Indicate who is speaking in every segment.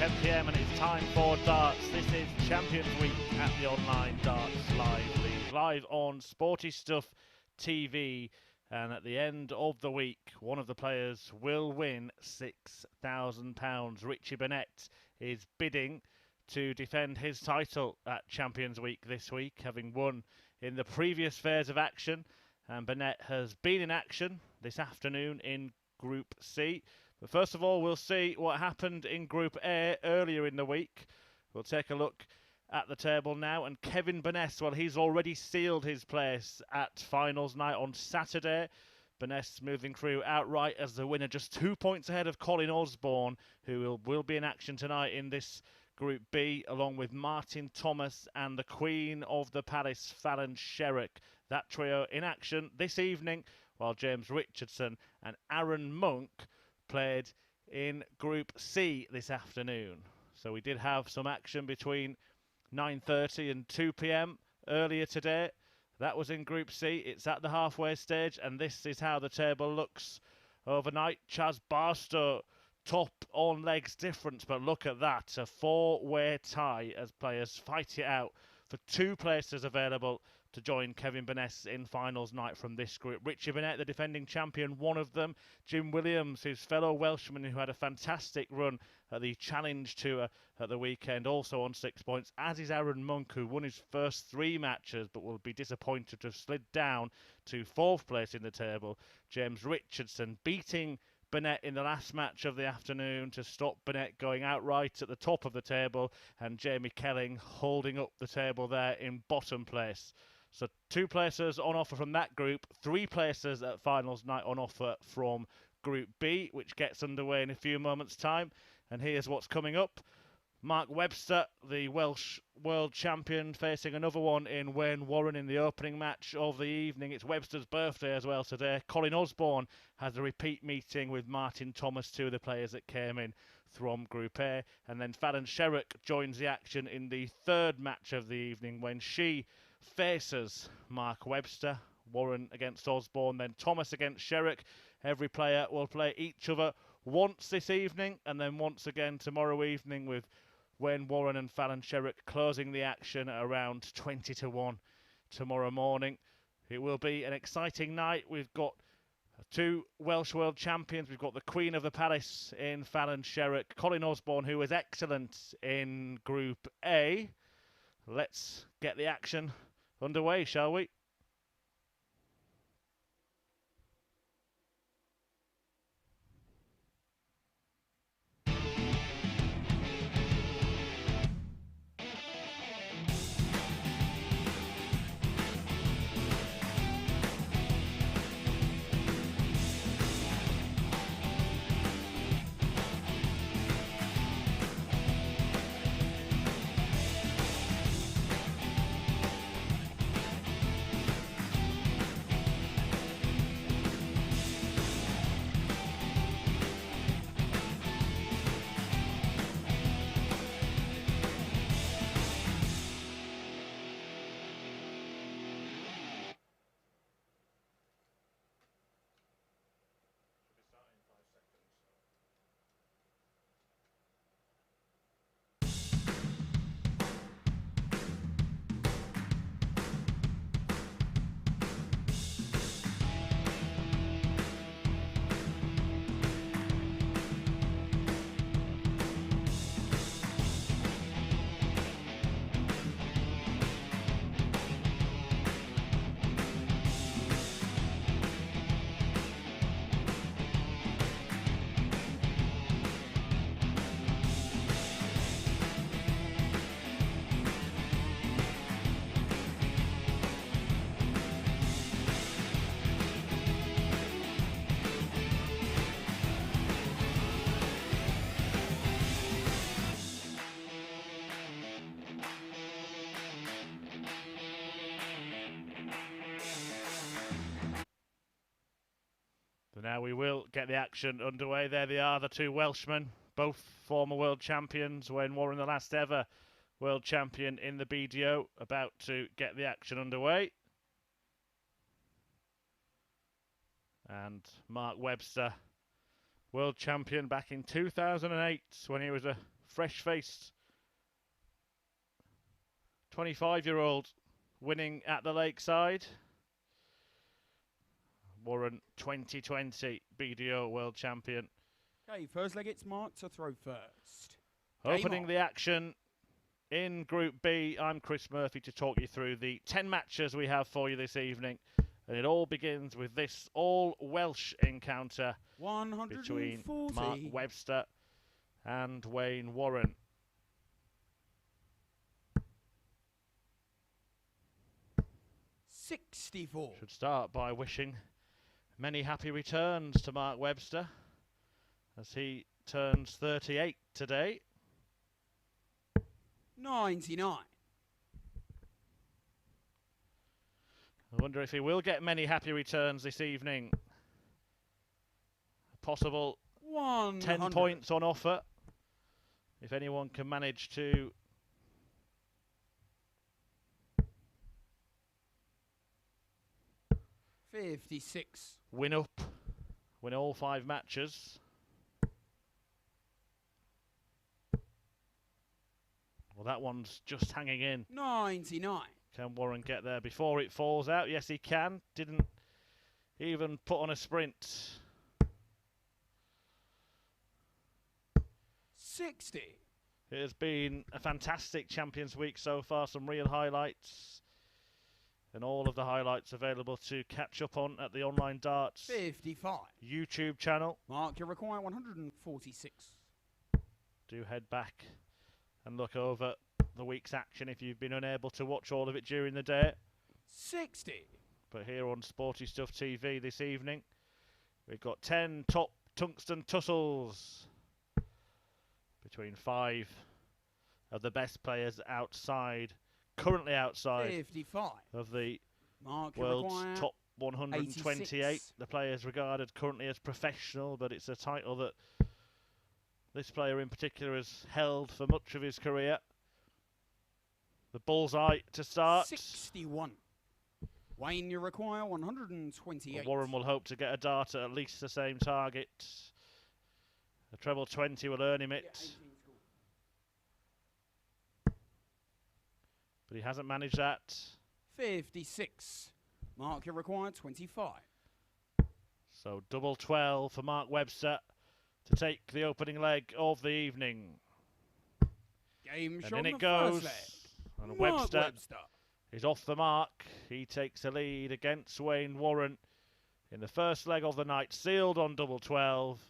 Speaker 1: 10 p.m. and it's time for darts. This is Champions Week at the Online Darts Live League, live on Sporty Stuff TV. And at the end of the week, one of the players will win £6,000. Richie Burnett is bidding to defend his title at Champions Week this week, having won in the previous phase of action. And Burnett has been in action this afternoon in Group C. But first of all, we'll see what happened in Group A earlier in the week. We'll take a look at the table now. And Kevin Burnett, well, he's already sealed his place at finals night on Saturday. Burnett moving through outright as the winner, just 2 points ahead of Colin Osborne, who will be in action tonight in this Group B, along with Martin Thomas and the Queen of the Palace, Fallon Sherrock. That trio in action this evening, while James Richardson and Aaron Monk played in Group C this afternoon. So we did have some action between 9:30 and 2 p.m. earlier today. That was in Group C. It's at the halfway stage, and this is how the table looks overnight. Chaz Barstow top on legs difference, but look at that, a four-way tie as players fight it out for two places available to join Kevin Burnett in finals night from this group. Richie Burnett, the defending champion, one of them. Jim Williams, his fellow Welshman who had a fantastic run at the Challenge Tour at the weekend, also on 6 points, as is Aaron Monk, who won his first three matches but will be disappointed to have slid down to fourth place in the table. James Richardson beating Burnett in the last match of the afternoon to stop Burnett going outright at the top of the table, and Jamie Kelling holding up the table there in bottom place. So two places on offer from that group, three places at finals night on offer from Group B, which gets underway in a few moments' time. And here's what's coming up. Mark Webster, the Welsh world champion, facing another one in Wayne Warren in the opening match of the evening. It's Webster's birthday as well today. Colin Osborne has a repeat meeting with Martin Thomas, two of the players that came in from Group A. And then Fallon Sherrock joins the action in the third match of the evening when she faces Mark Webster. Warren against Osborne, then Thomas against Sherrick. Every player will play each other once this evening and then once again tomorrow evening, with Wayne Warren and Fallon Sherrock closing the action at around 20-1 tomorrow morning. It will be an exciting night. We've got two Welsh world champions. We've got the Queen of the Palace in Fallon Sherrock, Colin Osborne, who was excellent in Group A. Let's get the action underway, shall we? So now we will get the action underway. There they are, the two Welshmen, both former world champions. Wayne Warren, the last ever world champion in the BDO, about to get the action underway. And Mark Webster, world champion back in 2008 when he was a fresh-faced 25-year-old winning at the Lakeside. Warren, 2020 BDO World Champion.
Speaker 2: Okay, first leg, it's Mark to throw first.
Speaker 1: Opening the action in Group B, I'm Chris Murphy to talk you through the 10 matches we have for you this evening. And it all begins with this all-Welsh encounter between Mark Webster and Wayne Warren.
Speaker 2: $64.
Speaker 1: Should start by wishing many happy returns to Mark Webster as he turns 38 today.
Speaker 2: 99.
Speaker 1: I wonder if he will get many happy returns this evening. A possible 10 points on offer if anyone can manage to
Speaker 2: $56.
Speaker 1: win all 5 matches. Well, that one's just hanging in.
Speaker 2: 99.
Speaker 1: Can Warren get there before it falls out? Yes, he can. Didn't even put on a sprint.
Speaker 2: 60.
Speaker 1: It has been a fantastic Champions Week so far. Some real highlights. And all of the highlights available to catch up on at the Online Darts
Speaker 2: 55.
Speaker 1: YouTube channel.
Speaker 2: Mark, you require 146.
Speaker 1: Do head back and look over the week's action if you've been unable to watch all of it during the day.
Speaker 2: 60.
Speaker 1: But here on Sporty Stuff TV this evening, we've got 10 top tungsten tussles between 5 of the best players currently outside
Speaker 2: 55.
Speaker 1: of the
Speaker 2: Mark,
Speaker 1: world's top 128.
Speaker 2: 86.
Speaker 1: The players regarded currently as professional, but it's a title that this player in particular has held for much of his career. The bullseye to start.
Speaker 2: 61. Wayne, you require 128.
Speaker 1: Well, Warren will hope to get a dart at least the same target. A treble 20 will earn him it. But he hasn't managed that.
Speaker 2: 56. Mark, you require 25.
Speaker 1: So double 12 for Mark Webster to take the opening leg of the evening.
Speaker 2: Game
Speaker 1: and
Speaker 2: shot
Speaker 1: in
Speaker 2: on
Speaker 1: it
Speaker 2: the
Speaker 1: goes.
Speaker 2: first leg.
Speaker 1: And
Speaker 2: Mark
Speaker 1: Webster is off the mark. He takes the lead against Wayne Warren in the first leg of the night. Sealed on double 12.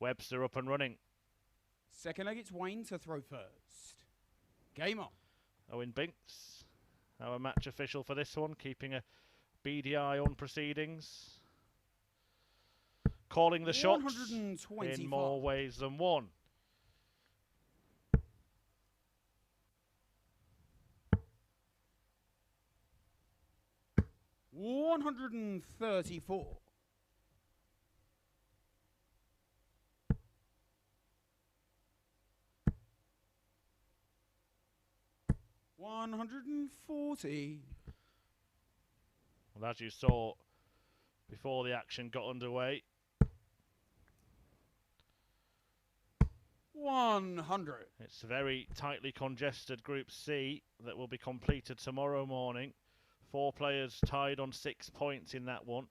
Speaker 1: Webster up and running.
Speaker 2: Second leg, it's Wayne to throw first. Game on.
Speaker 1: Owen Binks, our match official for this one, keeping a beady eye on proceedings. Calling the shots in more ways than one.
Speaker 2: $134. $140.
Speaker 1: Well, as you saw before the action got underway,
Speaker 2: 100.
Speaker 1: it's a very tightly congested Group C that will be completed tomorrow morning. 4 players tied on 6 points in that one,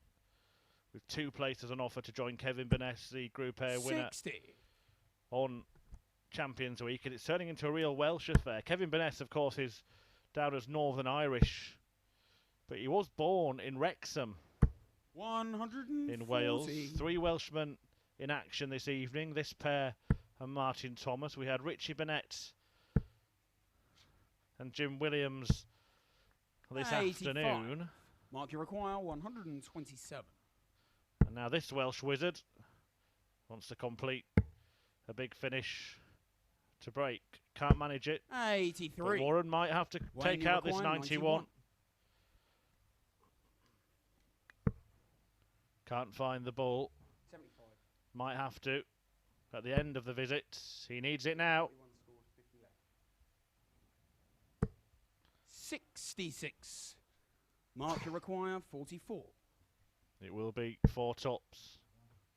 Speaker 1: with 2 places on offer to join Kevin Burnett, the Group A winner,
Speaker 2: 60.
Speaker 1: on Champions Week, and it's turning into a real Welsh affair. Kevin Burnett, of course, is down as Northern Irish, but he was born in Wrexham
Speaker 2: 140.
Speaker 1: in Wales. 3 Welshmen in action this evening, this pair and Martin Thomas. We had Richie Burnett and Jim Williams this
Speaker 2: 85.
Speaker 1: afternoon.
Speaker 2: Mark, you require 127.
Speaker 1: And now this Welsh wizard wants to complete a big finish to break. Can't manage it.
Speaker 2: 83.
Speaker 1: But Warren might have to take out this 91. Can't find the ball.
Speaker 2: 75.
Speaker 1: Might have to at the end of the visit. He needs it now.
Speaker 2: 66. Mark, you require 44.
Speaker 1: It will be 4 tops.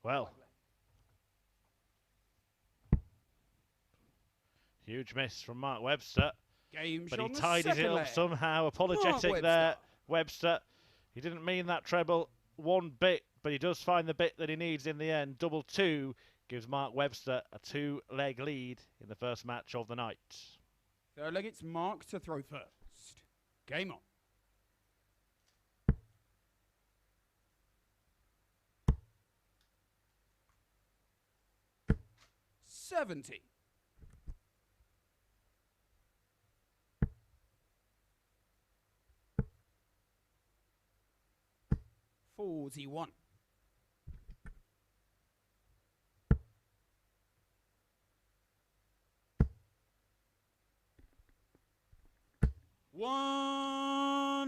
Speaker 1: Well, Huge miss from Mark Webster.
Speaker 2: Game
Speaker 1: But
Speaker 2: shot
Speaker 1: he
Speaker 2: on the
Speaker 1: tidies it
Speaker 2: second
Speaker 1: up
Speaker 2: leg.
Speaker 1: somehow. Apologetic
Speaker 2: Mark
Speaker 1: there, Webster. He didn't mean that treble one bit, but he does find the bit that he needs in the end. Double two gives Mark Webster a 2-leg lead in the first match of the night.
Speaker 2: Third leg, it's Mark to throw first. Game on. $70. 41.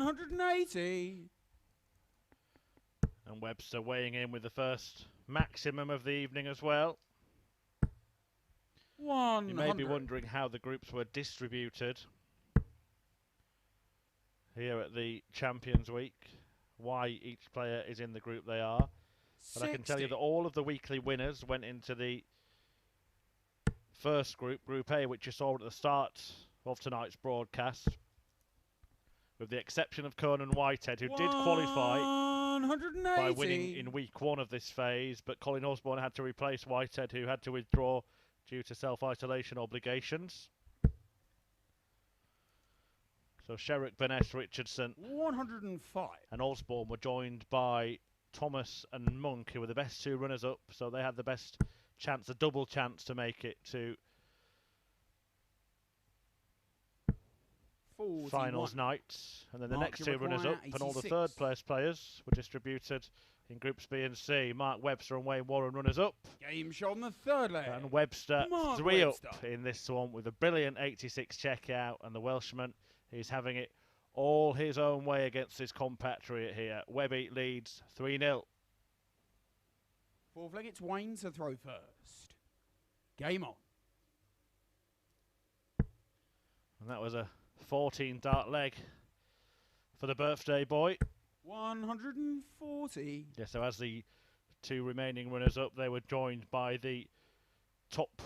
Speaker 2: $180.
Speaker 1: And Webster weighing in with the first maximum of the evening as well.
Speaker 2: 100.
Speaker 1: You may be wondering how the groups were distributed here at the Champions Week, why each player is in the group they are. But
Speaker 2: 60.
Speaker 1: I can tell you that all of the weekly winners went into the first group, Group A, which you saw at the start of tonight's broadcast, with the exception of Conan Whitehead, who did qualify
Speaker 2: 180.
Speaker 1: by winning in week one of this phase, but Colin Osborne had to replace Whitehead, who had to withdraw due to self-isolation obligations. So Sherrick, Burnett, Richardson
Speaker 2: 105.
Speaker 1: and Osborne were joined by Thomas and Monk, who were the best two runners-up, so they had the best chance, a double chance to make it to
Speaker 2: 41.
Speaker 1: finals night. And then the
Speaker 2: Mark,
Speaker 1: next
Speaker 2: you
Speaker 1: two
Speaker 2: require
Speaker 1: runners-up and all the
Speaker 2: 86.
Speaker 1: third place players were distributed in Groups B and C. Mark Webster and Wayne Warren runners-up.
Speaker 2: Game shot on the third leg.
Speaker 1: And Webster
Speaker 2: Mark
Speaker 1: 3
Speaker 2: Webster.
Speaker 1: up in this one with a brilliant 86 checkout, and the Welshman is having it all his own way against his compatriot here. Webby leads 3-0.
Speaker 2: Fourth leg, it's Wayne to throw first. Game on.
Speaker 1: And that was a 14 dart leg for the birthday boy.
Speaker 2: 140.
Speaker 1: Yeah, so as the two remaining runners up, they were joined by the top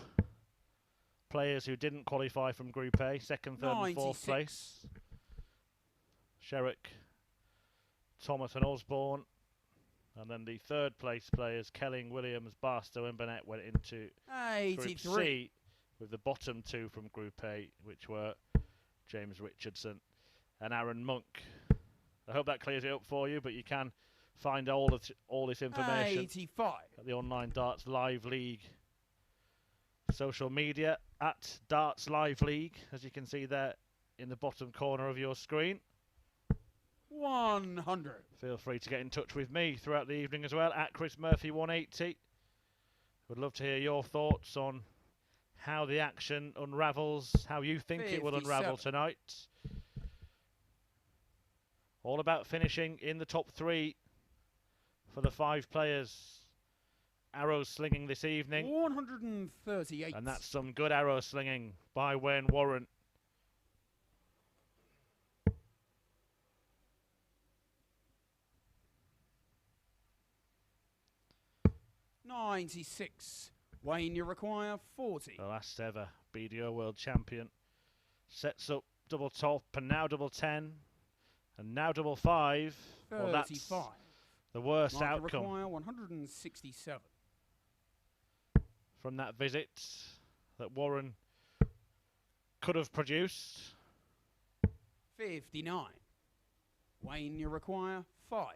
Speaker 1: players who didn't qualify from Group A, second, third and fourth
Speaker 2: 96.
Speaker 1: place. Sherrick, Thomas and Osborne. And then the third place players, Kelling, Williams, Barstow and Burnett, went into Group
Speaker 2: 83.
Speaker 1: C with the bottom two from Group A, which were James Richardson and Aaron Monk. I hope that clears it up for you, but you can find all this information
Speaker 2: 85.
Speaker 1: at the Online Darts Live League social media at Darts Live League, as you can see there in the bottom corner of your screen.
Speaker 2: 100.
Speaker 1: Feel free to get in touch with me throughout the evening as well, at Chris Murphy 180. Would love to hear your thoughts on how the action unravels, how you think it will unravel
Speaker 2: 57.
Speaker 1: tonight. All about finishing in the top three for the 5 players. Arrows slinging this evening.
Speaker 2: 138.
Speaker 1: And that's some good arrow slinging by Wayne Warren.
Speaker 2: $96. Wayne, you require 40.
Speaker 1: The last ever BDO World Champion. Sets up double top and now double 10. And now double 5.
Speaker 2: 35.
Speaker 1: Well, that's the worst
Speaker 2: Mark, you
Speaker 1: outcome
Speaker 2: require 167.
Speaker 1: from that visit that Warren could have produced.
Speaker 2: 59. Wayne, you require 5.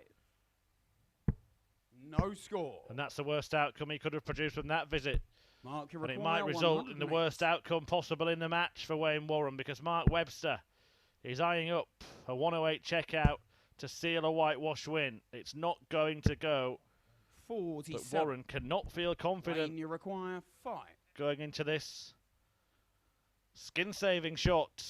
Speaker 2: No score.
Speaker 1: And that's the worst outcome he could have produced from that visit.
Speaker 2: Mark, you
Speaker 1: And
Speaker 2: require
Speaker 1: it might result in the
Speaker 2: 108.
Speaker 1: worst outcome possible in the match for Wayne Warren, because Mark Webster is eyeing up a 108 checkout to seal a whitewash win. It's not going to go,
Speaker 2: 47.
Speaker 1: but Warren cannot feel confident
Speaker 2: Wayne, you require 5.
Speaker 1: going into this skin-saving shot.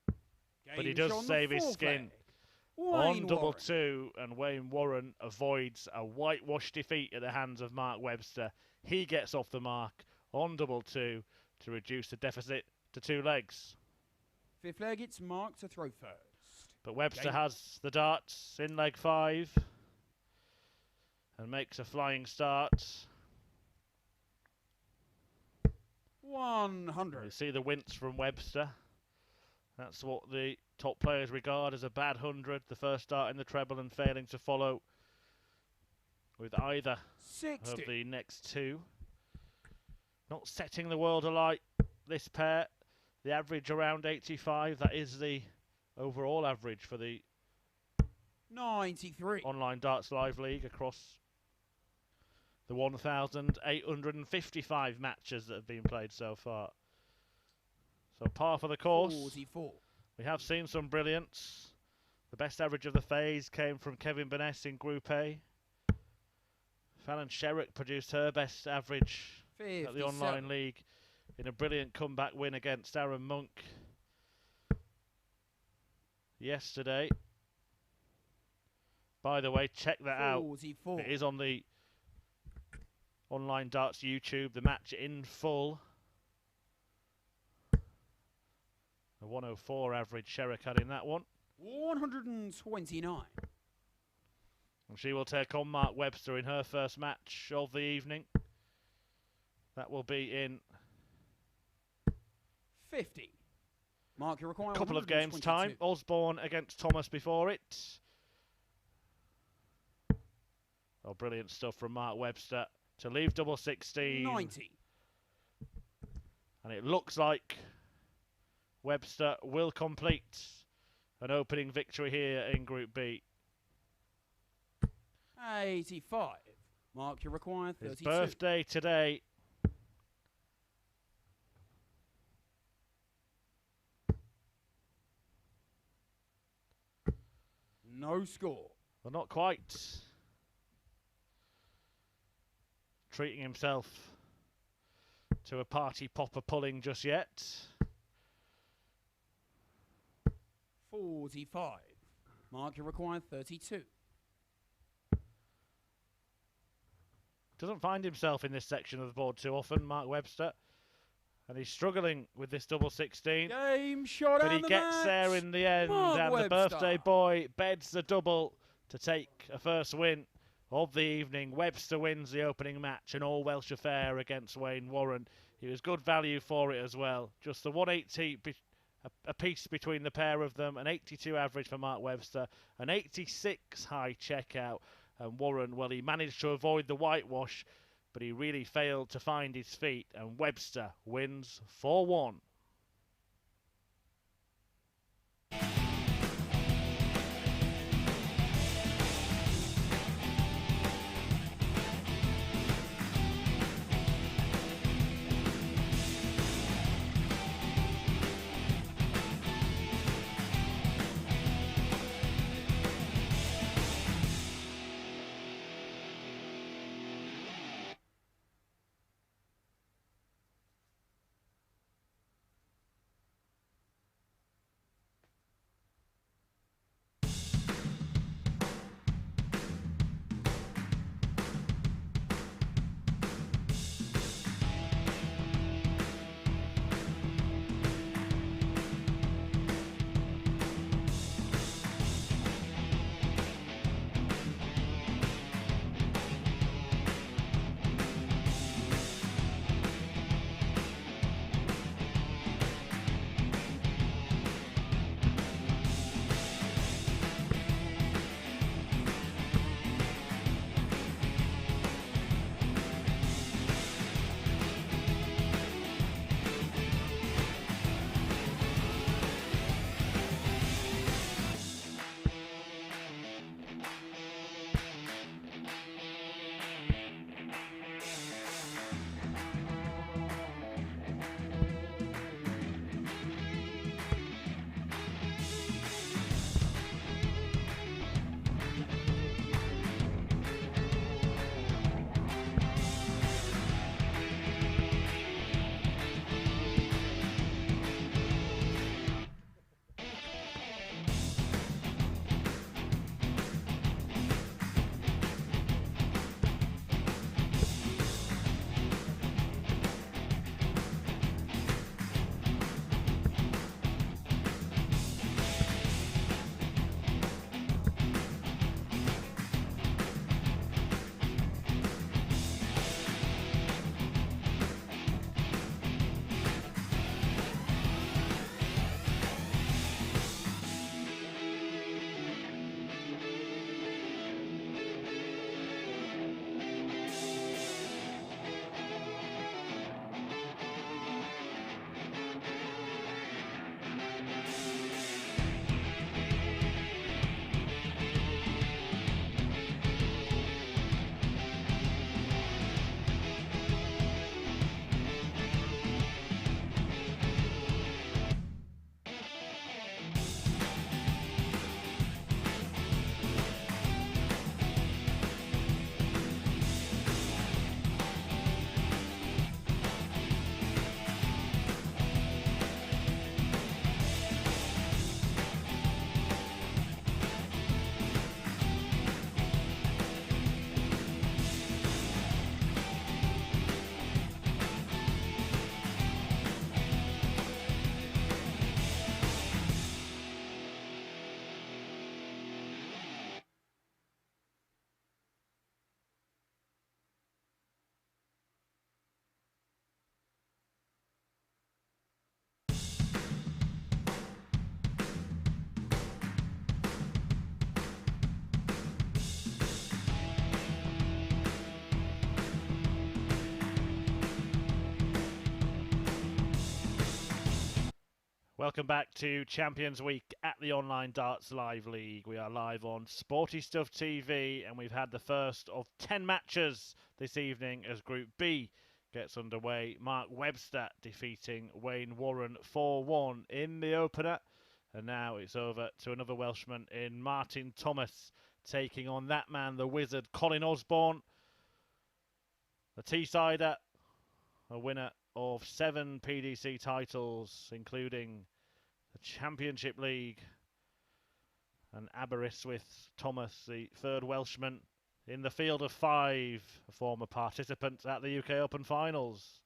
Speaker 1: But he
Speaker 2: Game
Speaker 1: does
Speaker 2: shot on the
Speaker 1: save his
Speaker 2: fourth
Speaker 1: skin
Speaker 2: leg.
Speaker 1: on
Speaker 2: Wayne
Speaker 1: double
Speaker 2: Warren.
Speaker 1: 2, and Wayne Warren avoids a whitewash defeat at the hands of Mark Webster. He gets off the mark on double 2 to reduce the deficit to 2 legs.
Speaker 2: Fifth leg, it's Mark to throw first.
Speaker 1: But Webster
Speaker 2: Game.
Speaker 1: has the darts in leg 5 and makes a flying start.
Speaker 2: 100.
Speaker 1: You see the wince from Webster. That's what the top players regard as a bad 100. The first start in the treble and failing to follow with either
Speaker 2: 60.
Speaker 1: of the next two. Not setting the world alight, this pair. The average around 85. That is the overall average for the
Speaker 2: 93.
Speaker 1: Online Darts Live League across the 1,855 matches that have been played so far. So par for the course.
Speaker 2: 44.
Speaker 1: We have seen some brilliance. The best average of the phase came from Kevin Burnett in Group A. Fallon Sherrock produced her best average
Speaker 2: 57.
Speaker 1: at the Online League in a brilliant comeback win against Aaron Monk yesterday. By the way, check that
Speaker 2: 44.
Speaker 1: out. It is on the Online Darts YouTube, the match in full. A 104 average Sherrick had in that one.
Speaker 2: 129.
Speaker 1: And she will take on Mark Webster in her first match of the evening. That will be in
Speaker 2: 50. Mark, you require
Speaker 1: a couple of games'
Speaker 2: 122.
Speaker 1: time. Osborne against Thomas before it. Oh, brilliant stuff from Mark Webster to leave double 16.
Speaker 2: 90.
Speaker 1: And it looks like Webster will complete an opening victory here in Group B.
Speaker 2: 85. Mark, you require 32.
Speaker 1: His birthday today.
Speaker 2: No score.
Speaker 1: Well, not quite treating himself to a party popper pulling just yet.
Speaker 2: 45. Mark, you require 32.
Speaker 1: Doesn't find himself in this section of the board too often, Mark Webster. And he's struggling with this double 16.
Speaker 2: Game shot
Speaker 1: But he
Speaker 2: and the
Speaker 1: gets
Speaker 2: match.
Speaker 1: there in the end.
Speaker 2: Mark
Speaker 1: And
Speaker 2: Webster.
Speaker 1: the birthday boy beds the double to take a first win of the evening. Webster wins the opening match, an all-Welsh affair against Wayne Warren. He was good value for it as well. Just the 180 a piece between the pair of them, an 82 average for Mark Webster, an 86 high checkout. And Warren, well, he managed to avoid the whitewash, but he really failed to find his feet, and Webster wins 4-1. Welcome back to Champions Week at the Online Darts Live League. We are live on Sporty Stuff TV, and we've had the first of 10 matches this evening as Group B gets underway. Mark Webster defeating Wayne Warren 4-1 in the opener. And now it's over to another Welshman in Martin Thomas, taking on that man, the wizard, Colin Osborne. The Teessider, a winner of 7 PDC titles, including the Championship League, and Aberystwyth Thomas, the third Welshman in the field of 5 former participants at the UK Open Finals.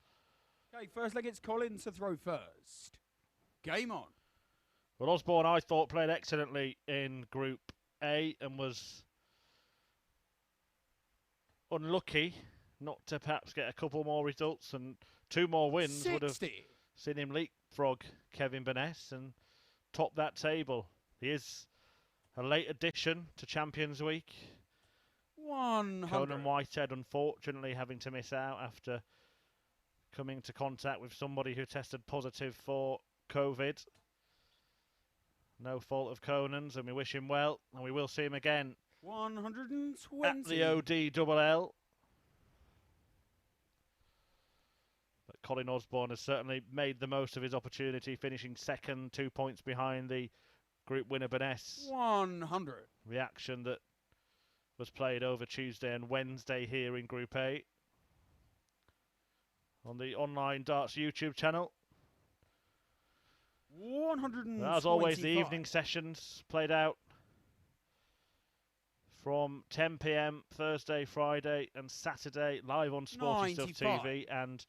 Speaker 2: Okay, first leg, it's Colin to throw first. Game on.
Speaker 1: Well, Osborne, I thought, played excellently in Group A and was unlucky not to perhaps get a couple more results, and 2 more wins
Speaker 2: 60.
Speaker 1: would have seen him leapfrog Kevin Burnett and top that table. He is a late addition to Champions Week.
Speaker 2: 100.
Speaker 1: Conan Whitehead, unfortunately, having to miss out after coming into contact with somebody who tested positive for COVID. No fault of Conan's, and we wish him well, and we will see him again
Speaker 2: 120.
Speaker 1: at the ODLL. But Colin Osborne has certainly made the most of his opportunity, finishing second, 2 points behind the group winner Burnett.
Speaker 2: 100.
Speaker 1: The action that was played over Tuesday and Wednesday here in Group A on the Online Darts YouTube channel.
Speaker 2: 125.
Speaker 1: As always, the evening sessions played out from 10 p.m. Thursday, Friday and Saturday, live on Sporty Stuff
Speaker 2: 95.
Speaker 1: TV, and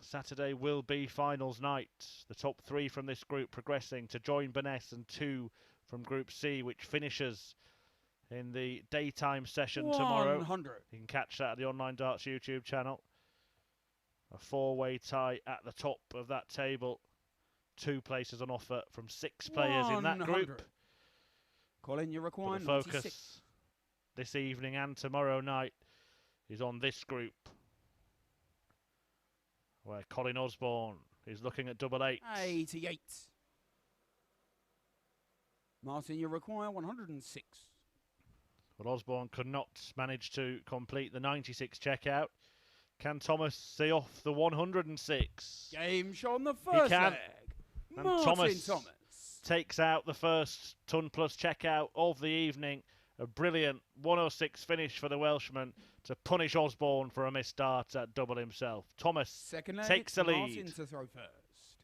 Speaker 1: Saturday will be finals night. The top 3 from this group progressing to join Burnett, and 2 from Group C, which finishes in the daytime session tomorrow.
Speaker 2: 100.
Speaker 1: You can catch that at the Online Darts YouTube channel. A 4-way tie at the top of that table. 2 places on offer from 6 players in that group.
Speaker 2: Colin, you require
Speaker 1: But the focus this evening and tomorrow night is on this group, where Colin Osborne is looking at double 8.
Speaker 2: 88. Martin, you require 106.
Speaker 1: But Osborne could not manage to complete the 96 checkout. Can Thomas see off the 106?
Speaker 2: Game shot on the first
Speaker 1: can.
Speaker 2: leg.
Speaker 1: And
Speaker 2: Martin
Speaker 1: Thomas takes out the first ton plus checkout of the evening. A brilliant 106 finish for the Welshman to punish Osborne for a missed start at double himself. Thomas
Speaker 2: Second leg,
Speaker 1: takes the lead.
Speaker 2: Martin to throw first.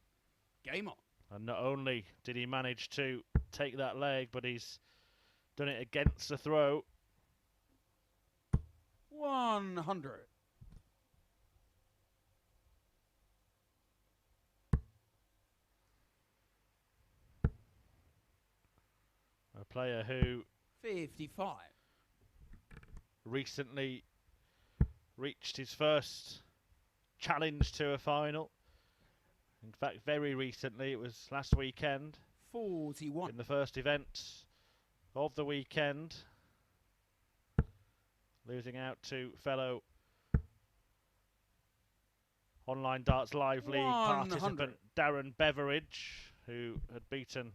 Speaker 2: Game on.
Speaker 1: And not only did he manage to take that leg, but he's done it against the throw.
Speaker 2: 100.
Speaker 1: A player who
Speaker 2: 55.
Speaker 1: recently reached his first challenge to a final. In fact, very recently, it was last weekend
Speaker 2: 41.
Speaker 1: in the first event of the weekend, losing out to fellow Online Darts Live League
Speaker 2: 100.
Speaker 1: participant Darren Beveridge, who had beaten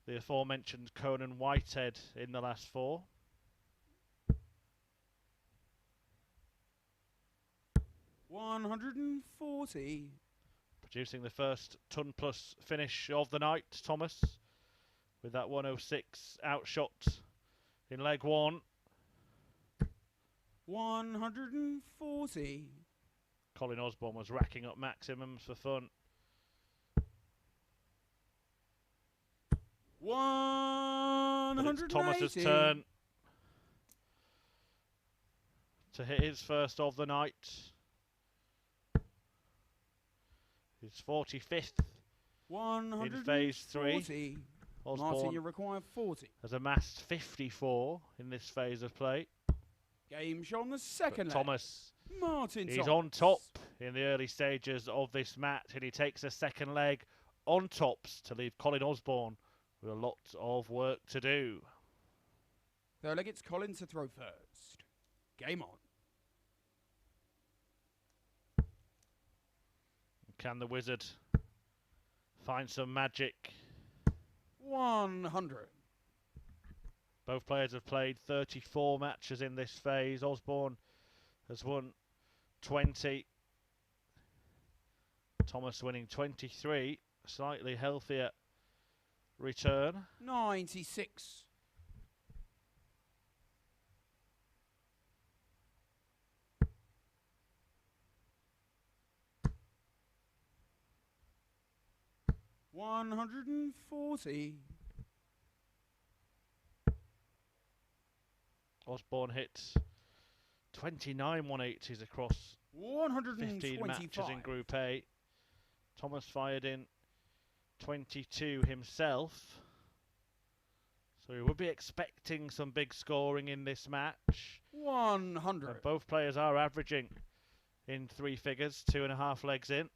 Speaker 1: the aforementioned Conan Whitehead in the last 4.
Speaker 2: $140.
Speaker 1: Producing the first ton plus finish of the night, Thomas, with that 106 outshot in leg 1.
Speaker 2: 140.
Speaker 1: Colin Osborne was racking up maximums for fun.
Speaker 2: 180.
Speaker 1: It's Thomas's turn to hit his first of the night. His 45th in phase 3.
Speaker 2: Martin,
Speaker 1: Osborne
Speaker 2: you require 40.
Speaker 1: has amassed 54 in this phase of play.
Speaker 2: Game shot on the second leg.
Speaker 1: Thomas,
Speaker 2: Martin
Speaker 1: he's
Speaker 2: Thomas.
Speaker 1: on top in the early stages of this match, and he takes a second leg on tops to leave Colin Osborne with a lot of work to do.
Speaker 2: Third leg, it's Colin to throw first. Game on.
Speaker 1: Can the wizard find some magic.
Speaker 2: 100.
Speaker 1: Both players have played 34 matches in this phase. Osborne has won 20. Thomas winning 23. Slightly healthier return.
Speaker 2: 96. $140.
Speaker 1: Osborne hits 29 180s across 15 matches in Group A. Thomas fired in 22 himself. So we would be expecting some big scoring in this match.
Speaker 2: 100.
Speaker 1: And both players are averaging in 3 figures, 2.5 legs in.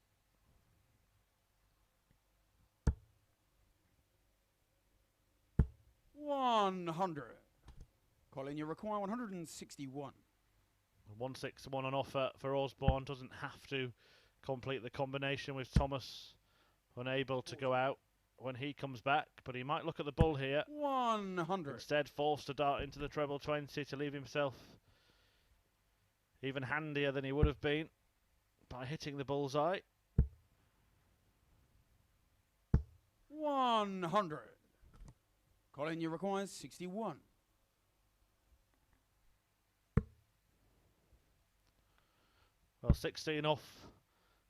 Speaker 2: $100. Colin, you require 161.
Speaker 1: 161 on offer for Osborne. Doesn't have to complete the combination with Thomas unable to go out when he comes back, but he might look at the bull here.
Speaker 2: 100.
Speaker 1: Instead, forced to dart into the treble 20 to leave himself even handier than he would have been by hitting the bullseye.
Speaker 2: 100. Colin, you require 61.
Speaker 1: Well, 16 off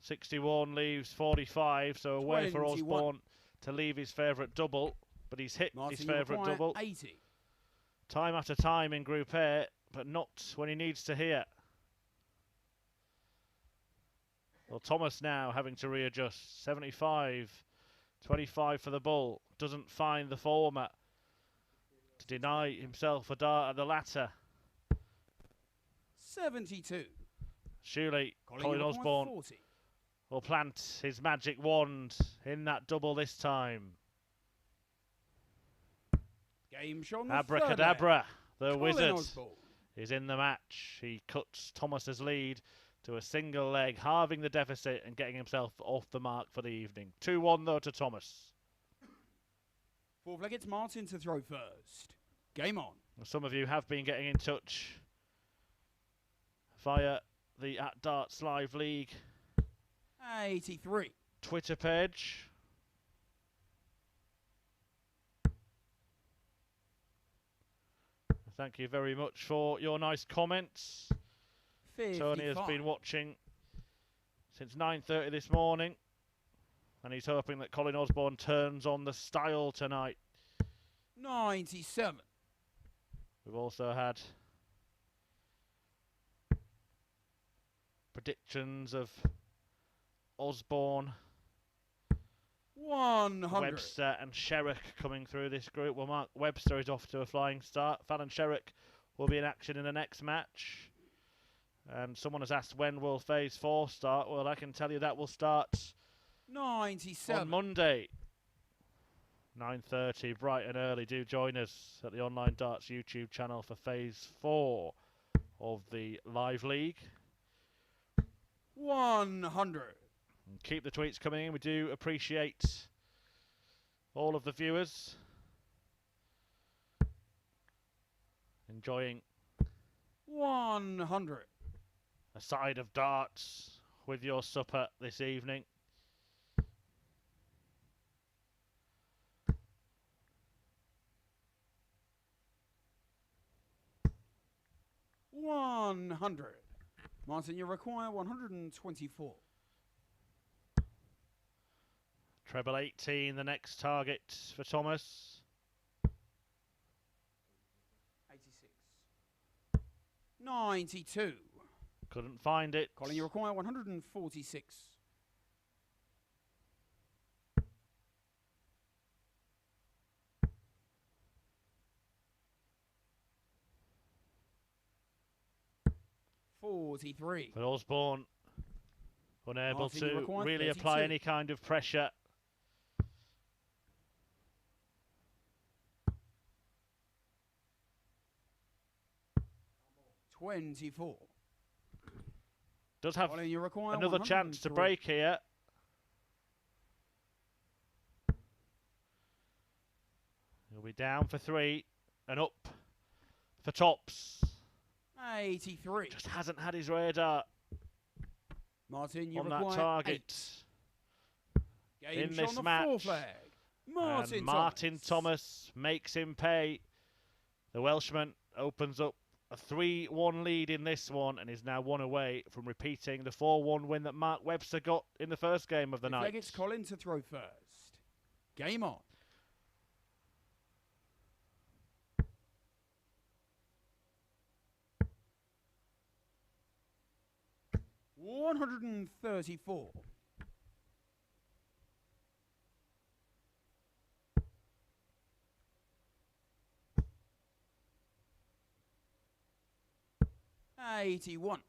Speaker 1: 61 leaves 45, so a way for
Speaker 2: 21.
Speaker 1: Osborne to leave his favourite double, but he's hit
Speaker 2: Martin,
Speaker 1: his favourite double
Speaker 2: 80.
Speaker 1: time after time in Group A, but not when he needs to here. Well, Thomas now having to readjust. 75, 25 for the bull. Doesn't find the former to deny himself a dart at the latter.
Speaker 2: 72.
Speaker 1: Surely Colin Osborne
Speaker 2: 40.
Speaker 1: will plant his magic wand in that double this time.
Speaker 2: Game shown.
Speaker 1: Abracadabra, the
Speaker 2: Colin
Speaker 1: wizard
Speaker 2: Osborne.
Speaker 1: is in the match. He cuts Thomas's lead to a single leg, halving the deficit and getting himself off the mark for the evening. 2-1 though to Thomas.
Speaker 2: Fourth leg, it's Martin to throw first. Game on.
Speaker 1: Some of you have been getting in touch via the @Darts Live League
Speaker 2: 83.
Speaker 1: Twitter page. Thank you very much for your nice comments.
Speaker 2: 55.
Speaker 1: Tony has been watching since 9:30 this morning, and he's hoping that Colin Osborne turns on the style tonight.
Speaker 2: 97.
Speaker 1: We've also had predictions of Osborne,
Speaker 2: 100.
Speaker 1: Webster and Sherrick coming through this group. Well, Mark Webster is off to a flying start. Fallon Sherrock will be in action in the next match. And someone has asked, when will Phase 4 start? Well, I can tell you that will start
Speaker 2: 97.
Speaker 1: on Monday. 9:30, bright and early. Do join us at the Online Darts YouTube channel for Phase 4 of the Live League.
Speaker 2: 100.
Speaker 1: And keep the tweets coming in. We do appreciate all of the viewers enjoying
Speaker 2: 100.
Speaker 1: a side of darts with your supper this evening.
Speaker 2: $100. Martin, you require 124.
Speaker 1: Treble 18, the next target for Thomas.
Speaker 2: 86. 92.
Speaker 1: Couldn't find it.
Speaker 2: Colin, you require 146. $43.
Speaker 1: But Osborne unable
Speaker 2: Martin, you
Speaker 1: to
Speaker 2: require
Speaker 1: really
Speaker 2: 32.
Speaker 1: apply any kind of pressure.
Speaker 2: $24.
Speaker 1: Does have
Speaker 2: Colin, you require
Speaker 1: another chance to
Speaker 2: 103.
Speaker 1: break here. He'll be down for 3 and up for tops.
Speaker 2: 83.
Speaker 1: Just hasn't had his radar
Speaker 2: Martin, you
Speaker 1: on that
Speaker 2: require
Speaker 1: target
Speaker 2: 8.
Speaker 1: in
Speaker 2: Game
Speaker 1: this
Speaker 2: shot on the
Speaker 1: match.
Speaker 2: 4 flag. Martin,
Speaker 1: And Martin Thomas makes him pay. The Welshman opens up a 3-1 lead in this one and is now 1 away from repeating the 4-1 win that Mark Webster got in the first game of the night.
Speaker 2: It's Colin to throw first. Game on. $134. 81.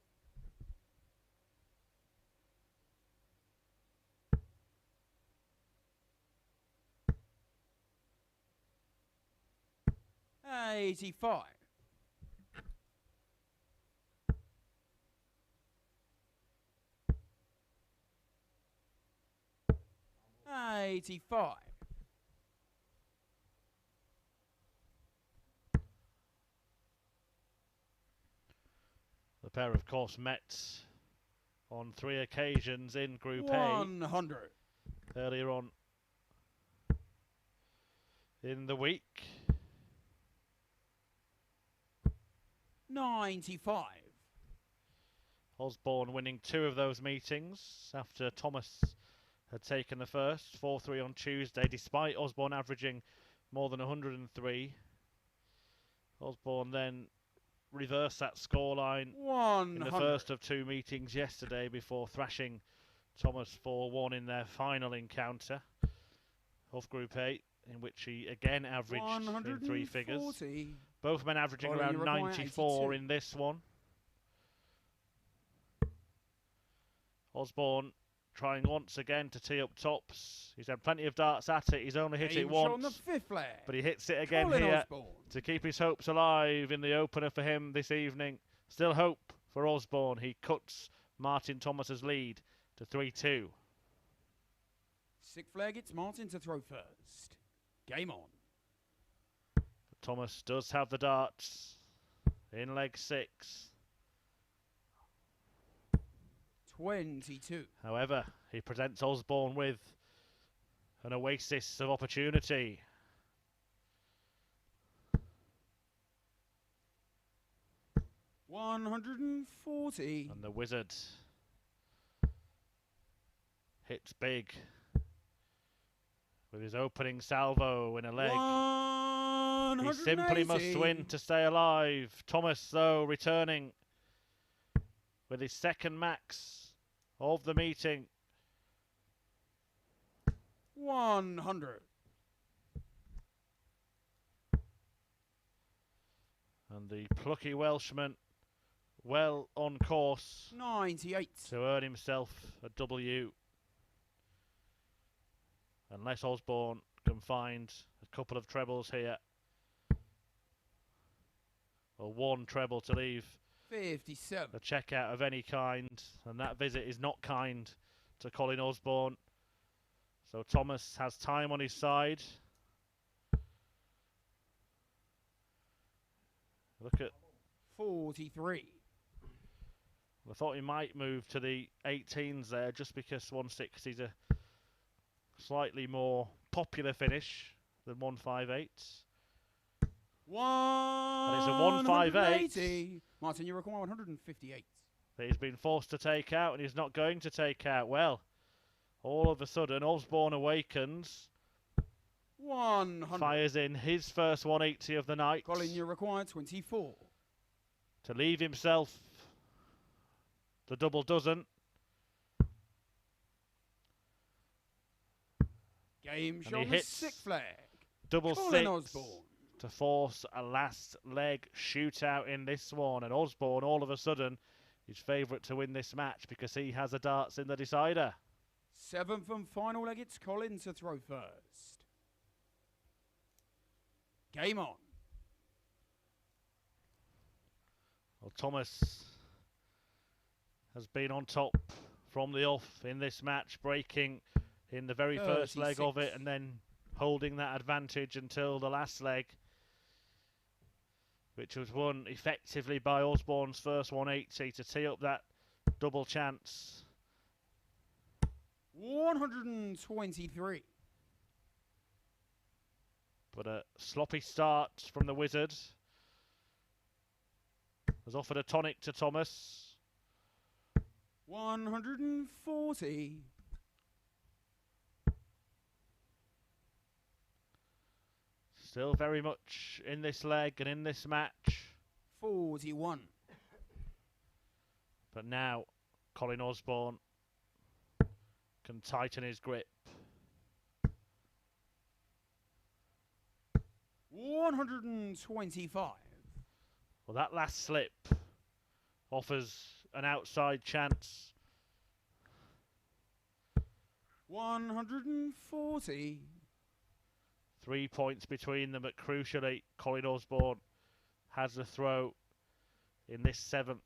Speaker 2: 85. 85.
Speaker 1: The pair, of course, met on 3 occasions in Group
Speaker 2: 100.
Speaker 1: A earlier on in the week.
Speaker 2: 95.
Speaker 1: Osborne winning 2 of those meetings after Thomas had taken the first, 4-3 on Tuesday, despite Osborne averaging more than 103. Osborne then reversed that scoreline in the first of 2 meetings yesterday before thrashing Thomas 4-1 in their final encounter of Group A, in which he again averaged in 3 figures. Both men averaging around 94 in this one. Osborne trying once again to tee up tops. He's had plenty of darts at it. He's only hit it once,
Speaker 2: on the 5th flag.
Speaker 1: But he hits it again
Speaker 2: Colin
Speaker 1: here
Speaker 2: Osborne.
Speaker 1: to keep his hopes alive in the opener for him this evening. Still hope for Osborne. He cuts Martin Thomas's lead to 3-2.
Speaker 2: 6th flag, it's Martin to throw first. Game on.
Speaker 1: But Thomas does have the darts in leg 6.
Speaker 2: 22.
Speaker 1: However, he presents Osborne with an oasis of opportunity.
Speaker 2: $140.
Speaker 1: And the Wizard hits big with his opening salvo in a leg. He simply must win to stay alive. Thomas, though, returning with his 2nd max of the meeting.
Speaker 2: 100.
Speaker 1: And the plucky Welshman well on course
Speaker 2: 98
Speaker 1: to earn himself a W. Unless Osborne can find a couple of trebles here. Or 1 treble to leave
Speaker 2: 57.
Speaker 1: a checkout of any kind, and that visit is not kind to Colin Osborne. So Thomas has time on his side. Look at
Speaker 2: 43.
Speaker 1: I thought he might move to the 18s there, just because 160 is a slightly more popular finish than 158. And it's a 158.
Speaker 2: Martin, you require 158.
Speaker 1: That he's been forced to take out, and he's not going to take out. Well, all of a sudden, Osborne awakens.
Speaker 2: 100.
Speaker 1: Fires in his first 180 of the night.
Speaker 2: Colin, you require 24.
Speaker 1: To leave himself the double dozen.
Speaker 2: Game shot on the 6th flag.
Speaker 1: Double
Speaker 2: Colin
Speaker 1: 6
Speaker 2: Osborne.
Speaker 1: to force a last leg shootout in this one. And Osborne, all of a sudden, is favourite to win this match because he has the darts in the decider.
Speaker 2: 7th and final leg, it's Colin to throw first. Game on.
Speaker 1: Well, Thomas has been on top from the off in this match, breaking in the very first leg of it and then holding that advantage until the last leg, which was won effectively by Osborne's first 180 to tee up that double chance.
Speaker 2: 123.
Speaker 1: But a sloppy start from the Wizard has offered a tonic to Thomas.
Speaker 2: 140.
Speaker 1: Still very much in this leg and in this match.
Speaker 2: 41.
Speaker 1: But now Colin Osborne can tighten his grip.
Speaker 2: 125.
Speaker 1: Well, that last slip offers an outside chance.
Speaker 2: 140.
Speaker 1: 3 points between them, but crucially, Colin Osborne has the throw in this 7th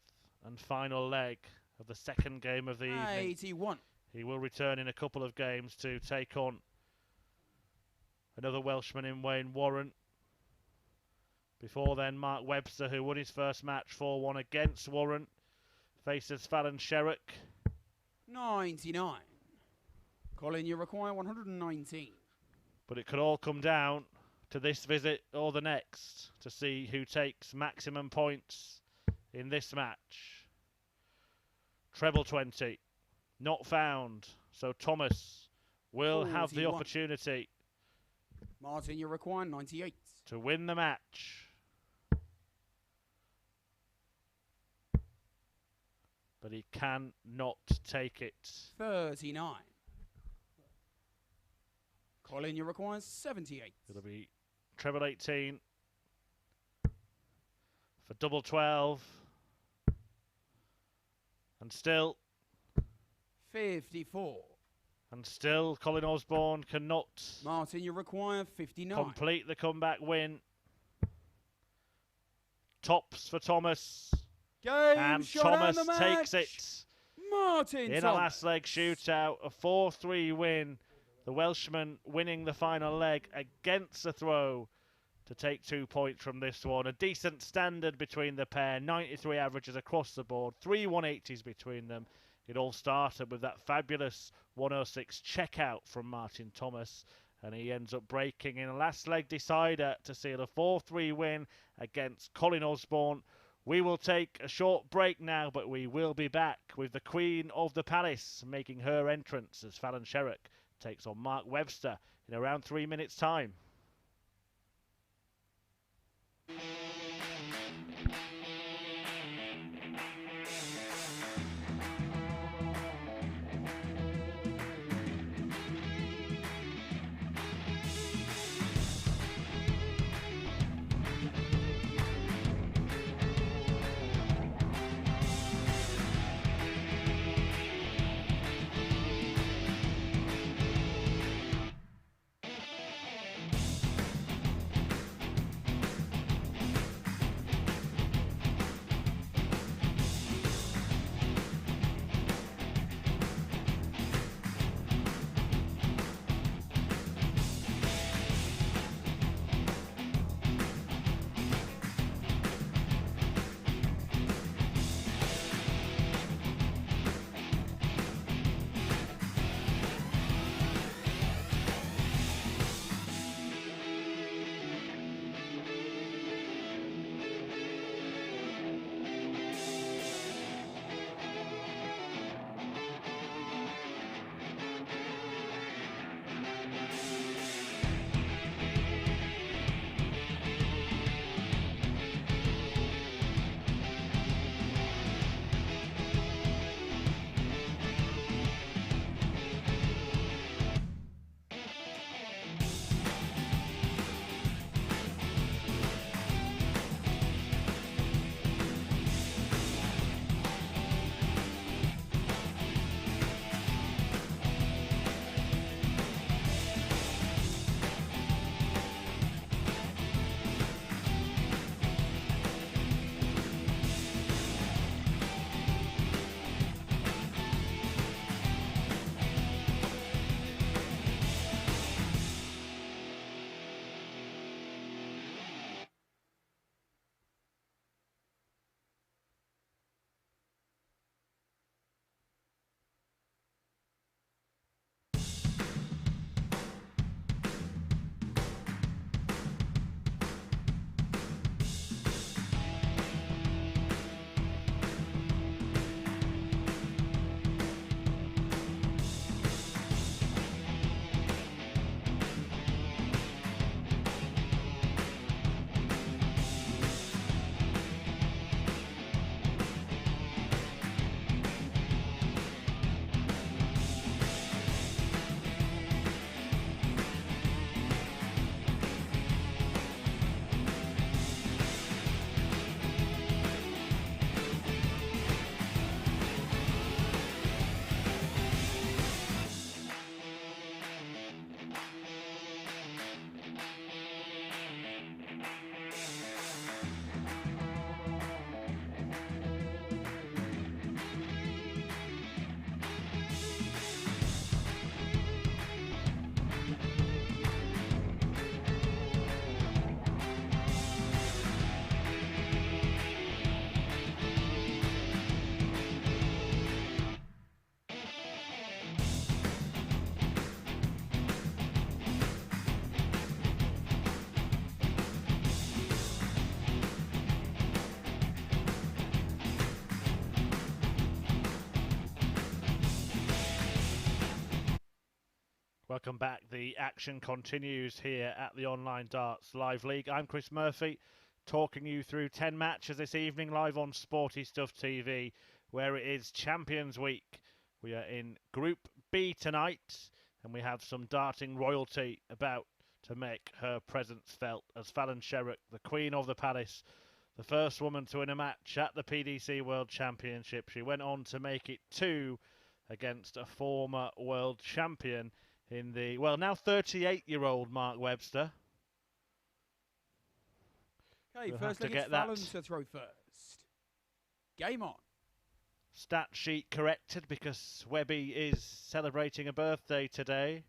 Speaker 1: and final leg of the second game of the evening.
Speaker 2: 81.
Speaker 1: He will return in a couple of games to take on another Welshman in Wayne Warren. Before then, Mark Webster, who won his first match 4-1 against Warren, faces Fallon Sherrock.
Speaker 2: 99. Colin, you require 119.
Speaker 1: But it could all come down to this visit or the next to see who takes maximum points in this match. Treble 20, not found. So Thomas will have the
Speaker 2: 41.
Speaker 1: opportunity
Speaker 2: Martin, you require 98.
Speaker 1: to win the match. But he cannot take it.
Speaker 2: 39. Colin, you require 78.
Speaker 1: It'll be treble 18 for double 12. And still,
Speaker 2: 54.
Speaker 1: and still Colin Osborne cannot
Speaker 2: Martin, you require 59.
Speaker 1: complete the comeback win. Tops for Thomas.
Speaker 2: Game
Speaker 1: And
Speaker 2: shot
Speaker 1: Thomas
Speaker 2: and the
Speaker 1: takes
Speaker 2: match.
Speaker 1: it
Speaker 2: Martin
Speaker 1: in a last leg shootout, a 4-3 win. The Welshman winning the final leg against the throw to take 2 points from this one. A decent standard between the pair, 93 averages across the board, 3 180s between them. It all started with that fabulous 106 checkout from Martin Thomas, and he ends up breaking in a last leg decider to seal a 4-3 win against Colin Osborne. We will take a short break now, but we will be back with the Queen of the Palace making her entrance as Fallon Sherrock takes on Mark Webster in around 3 minutes' time. Welcome back. The action continues here at the Online Darts Live League. I'm Chris Murphy, talking you through 10 matches this evening live on Sporty Stuff TV, where it is Champions Week. We are in Group B tonight, and we have some darting royalty about to make her presence felt as Fallon Sherrock, the Queen of the Palace, the first woman to win a match at the PDC World Championship. She went on to make it 2 against a former world champion in the, well, now 38-year-old Mark Webster.
Speaker 2: Okay,
Speaker 1: We'll
Speaker 2: first
Speaker 1: have to
Speaker 2: leg it's
Speaker 1: get that
Speaker 2: Fallon to throw first. Game on.
Speaker 1: Stat sheet corrected because Webby is celebrating a birthday today.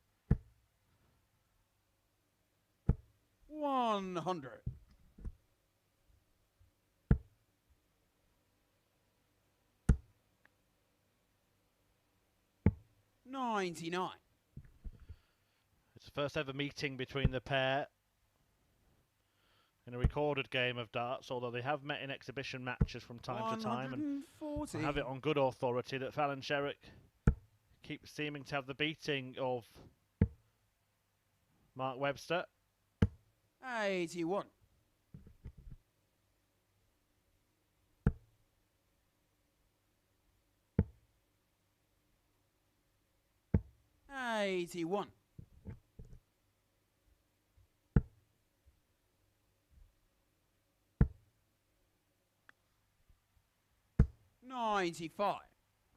Speaker 2: 100. 99.
Speaker 1: It's the first ever meeting between the pair in a recorded game of darts, although they have met in exhibition matches from time to time. And I have it on good authority that Fallon Sherrock keeps seeming to have the beating of Mark Webster.
Speaker 2: 81. 81. 95.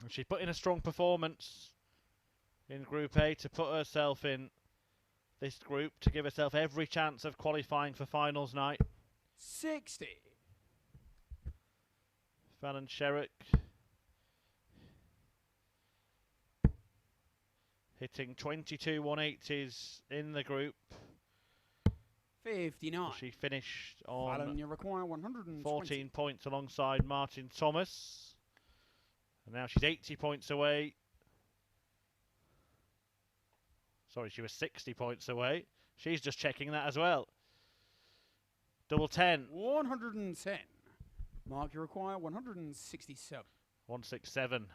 Speaker 1: And she put in a strong performance in Group A to put herself in this group to give herself every chance of qualifying for finals night.
Speaker 2: 60.
Speaker 1: Fallon Sherrock hitting 22 180s in the group.
Speaker 2: 59.
Speaker 1: She finished on
Speaker 2: Fallon, you require 120.
Speaker 1: 14 points alongside Martin Thomas. And now she's 80 points away. Sorry, she was 60 points away. She's just checking that as well. Double 10.
Speaker 2: 110. Mark, you require 167.
Speaker 1: 167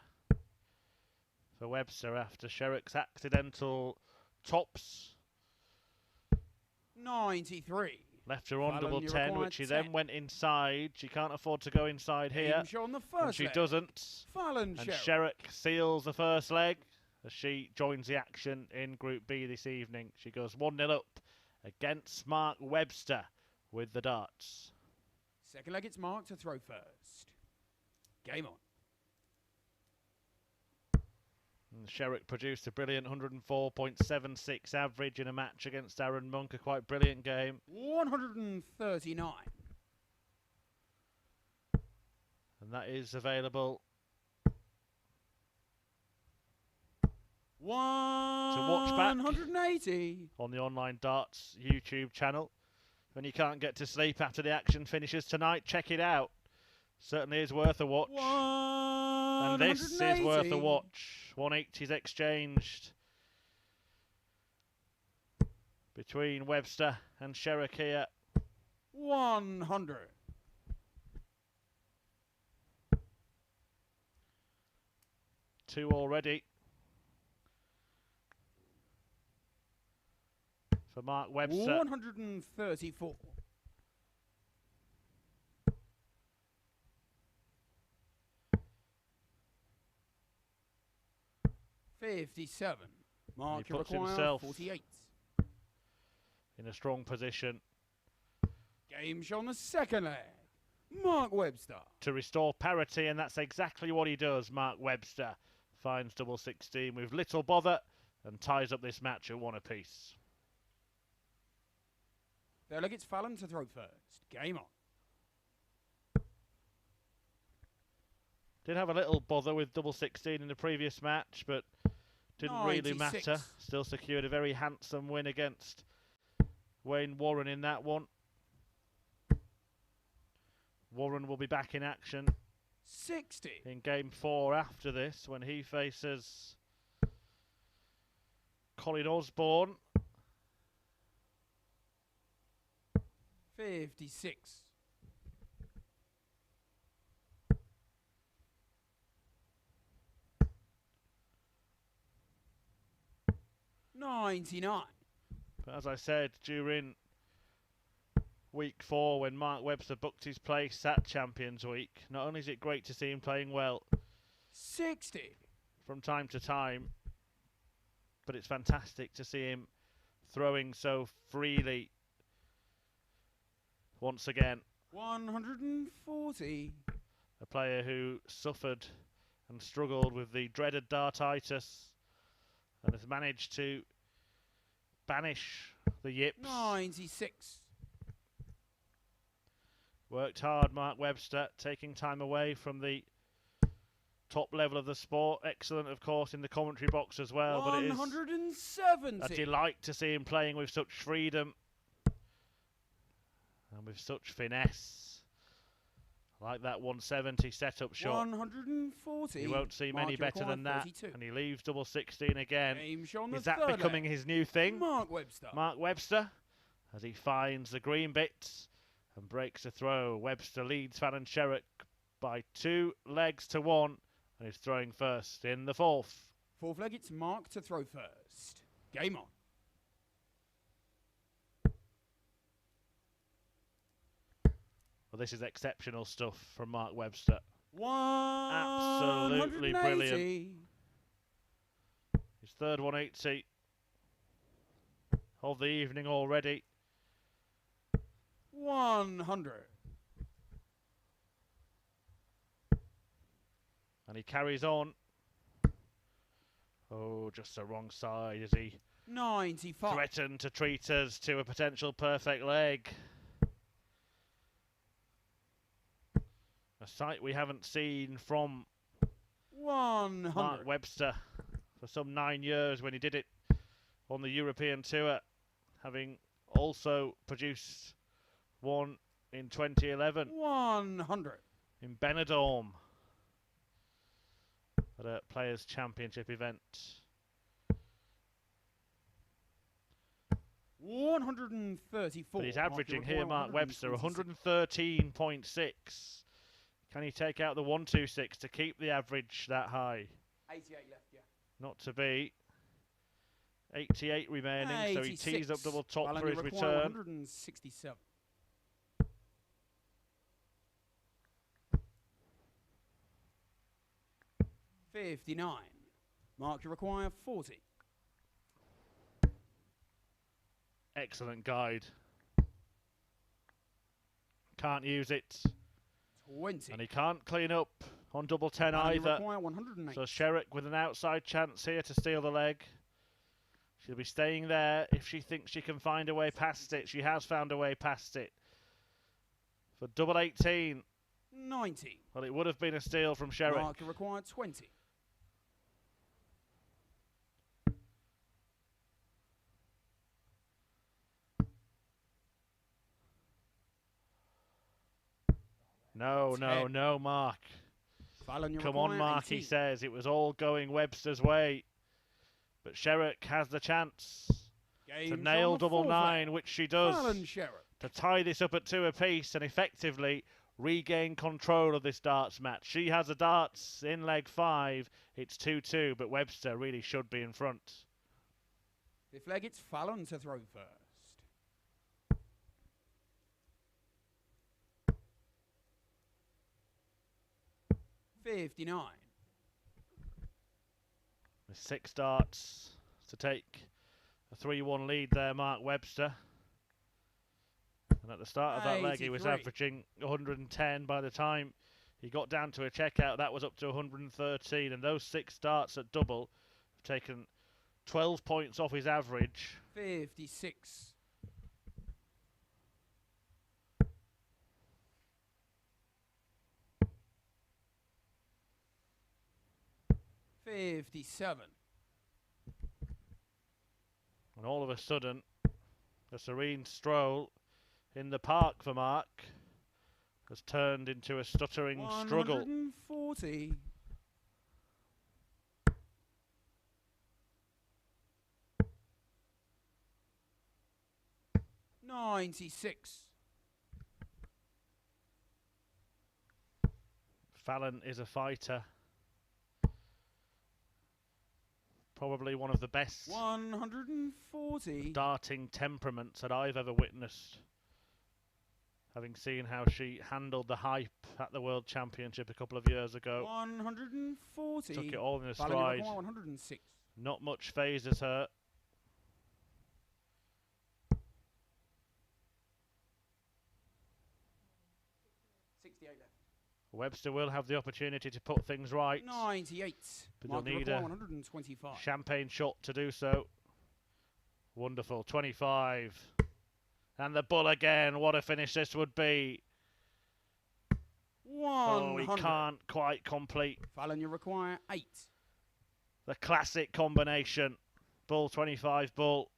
Speaker 1: for Webster after Sherrick's accidental tops.
Speaker 2: 93.
Speaker 1: Left her on
Speaker 2: Fallon,
Speaker 1: double
Speaker 2: you
Speaker 1: 10,
Speaker 2: require
Speaker 1: which she
Speaker 2: 10.
Speaker 1: then went inside. She can't afford to go inside here.
Speaker 2: Game show on the
Speaker 1: And
Speaker 2: first
Speaker 1: she
Speaker 2: leg.
Speaker 1: doesn't.
Speaker 2: Fallon
Speaker 1: And
Speaker 2: Sherrock.
Speaker 1: Sherrick seals the first leg as she joins the action in Group B this evening. She goes 1-0 up against Mark Webster with the darts.
Speaker 2: Second leg, it's Mark to throw first. Game on.
Speaker 1: And Sherrick produced a brilliant 104.76 average in a match against Aaron Monk. A quite brilliant game.
Speaker 2: 139.
Speaker 1: And that is available
Speaker 2: watch
Speaker 1: back
Speaker 2: 180.
Speaker 1: on the Online Darts YouTube channel. When you can't get to sleep after the action finishes tonight, check it out. Certainly is worth a watch. And this is worth a watch. 180s exchanged between Webster and Sherrick here.
Speaker 2: 100.
Speaker 1: 2 already for Mark Webster.
Speaker 2: 134. 57. Mark,
Speaker 1: He
Speaker 2: you
Speaker 1: puts
Speaker 2: require
Speaker 1: himself
Speaker 2: 48.
Speaker 1: in a strong position
Speaker 2: Game show on the second leg. Mark Webster.
Speaker 1: to restore parity, and that's exactly what he does. Mark Webster finds double 16 with little bother and ties up this match at 1 apiece.
Speaker 2: Third leg, it's Fallon to throw first. Game on.
Speaker 1: Did have a little bother with double 16 in the previous match, but didn't really
Speaker 2: 96.
Speaker 1: matter. Still secured a very handsome win against Wayne Warren in that one. Warren will be back in action
Speaker 2: 60.
Speaker 1: in game 4 after this when he faces Colin Osborne.
Speaker 2: 56. 99. 99.
Speaker 1: But as I said, during week 4, when Mark Webster booked his place at Champions Week, not only is it great to see him playing well
Speaker 2: 60.
Speaker 1: from time to time, but it's fantastic to see him throwing so freely once again.
Speaker 2: 140.
Speaker 1: A player who suffered and struggled with the dreaded dartitis and has managed to banish the yips.
Speaker 2: 96.
Speaker 1: Worked hard, Mark Webster, taking time away from the top level of the sport. Excellent, of course, in the commentary box as well. But it is
Speaker 2: 170.
Speaker 1: a delight to see him playing with such freedom and with such finesse. Like that 170 setup shot.
Speaker 2: 140.
Speaker 1: You won't see many better than that.
Speaker 2: 32.
Speaker 1: And he leaves double 16 again.
Speaker 2: Game shot on
Speaker 1: Is
Speaker 2: the
Speaker 1: that
Speaker 2: third
Speaker 1: becoming
Speaker 2: leg.
Speaker 1: his new thing?
Speaker 2: Mark Webster.
Speaker 1: Mark Webster, as he finds the green bits and breaks a throw. Webster leads Fallon Sherrock by 2 legs to 1 and is throwing first in the 4th.
Speaker 2: Fourth leg, it's Mark to throw first. Game on.
Speaker 1: Well, this is exceptional stuff from Mark Webster.
Speaker 2: 180.
Speaker 1: Absolutely brilliant. His third 180 of the evening already.
Speaker 2: 100.
Speaker 1: And he carries on. Oh, just the wrong side as he
Speaker 2: 95.
Speaker 1: threatened to treat us to a potential perfect leg. A sight we haven't seen from
Speaker 2: 100.
Speaker 1: Mark Webster for some 9 years when he did it on the European tour, having also produced one in 2011
Speaker 2: 100.
Speaker 1: in Benidorm at a Players' Championship event.
Speaker 2: 134.
Speaker 1: But he's averaging here, Mark Webster, 113.6. Can he take out the 126 to keep the average that high?
Speaker 2: 88 left, yeah.
Speaker 1: Not to be. 88 remaining, so he tees up double top for his return.
Speaker 2: 167. $59. Mark, you require 40.
Speaker 1: Excellent guide. Can't use it.
Speaker 2: 20.
Speaker 1: And he can't clean up on double 10
Speaker 2: Fallon, you
Speaker 1: either.
Speaker 2: require 108.
Speaker 1: So Sherrick with an outside chance here to steal the leg. She'll be staying there if she thinks she can find a way past it. She has found a way past it. For double 18.
Speaker 2: 90.
Speaker 1: Well, it would have been a steal from Sherrick.
Speaker 2: Mark, you require 20.
Speaker 1: No, no,
Speaker 2: 10.
Speaker 1: no, Mark.
Speaker 2: Fallon, you
Speaker 1: Come on,
Speaker 2: require
Speaker 1: Mark,
Speaker 2: 18.
Speaker 1: he says. It was all going Webster's way. But Sherrick has the chance
Speaker 2: Game's
Speaker 1: to
Speaker 2: on
Speaker 1: nail
Speaker 2: the
Speaker 1: double
Speaker 2: fourth
Speaker 1: 9,
Speaker 2: leg.
Speaker 1: which she does.
Speaker 2: Fallon Sherrock.
Speaker 1: To tie this up at 2 apiece and effectively regain control of this darts match. She has the darts in leg 5. It's 2-2, but Webster really should be in front.
Speaker 2: Fifth leg, it's Fallon to throw first. $59.
Speaker 1: With 6 darts to take a 3-1 lead there, Mark Webster. And at the start of that leg, he was
Speaker 2: 83.
Speaker 1: averaging 110. By the time he got down to a checkout, that was up to 113. And those 6 darts at double have taken 12 points off his average.
Speaker 2: 56. $57.
Speaker 1: And all of a sudden, a serene stroll in the park for Mark has turned into a stuttering struggle.
Speaker 2: 140. $96.
Speaker 1: Fallon is a fighter, Probably one of the best
Speaker 2: 140.
Speaker 1: darting temperaments that I've ever witnessed. Having seen how she handled the hype at the World Championship a couple of years ago.
Speaker 2: 140.
Speaker 1: Took it all in a
Speaker 2: Fallon
Speaker 1: stride.
Speaker 2: 106.
Speaker 1: Not much phases her. Webster will have the opportunity to put things right.
Speaker 2: 98.
Speaker 1: But
Speaker 2: Mark
Speaker 1: they'll need a
Speaker 2: 125.
Speaker 1: champagne shot to do so. Wonderful. 25. And the bull again. What a finish this would be.
Speaker 2: 100.
Speaker 1: Oh, he can't quite complete.
Speaker 2: Fallon, you require 8.
Speaker 1: The classic combination. Bull 25 bull.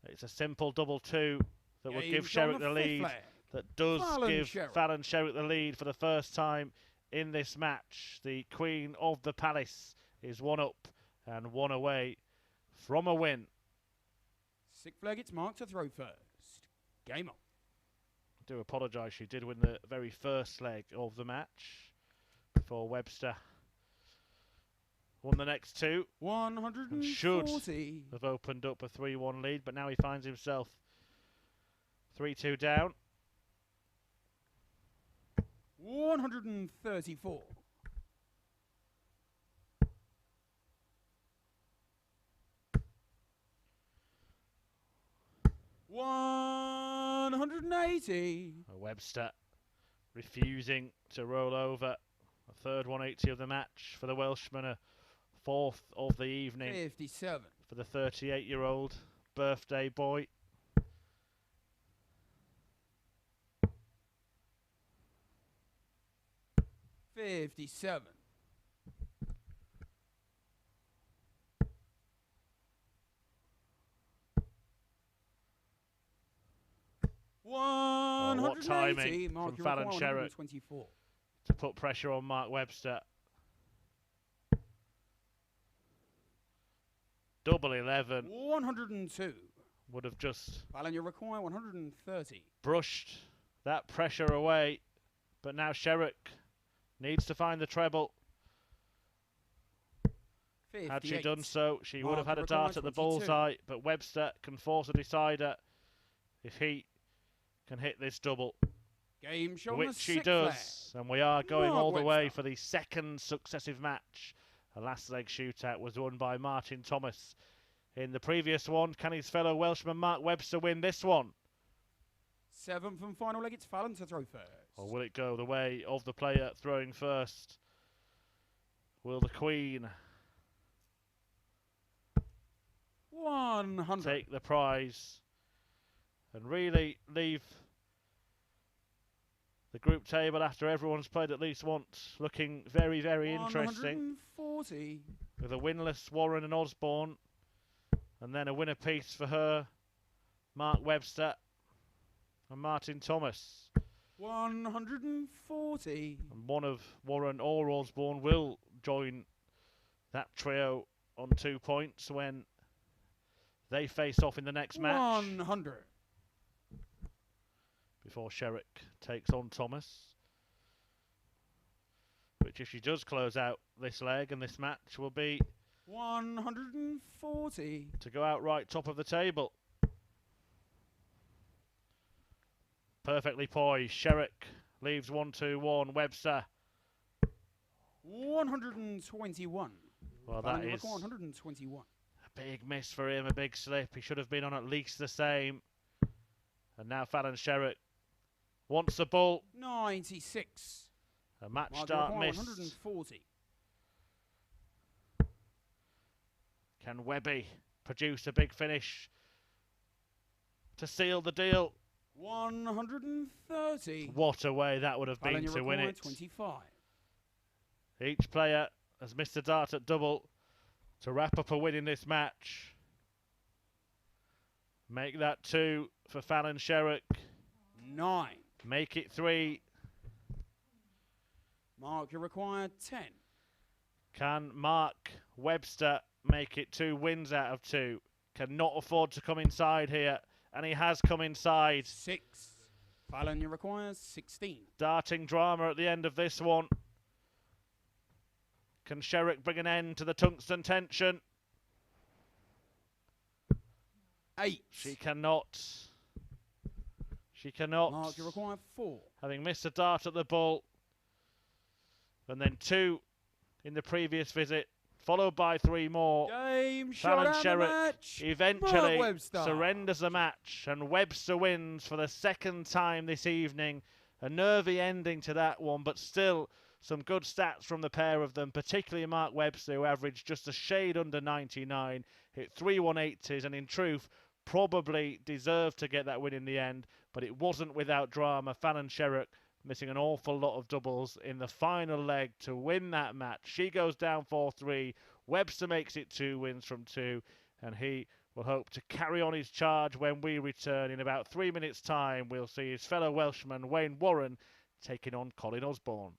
Speaker 1: It's a simple double 2 that would give Sherrick the lead. That does give Fallon Sherrock the lead for the first time in this match. The Queen of the Palace is 1 up and 1 away from a win.
Speaker 2: 6th flag, it's Mark to throw first. Game on.
Speaker 1: I do apologise, she did win the very first leg of the match before Webster won the next 2.
Speaker 2: 140.
Speaker 1: And should have opened up a 3-1 lead, but now he finds himself 3-2 down.
Speaker 2: 134. 180.
Speaker 1: Webster refusing to roll over. A third 180 of the match for the Welshman, a 4th of the evening
Speaker 2: 57.
Speaker 1: for the 38-year-old birthday boy.
Speaker 2: 57. 180.
Speaker 1: What timing from Fallon Sherrock to put pressure on Mark Webster. Double 11.
Speaker 2: 102.
Speaker 1: Would have just
Speaker 2: Fallon, you require 130.
Speaker 1: brushed that pressure away. But now Sherrick needs to find the treble.
Speaker 2: 58.
Speaker 1: Had she done so, she would
Speaker 2: Mark,
Speaker 1: have had
Speaker 2: you
Speaker 1: a dart
Speaker 2: require
Speaker 1: at the
Speaker 2: 22.
Speaker 1: bullseye. But Webster can force a decider if he can hit this double.
Speaker 2: Game show on
Speaker 1: Which
Speaker 2: the
Speaker 1: she
Speaker 2: 6th
Speaker 1: does. And we are going
Speaker 2: Mark
Speaker 1: all the way
Speaker 2: Webster.
Speaker 1: for the second successive match. The last leg shootout was won by Martin Thomas. In the previous one, can his fellow Welshman Mark Webster win this one?
Speaker 2: 7th and final leg, it's Fallon to throw first.
Speaker 1: Or will it go the way of the player throwing first? Will the Queen
Speaker 2: 100.
Speaker 1: take the prize and really leave the group table after everyone's played at least once looking very, very interesting?
Speaker 2: 140.
Speaker 1: With a winless Warren and Osborne, and then a winner piece for her, Mark Webster and Martin Thomas.
Speaker 2: 140.
Speaker 1: And one of Warren or Osborne will join that trio on 2 points when they face off in the next match.
Speaker 2: 100.
Speaker 1: Before Sherrick takes on Thomas. Which, if she does close out this leg and this match, will be
Speaker 2: 140.
Speaker 1: to go out right top of the table. Perfectly poised. Sherrick leaves 1-2-1. Webster.
Speaker 2: 121.
Speaker 1: Well, that is
Speaker 2: 121.
Speaker 1: a big miss for him, a big slip. He should have been on at least the same. And now Fallon Sherrock wants the ball.
Speaker 2: 96.
Speaker 1: A match
Speaker 2: Mark
Speaker 1: start
Speaker 2: require
Speaker 1: miss.
Speaker 2: 140.
Speaker 1: Can Webby produce a big finish to seal the deal?
Speaker 2: 130.
Speaker 1: What a way that would have
Speaker 2: Fallon,
Speaker 1: been
Speaker 2: you
Speaker 1: to win
Speaker 2: require
Speaker 1: it.
Speaker 2: 25.
Speaker 1: Each player has missed a dart at double to wrap up a win in this match. Make that 2 for Fallon Sherrock.
Speaker 2: 9.
Speaker 1: Make it 3.
Speaker 2: Mark, you require 10.
Speaker 1: Can Mark Webster make it 2 wins out of 2? Cannot afford to come inside here, and he has come inside.
Speaker 2: 6. Fallon, you require 16.
Speaker 1: Darting drama at the end of this one. Can Sherrick bring an end to the tungsten tension?
Speaker 2: 8.
Speaker 1: She cannot. She cannot.
Speaker 2: Mark, you require 4.
Speaker 1: Having missed a dart at the ball. And then 2 in the previous visit, followed by 3 more.
Speaker 2: Game,
Speaker 1: Fallon
Speaker 2: shot,
Speaker 1: Sherrock
Speaker 2: match.
Speaker 1: eventually
Speaker 2: Webster
Speaker 1: surrenders the match, and Webster wins for the second time this evening. A nervy ending to that one, but still some good stats from the pair of them, particularly Mark Webster, who averaged just a shade under 99, hit 3 180s, and in truth, probably deserved to get that win in the end, but it wasn't without drama. Fallon Sherrock missing an awful lot of doubles in the final leg to win that match. She goes down 4-3. Webster makes it 2 wins from 2, and he will hope to carry on his charge when we return. In about 3 minutes' time, we'll see his fellow Welshman, Wayne Warren, taking on Colin Osborne.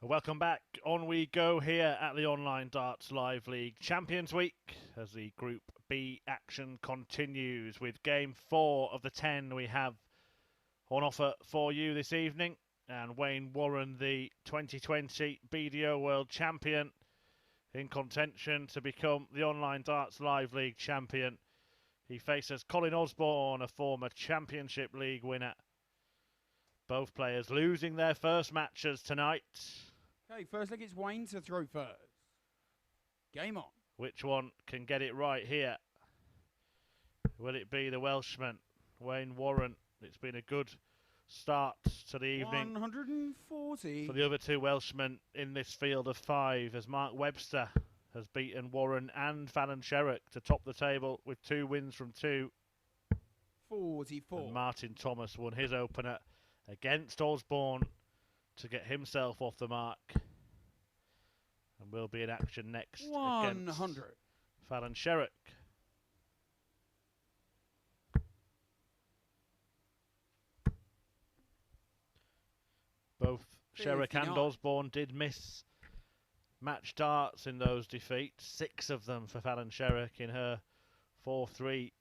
Speaker 1: Welcome back. On we go here at the Online Darts Live League Champions Week as the Group B action continues with Game 4 of the 10 we have on offer for you this evening. And Wayne Warren, the 2020 BDO World Champion, in contention to become the Online Darts Live League champion. He faces Colin Osborne, a former Championship League winner. Both players losing their first matches tonight.
Speaker 2: Okay, first leg it's Wayne to throw first. Game on.
Speaker 1: Which one can get it right here? Will it be the Welshman, Wayne Warren? It's been a good start to the evening
Speaker 2: 140
Speaker 1: for the other two Welshmen in this field of 5, as Mark Webster has beaten Warren and Fallon Sherrock to top the table with 2 wins from 2.
Speaker 2: 44.
Speaker 1: And Martin Thomas won his opener against Osborne to get himself off the mark, and will be in action next
Speaker 2: 100
Speaker 1: against Fallon Sherrock. Both Sherrick and Osborne did miss match darts in those defeats. 6 of them for Fallon Sherrock in her 4-3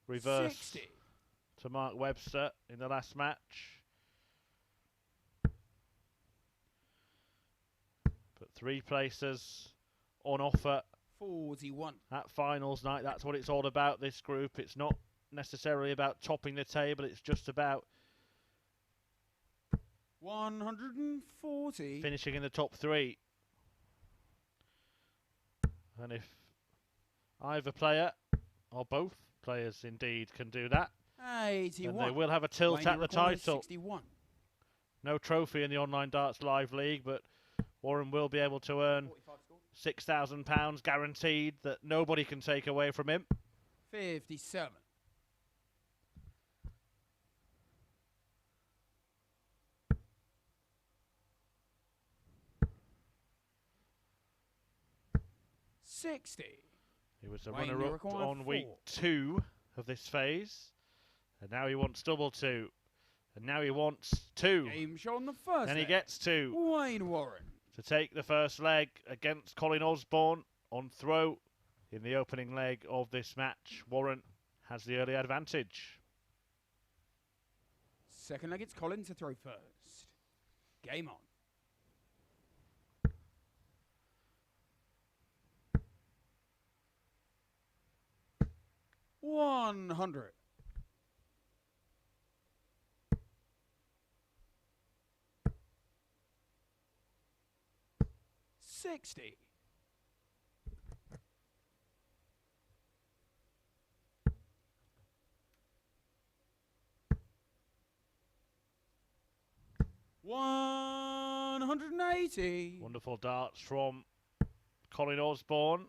Speaker 1: reverse
Speaker 2: 60
Speaker 1: to Mark Webster in the last match. But 3 places on offer
Speaker 2: 41
Speaker 1: at finals night. That's what it's all about, this group. It's not necessarily about topping the table. It's just about
Speaker 2: 140
Speaker 1: finishing in the top 3. And if either player, or both players indeed, can do that,
Speaker 2: 81,
Speaker 1: then they will have a tilt at the title.
Speaker 2: 61.
Speaker 1: No trophy in the Online Darts Live League, but Warren will be able to earn £6,000 guaranteed that nobody can take away from him.
Speaker 2: 57.
Speaker 1: He was a runner-up on week 2 of this phase, and now he wants double 2, and now he wants 2.
Speaker 2: Game show on the first
Speaker 1: and
Speaker 2: leg.
Speaker 1: he gets 2
Speaker 2: Wayne Warren
Speaker 1: to take the first leg against Colin Osborne on throw in the opening leg of this match. Warren has the early advantage.
Speaker 2: Second leg it's Colin to throw first. Game on. 100 60 180.
Speaker 1: Wonderful darts from Colin Osborne.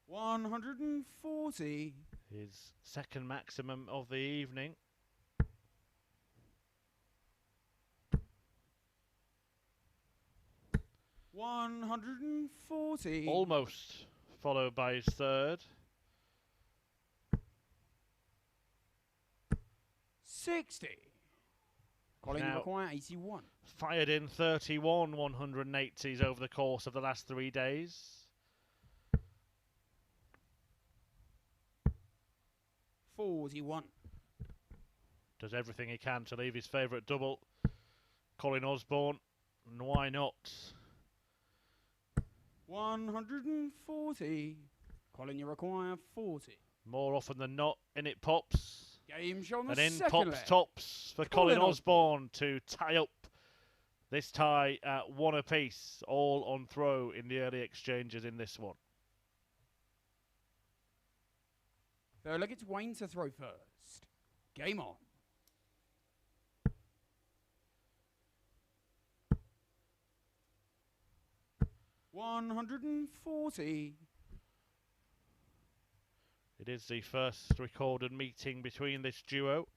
Speaker 2: 140.
Speaker 1: His second maximum of the evening.
Speaker 2: $140.
Speaker 1: Almost followed by his third.
Speaker 2: 60. Colin require 81.
Speaker 1: Fired in 31 180s over the course of the last 3 days.
Speaker 2: 41.
Speaker 1: Does everything he can to leave his favourite double, Colin Osborne, and why not?
Speaker 2: 140. Colin, you require 40.
Speaker 1: More often than not, in it pops.
Speaker 2: Game show on the
Speaker 1: and in
Speaker 2: second
Speaker 1: pops
Speaker 2: leg.
Speaker 1: tops for Colin Osborne to tie up this tie at 1 apiece, all on throw in the early exchanges in this one.
Speaker 2: Third leg, it's Wayne to throw first. Game on. 140.
Speaker 1: It is the first recorded meeting between this duo.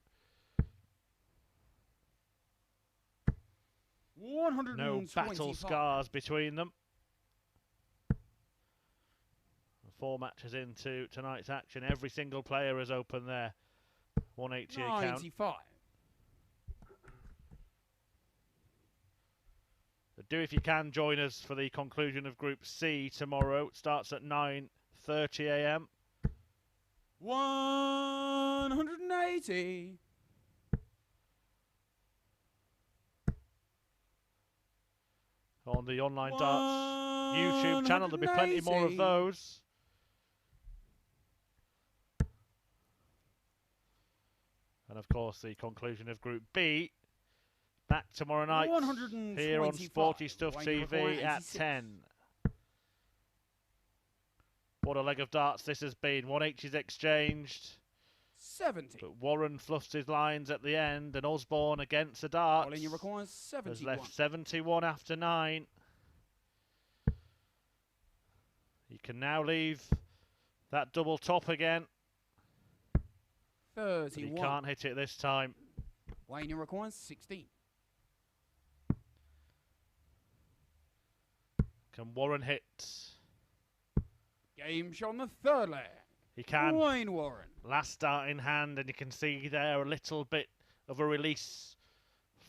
Speaker 2: 125.
Speaker 1: No battle scars between them. 4 matches into tonight's action. Every single player has opened their 180 account.
Speaker 2: 95.
Speaker 1: Do, if you can, join us for the conclusion of Group C tomorrow. It starts at 9:30 a.m.
Speaker 2: 180.
Speaker 1: on the Online Darts YouTube channel. There'll be plenty more of
Speaker 2: 180.
Speaker 1: those. And of course, the conclusion of Group B. Back tomorrow night here on Sporty Stuff TV at 10. What a leg of darts this has been. 1H's exchanged.
Speaker 2: 70.
Speaker 1: But Warren fluffs his lines at the end, and Osborne against the darts
Speaker 2: Colin, you require 71.
Speaker 1: has left 71 after 9. He can now leave that double top again.
Speaker 2: 31.
Speaker 1: But he can't hit it this time.
Speaker 2: Wayne, you require 16.
Speaker 1: Can Warren hit?
Speaker 2: Game shot on the third leg.
Speaker 1: He can.
Speaker 2: Wayne Warren.
Speaker 1: Last dart in hand, and you can see there a little bit of a release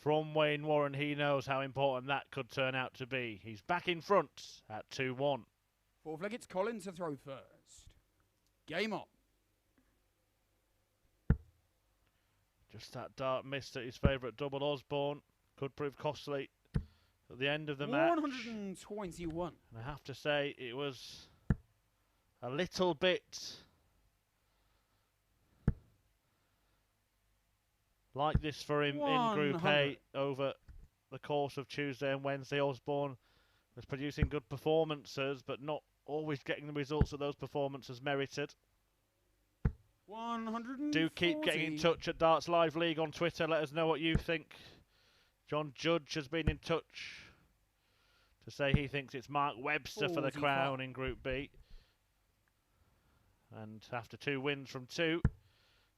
Speaker 1: from Wayne Warren. He knows how important that could turn out to be. He's back in front at 2-1.
Speaker 2: Fourth leg, it's Colin to throw first. Game on.
Speaker 1: Just that dart missed at his favourite double. Osborne could prove costly at the end of the match.
Speaker 2: 121.
Speaker 1: And I have to say, it was a little bit like this for him in Group A over the course of Tuesday and Wednesday. Osborne was producing good performances, but not always getting the results that those performances merited.
Speaker 2: 140.
Speaker 1: Do keep getting in touch at Darts Live League on Twitter. Let us know what you think. John Judge has been in touch to say he thinks it's Mark Webster for the crown in Group B. And after 2 wins from 2,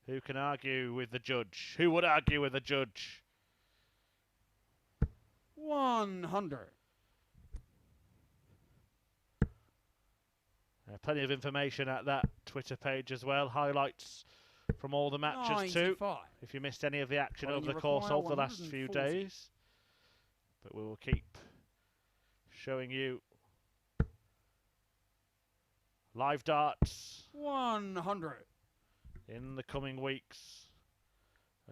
Speaker 1: who can argue with the judge? Who would argue with the judge?
Speaker 2: 100.
Speaker 1: Plenty of information at that Twitter page as well. Highlights from all the matches
Speaker 2: 95.
Speaker 1: too, if you missed any of the action
Speaker 2: Colin,
Speaker 1: over the
Speaker 2: you
Speaker 1: course
Speaker 2: require
Speaker 1: of the last few
Speaker 2: 140.
Speaker 1: days. But we will keep showing you live darts
Speaker 2: 100.
Speaker 1: in the coming weeks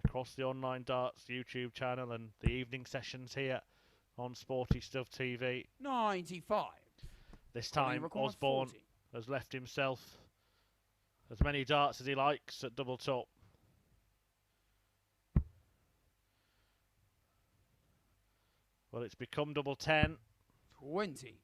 Speaker 1: across the Online Darts YouTube channel and the evening sessions here on Sporty Stuff TV.
Speaker 2: 95.
Speaker 1: This
Speaker 2: Colin,
Speaker 1: time
Speaker 2: you require
Speaker 1: Osborne
Speaker 2: 40.
Speaker 1: has left himself as many darts as he likes at double top. Well, it's become double 10.
Speaker 2: 20.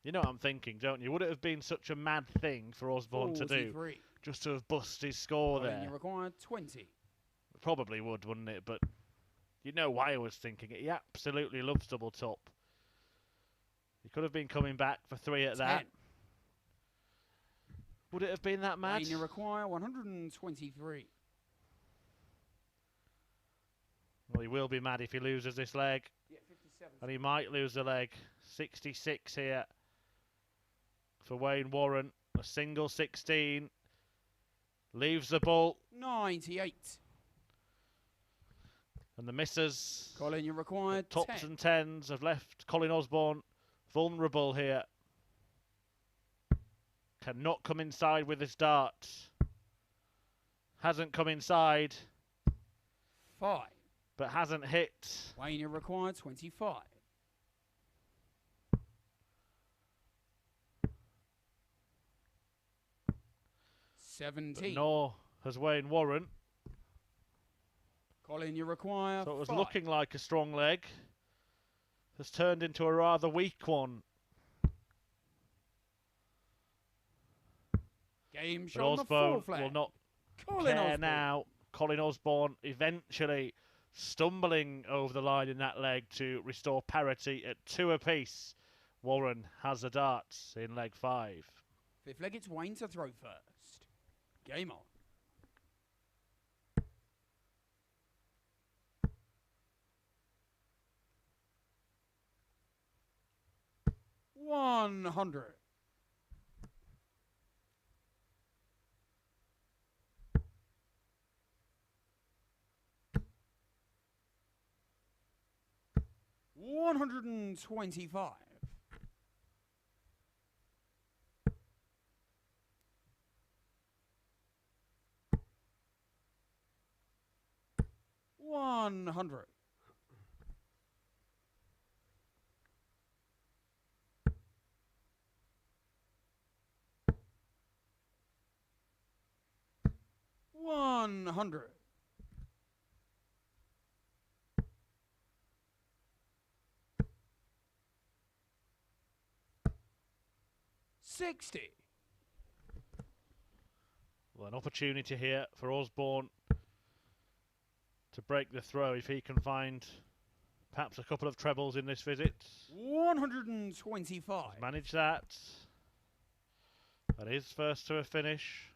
Speaker 1: You know what I'm thinking, don't you? Would it have been such a mad thing for Osborne to do?
Speaker 2: 43.
Speaker 1: Just to have bust his score
Speaker 2: Colin,
Speaker 1: there?
Speaker 2: you require 20.
Speaker 1: Probably would, wouldn't it? But you know why I was thinking it. He absolutely loves double top. He could have been coming back for 3 at
Speaker 2: 10.
Speaker 1: that. Would it have been that mad?
Speaker 2: Wayne, you require 123.
Speaker 1: Well, he will be mad if he loses this leg.
Speaker 2: Yeah, 57.
Speaker 1: And he might lose the leg. 66 here for Wayne Warren. A single 16. Leaves the ball.
Speaker 2: 98.
Speaker 1: And the misses.
Speaker 2: Colin, you require
Speaker 1: Tops
Speaker 2: 10.
Speaker 1: and tens have left Colin Osborne vulnerable here. Cannot come inside with his dart. Hasn't come inside.
Speaker 2: 5.
Speaker 1: But hasn't hit.
Speaker 2: Wayne, you require 25.
Speaker 1: But
Speaker 2: 17.
Speaker 1: nor has Wayne Warren.
Speaker 2: Colin, you require
Speaker 1: So it was
Speaker 2: 5.
Speaker 1: looking like a strong leg. Has turned into a rather weak one.
Speaker 2: Game
Speaker 1: But
Speaker 2: shot on the
Speaker 1: Osborne
Speaker 2: fourth leg.
Speaker 1: will not
Speaker 2: Colin
Speaker 1: care
Speaker 2: Osborne.
Speaker 1: now. Colin Osborne eventually stumbling over the line in that leg to restore parity at 2 apiece. Warren has the darts in leg 5.
Speaker 2: Fifth leg, it's Wayne to throw first. Game on. $100. $125. 100. $100. 60.
Speaker 1: Well, an opportunity here for Osborne to break the throw if he can find perhaps a couple of trebles in this visit.
Speaker 2: 125.
Speaker 1: He's managed that. That is first to a finish.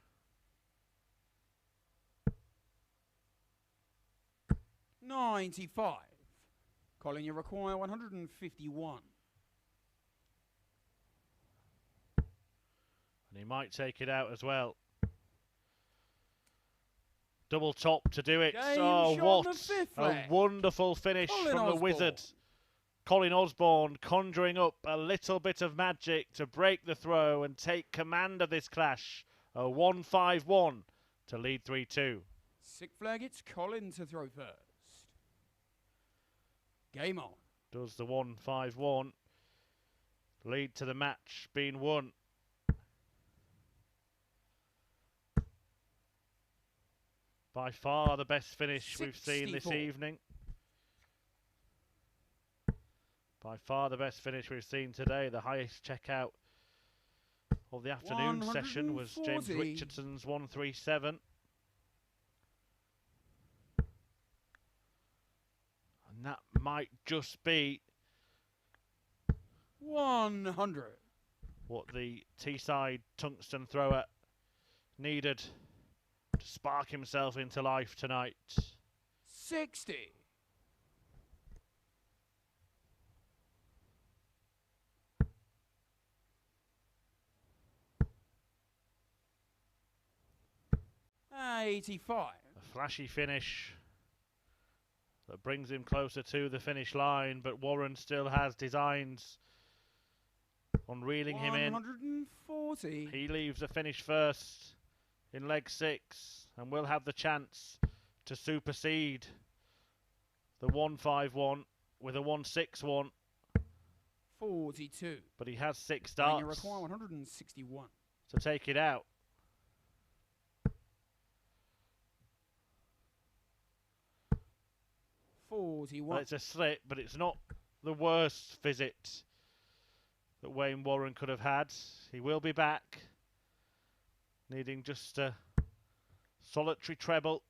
Speaker 2: 95. Colin, you require 151.
Speaker 1: And he might take it out as well. Double top to do it.
Speaker 2: Game
Speaker 1: Oh,
Speaker 2: shot
Speaker 1: what
Speaker 2: on the fifth
Speaker 1: a
Speaker 2: leg.
Speaker 1: wonderful finish
Speaker 2: Colin
Speaker 1: from the
Speaker 2: Osborne.
Speaker 1: wizard. Colin Osborne conjuring up a little bit of magic to break the throw and take command of this clash. A 1-5-1 to lead 3-2.
Speaker 2: Sick flag, it's Colin to throw first. Game on.
Speaker 1: Does the 1-5-1 lead to the match being won? By far the best finish we've seen this
Speaker 2: 64.
Speaker 1: evening. By far the best finish we've seen today. The highest checkout of the afternoon session was James
Speaker 2: 140.
Speaker 1: Richardson's 137. And that might just be
Speaker 2: 100.
Speaker 1: what the Teesside tungsten thrower needed to spark himself into life tonight.
Speaker 2: 60. $85.
Speaker 1: A flashy finish that brings him closer to the finish line, but Warren still has designs on reeling him in.
Speaker 2: 140.
Speaker 1: He leaves the finish first in leg 6 and will have the chance to supersede the 1-5-1 with a 1-6-1.
Speaker 2: 42.
Speaker 1: But he has 6
Speaker 2: And
Speaker 1: darts
Speaker 2: you require 161.
Speaker 1: to take it out. Well,
Speaker 2: 41.
Speaker 1: it's a slip, but it's not the worst visit that Wayne Warren could have had. He will be back, needing just a solitary treble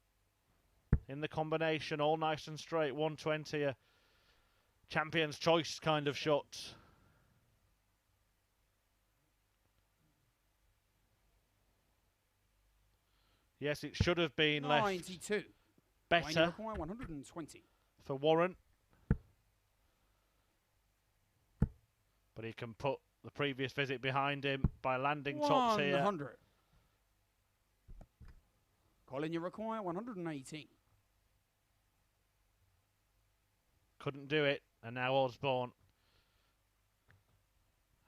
Speaker 1: in the combination, all nice and straight. 120, a champion's choice kind of shot. Yes, it should have been
Speaker 2: 92.
Speaker 1: left
Speaker 2: Wayne, you
Speaker 1: better
Speaker 2: require 120.
Speaker 1: for Warren. But he can put the previous visit behind him by landing tops here.
Speaker 2: 100. Colin, you require 118.
Speaker 1: Couldn't do it, and now Osborne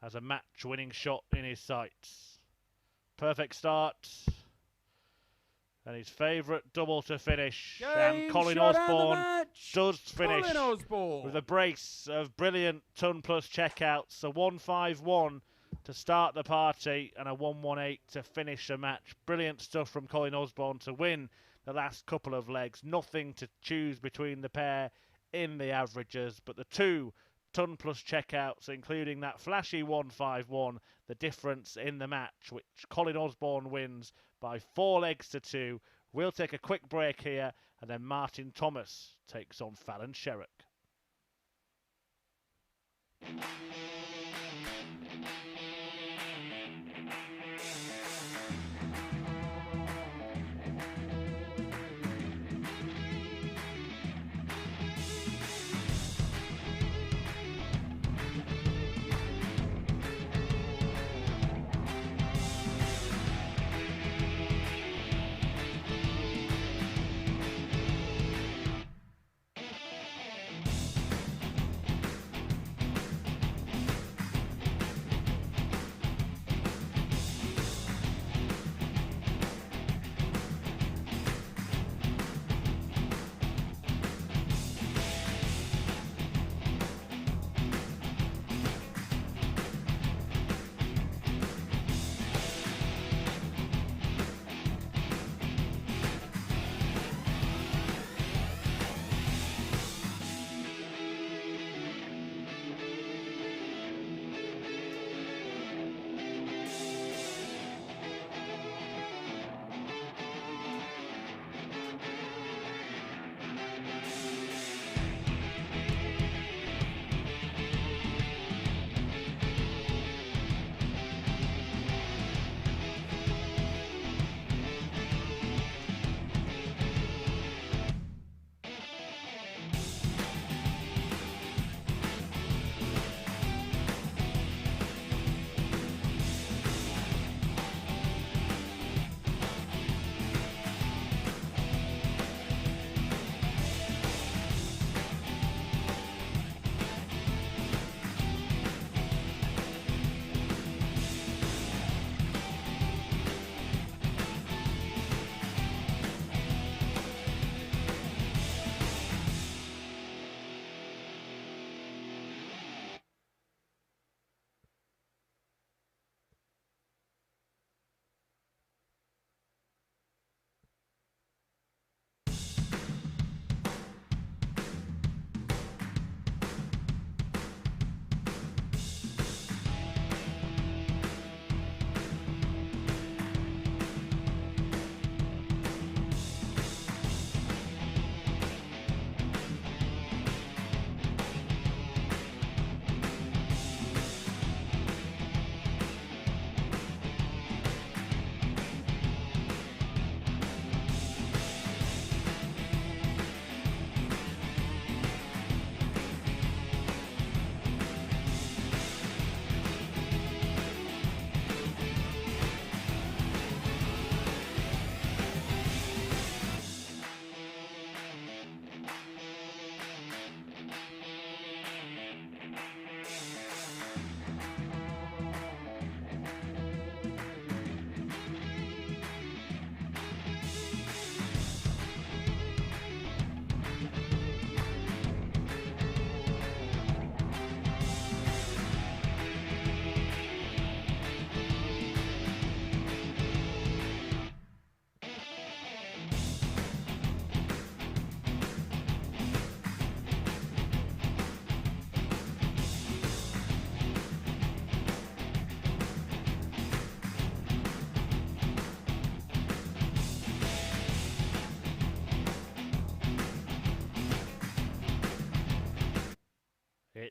Speaker 1: has a match-winning shot in his sights. Perfect start. And his favourite double to finish. And
Speaker 2: Game
Speaker 1: Colin
Speaker 2: shot and the
Speaker 1: Osborne
Speaker 2: match.
Speaker 1: does finish
Speaker 2: Colin Osborne.
Speaker 1: with a brace of brilliant ton plus checkouts. A 1-5-1 to start the party and a 1-1-8 to finish the match. Brilliant stuff from Colin Osborne to win the last couple of legs. Nothing to choose between the pair in the averages, but the 2 ton plus checkouts, including that flashy 1-5-1, the difference in the match, which Colin Osborne wins by 4 legs to 2. We'll take a quick break here, and then Martin Thomas takes on Fallon Sherrock.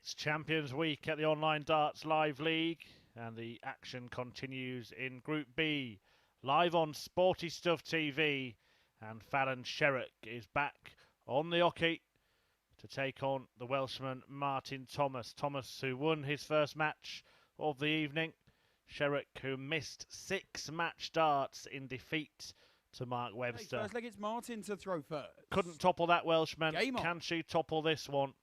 Speaker 1: It's Champions Week at the Online Darts Live League, and the action continues in Group B. Live on Sporty Stuff TV, and Fallon Sherrock is back on the hockey to take on the Welshman Martin Thomas. Thomas, who won his first match of the evening. Sherrick, who missed 6 match darts in defeat to Mark Webster.
Speaker 2: First leg, it's Martin to throw first.
Speaker 1: Couldn't topple that Welshman.
Speaker 2: Game on.
Speaker 1: Can she topple this one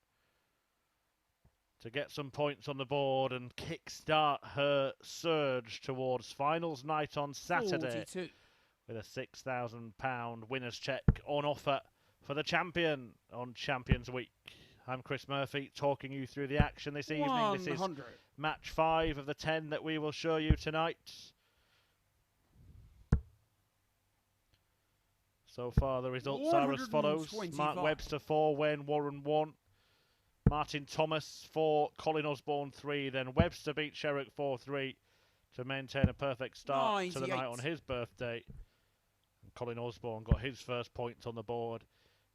Speaker 1: to get some points on the board and kickstart her surge towards finals night on Saturday
Speaker 2: 42.
Speaker 1: with a £6,000 winner's check on offer for the champion on Champions Week? I'm Chris Murphy, talking you through the action this evening.
Speaker 2: 100.
Speaker 1: This is match 5 of the 10 that we will show you tonight. So far, the results are as follows. Mark Webster 4, Wayne Warren 1. Martin Thomas 4, Colin Osborne 3. Then Webster beat Sherrick 4-3 to maintain a perfect start
Speaker 2: 98.
Speaker 1: to the night on his birthday. And Colin Osborne got his first points on the board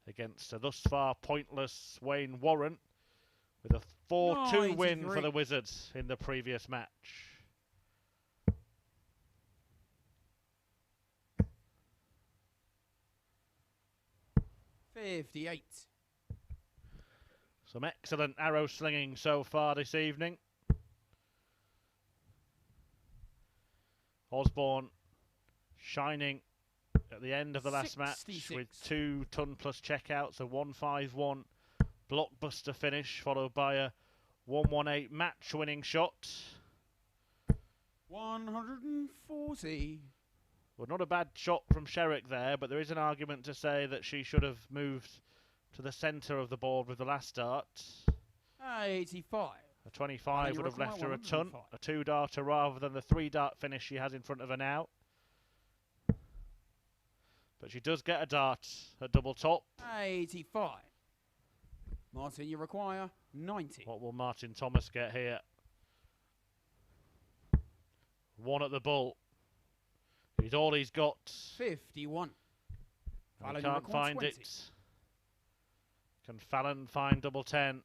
Speaker 1: against a thus far pointless Wayne Warren with a 4-2 win for the Wizards in the previous match.
Speaker 2: $58.
Speaker 1: Some excellent arrow slinging so far this evening. Osborne shining at the end of the last
Speaker 2: 66.
Speaker 1: match with 2 ton-plus checkouts, a 1-5-1 blockbuster finish, followed by a 1-1-8 match-winning shot.
Speaker 2: 140.
Speaker 1: Well, not a bad shot from Sherrick there, but there is an argument to say that she should have moved to the centre of the board with the last dart.
Speaker 2: 85.
Speaker 1: A 25 would have left her a ton,
Speaker 2: 105.
Speaker 1: a 2-darter rather than the 3-dart finish she has in front of her now. But she does get a dart at double top.
Speaker 2: 85. Martin, you require 90.
Speaker 1: What will Martin Thomas get here? 1 at the bull. He's all he's got.
Speaker 2: 51.
Speaker 1: And he can't find
Speaker 2: 20.
Speaker 1: it. Can Fallon find double 10?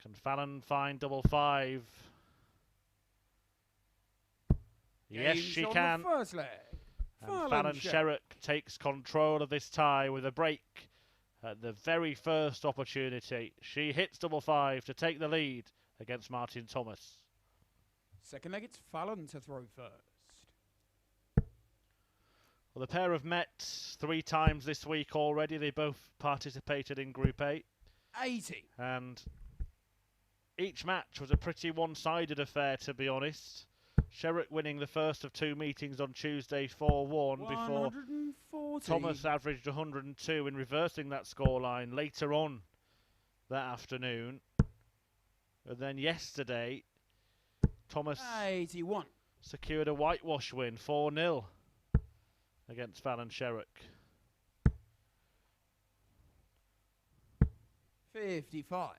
Speaker 1: Can Fallon find double 5? Yes, she can.
Speaker 2: The first leg.
Speaker 1: And Fallon Sherrock takes control of this tie with a break at the very first opportunity. She hits double 5 to take the lead against Martin Thomas.
Speaker 2: Second leg, it's Fallon to throw first.
Speaker 1: Well, the pair have met 3 times this week already. They both participated in Group A.
Speaker 2: 80.
Speaker 1: And each match was a pretty one-sided affair, to be honest. Sherrick winning the first of 2 meetings on Tuesday 4-1 before
Speaker 2: 140.
Speaker 1: Thomas averaged 102 in reversing that scoreline later on that afternoon. And then yesterday, Thomas
Speaker 2: 81.
Speaker 1: secured a whitewash win, 4-0 against Fallon Sherrock.
Speaker 2: 55.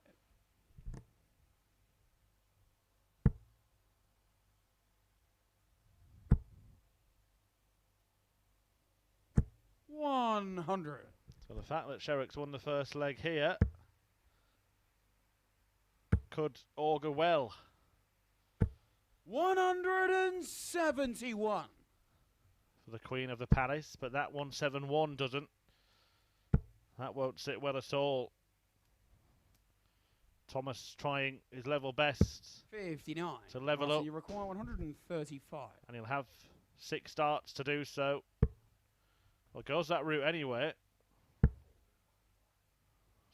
Speaker 2: $100.
Speaker 1: So the fact that Sherrick's won the first leg here could augur well.
Speaker 2: 171.
Speaker 1: For the Queen of the Palace, but that 171 doesn't. That won't sit well at all. Thomas trying his level best
Speaker 2: 59.
Speaker 1: to level up.
Speaker 2: You require 135.
Speaker 1: And he'll have 6 starts to do so. Well, goes that route anyway.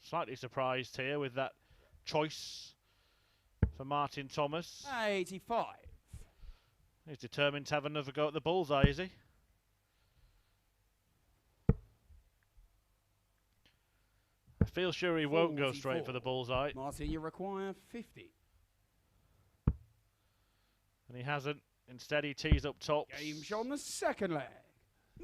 Speaker 1: Slightly surprised here with that choice for Martin Thomas.
Speaker 2: 85.
Speaker 1: He's determined to have another go at the bullseye, is he? I feel sure he won't go straight for the bullseye.
Speaker 2: Martin, you require 50.
Speaker 1: And he hasn't. Instead, he tees up tops.
Speaker 2: Game shot on the second leg.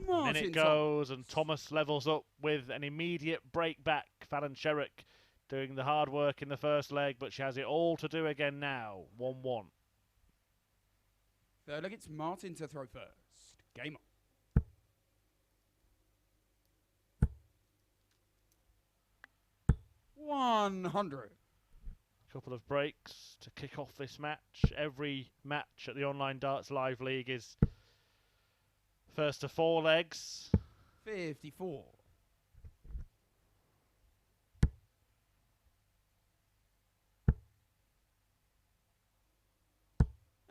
Speaker 1: And in it goes, and Thomas levels up with an immediate break back. Fallon Sherrock doing the hard work in the first leg, but she has it all to do again now. 1-1.
Speaker 2: Third leg, it's Martin to throw first. Game on. 100.
Speaker 1: Couple of breaks to kick off this match. Every match at the Online Darts Live League is first to 4 legs.
Speaker 2: 54.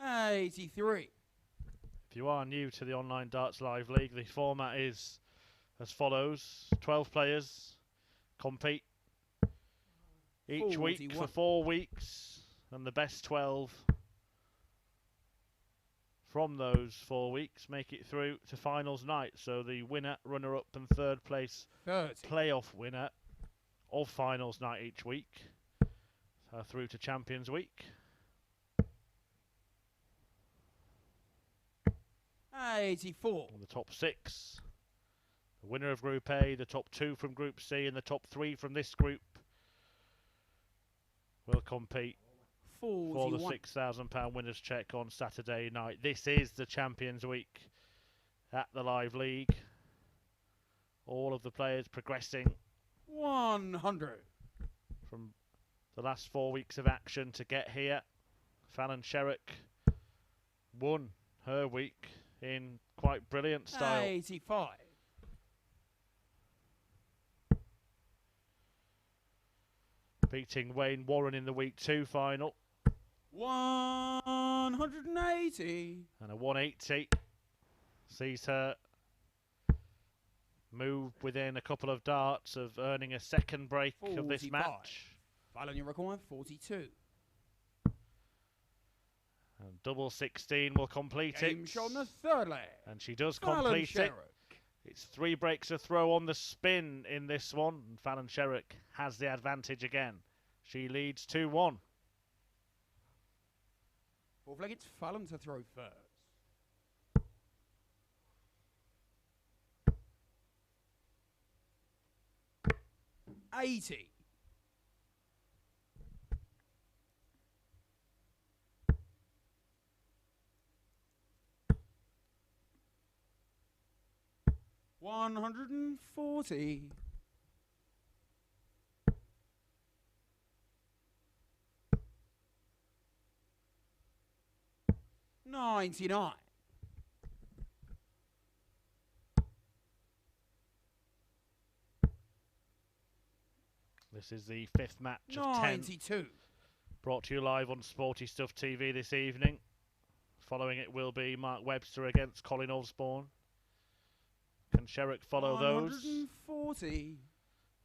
Speaker 2: 83.
Speaker 1: If you are new to the Online Darts Live League, the format is as follows. 12 players compete each week
Speaker 2: 41.
Speaker 1: for 4 weeks, and the best 12 from those 4 weeks make it through to finals night. So the winner, runner-up and third place
Speaker 2: 30.
Speaker 1: playoff winner of finals night each week are through to Champions Week.
Speaker 2: 84.
Speaker 1: The top 6, the winner of Group A, the top 2 from Group C, and the top 3 from this group will compete
Speaker 2: 41.
Speaker 1: for the £6,000 winners check on Saturday night. This is the Champions Week at the Live League. All of the players progressing
Speaker 2: 100.
Speaker 1: from the last 4 weeks of action to get here. Fallon Sherrock won her week in quite brilliant style.
Speaker 2: 85.
Speaker 1: Beating Wayne Warren in the Week 2 final.
Speaker 2: 180.
Speaker 1: And a 180 sees her move within a couple of darts of earning a second break of this
Speaker 2: 45.
Speaker 1: match.
Speaker 2: Fallon, you require 42.
Speaker 1: And double 16 will complete
Speaker 2: Game
Speaker 1: it.
Speaker 2: shot on the third leg.
Speaker 1: And she does
Speaker 2: Fallon
Speaker 1: complete it.
Speaker 2: Sherrock.
Speaker 1: It's 3 breaks a throw on the spin in this one. And Fallon Sherrock has the advantage again. She leads 2-1.
Speaker 2: Fourth leg, it's Fallon to throw first. 80. 140. 99.
Speaker 1: This is the 5th match of 10.
Speaker 2: 92.
Speaker 1: Brought to you live on Sporty Stuff TV this evening. Following it will be Mark Webster against Colin Osborne. Can Sherrick follow those?
Speaker 2: 140.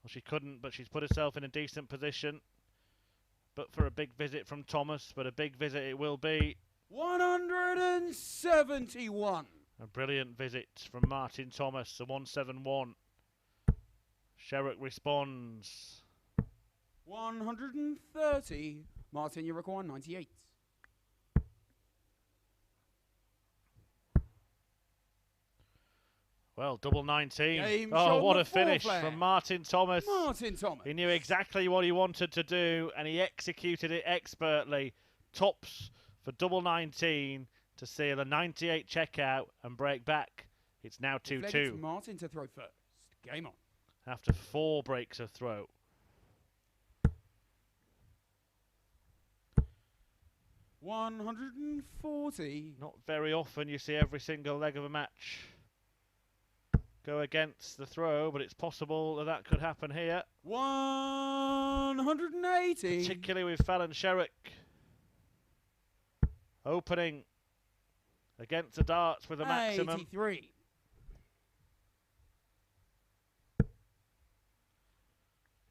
Speaker 1: Well, she couldn't, but she's put herself in a decent position. But for a big visit from Thomas, but a big visit it will be.
Speaker 2: 171.
Speaker 1: A brilliant visit from Martin Thomas, a 171. Sherrick responds.
Speaker 2: 130. Martin, you require 98.
Speaker 1: Well, double 19.
Speaker 2: Game
Speaker 1: Oh,
Speaker 2: shot
Speaker 1: what
Speaker 2: on
Speaker 1: a
Speaker 2: the
Speaker 1: finish
Speaker 2: fourth
Speaker 1: from
Speaker 2: leg.
Speaker 1: Martin Thomas.
Speaker 2: Martin Thomas.
Speaker 1: He knew exactly what he wanted to do, and he executed it expertly. Tops for double 19 to seal a 98 checkout and break back. It's now
Speaker 2: Fourth leg,
Speaker 1: 2-2
Speaker 2: it's Martin to throw first. Game on.
Speaker 1: after 4 breaks of throw.
Speaker 2: $140.
Speaker 1: Not very often you see every single leg of a match go against the throw, but it's possible that that could happen here.
Speaker 2: 180.
Speaker 1: Particularly with Fallon Sherrock opening against the darts with a maximum.
Speaker 2: 83.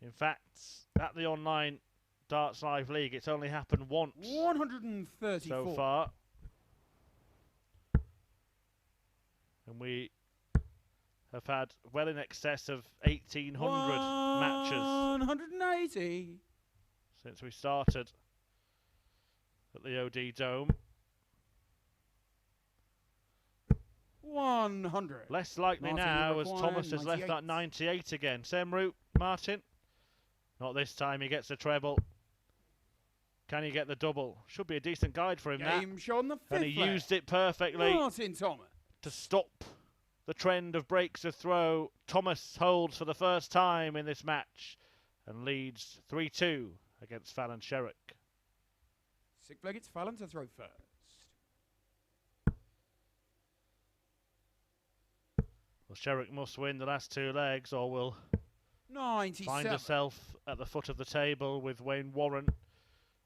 Speaker 1: In fact, at the Online Darts Live League, it's only happened once
Speaker 2: 134.
Speaker 1: so far. And we have had well in excess of 1,800 matches
Speaker 2: 180.
Speaker 1: since we started at the OD Dome.
Speaker 2: 100.
Speaker 1: Less likely
Speaker 2: Martin,
Speaker 1: now
Speaker 2: you
Speaker 1: as
Speaker 2: require
Speaker 1: Thomas has left that
Speaker 2: 98.
Speaker 1: 98 again. Same route, Martin. Not this time, he gets the treble. Can he get the double? Should be a decent guide for him,
Speaker 2: Game shot on the fifth
Speaker 1: and he
Speaker 2: leg.
Speaker 1: used it perfectly
Speaker 2: Martin Thomas.
Speaker 1: to stop the trend of breaks of throw. Thomas holds for the first time in this match and leads 3-2 against Fallon Sherrock.
Speaker 2: Sick flag, it's Fallon to throw first.
Speaker 1: Well, Sherrick must win the last 2 legs or will
Speaker 2: 97.
Speaker 1: find herself at the foot of the table with Wayne Warren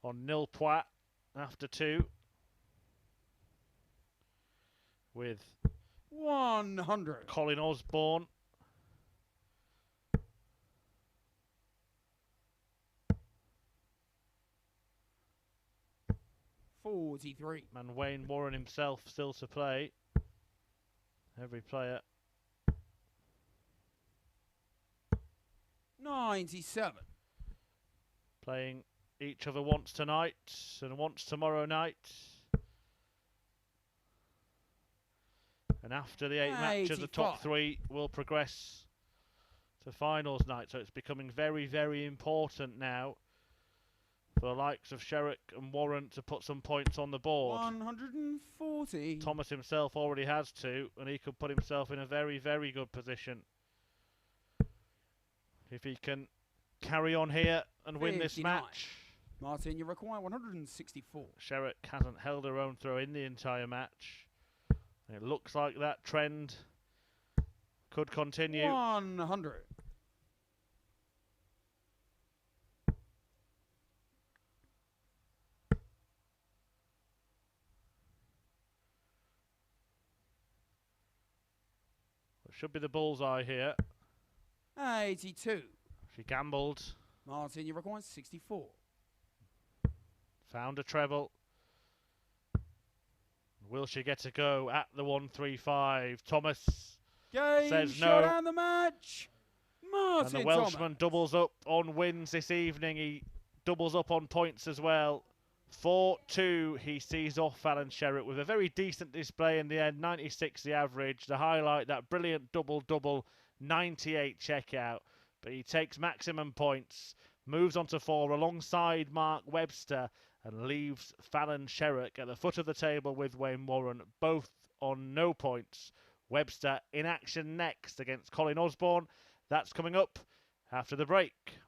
Speaker 1: on nil point after 2. With
Speaker 2: 100.
Speaker 1: Colin Osborne.
Speaker 2: $43.
Speaker 1: And Wayne Warren himself still to play. Every player.
Speaker 2: 97.
Speaker 1: Playing each other once tonight and once tomorrow night. And after the 8 matches, the top 3 will progress to finals night. So it's becoming very, very important now for the likes of Sherrick and Warren to put some points on the board.
Speaker 2: 140.
Speaker 1: Thomas himself already has 2, and he could put himself in a very, very good position if he can carry on here and win this
Speaker 2: 59.
Speaker 1: match.
Speaker 2: Martin, you require 164.
Speaker 1: Sherrick hasn't held her own throw in the entire match. It looks like that trend could continue.
Speaker 2: 100.
Speaker 1: It should be the bullseye here.
Speaker 2: 82.
Speaker 1: She gambled.
Speaker 2: Martin, you require 64.
Speaker 1: Found a treble. Will she get to go at the 135? Thomas
Speaker 2: Game
Speaker 1: says
Speaker 2: shut
Speaker 1: no.
Speaker 2: down the match. Martin
Speaker 1: And the Welshman
Speaker 2: Thomas
Speaker 1: doubles up on wins this evening. He doubles up on points as well. 4-2, he sees off Fallon Sherrock with a very decent display in the end. 96 the average. The highlight, that brilliant double-double, 98 checkout. But he takes maximum points, moves on to 4 alongside Mark Webster, and leaves Fallon Sherrock at the foot of the table with Wayne Warren, both on no points. Webster in action next against Colin Osborne. That's coming up after the break.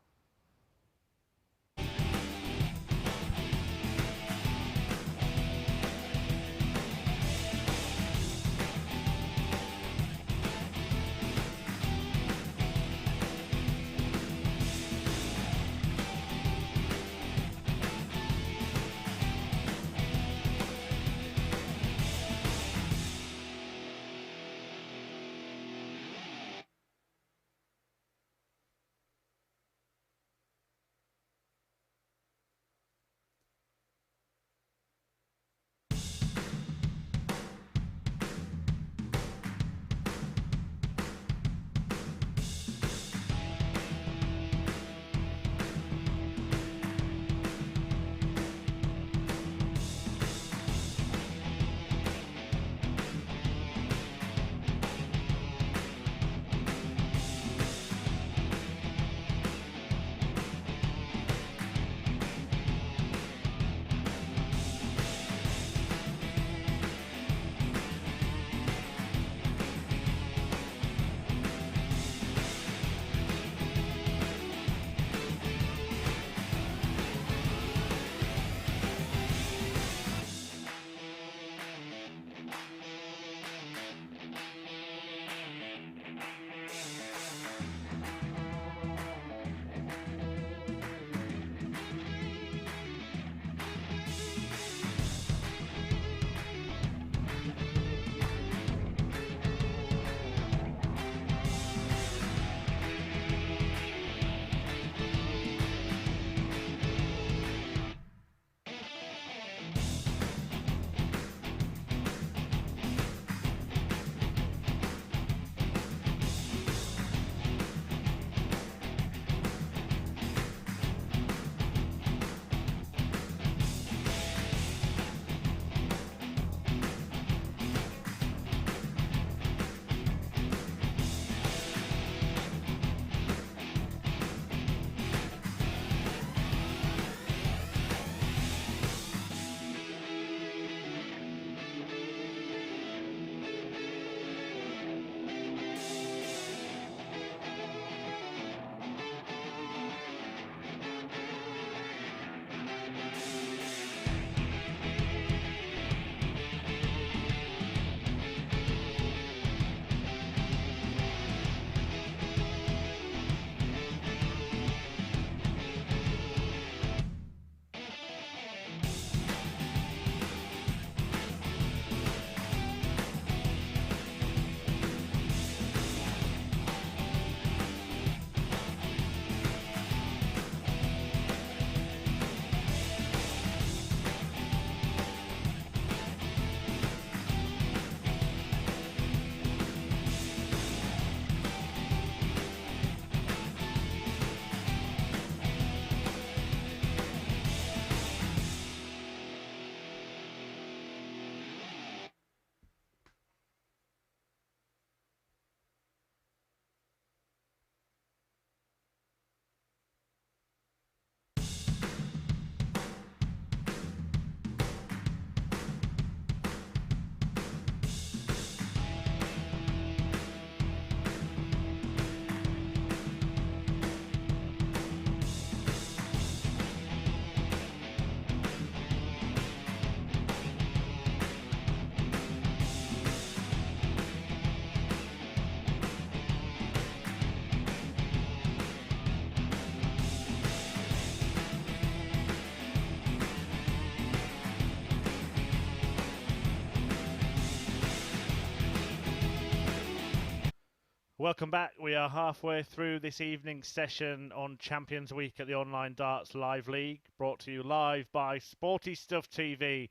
Speaker 1: Welcome back. We are halfway through this evening's session on Champions Week at the Online Darts Live League, brought to you live by Sporty Stuff TV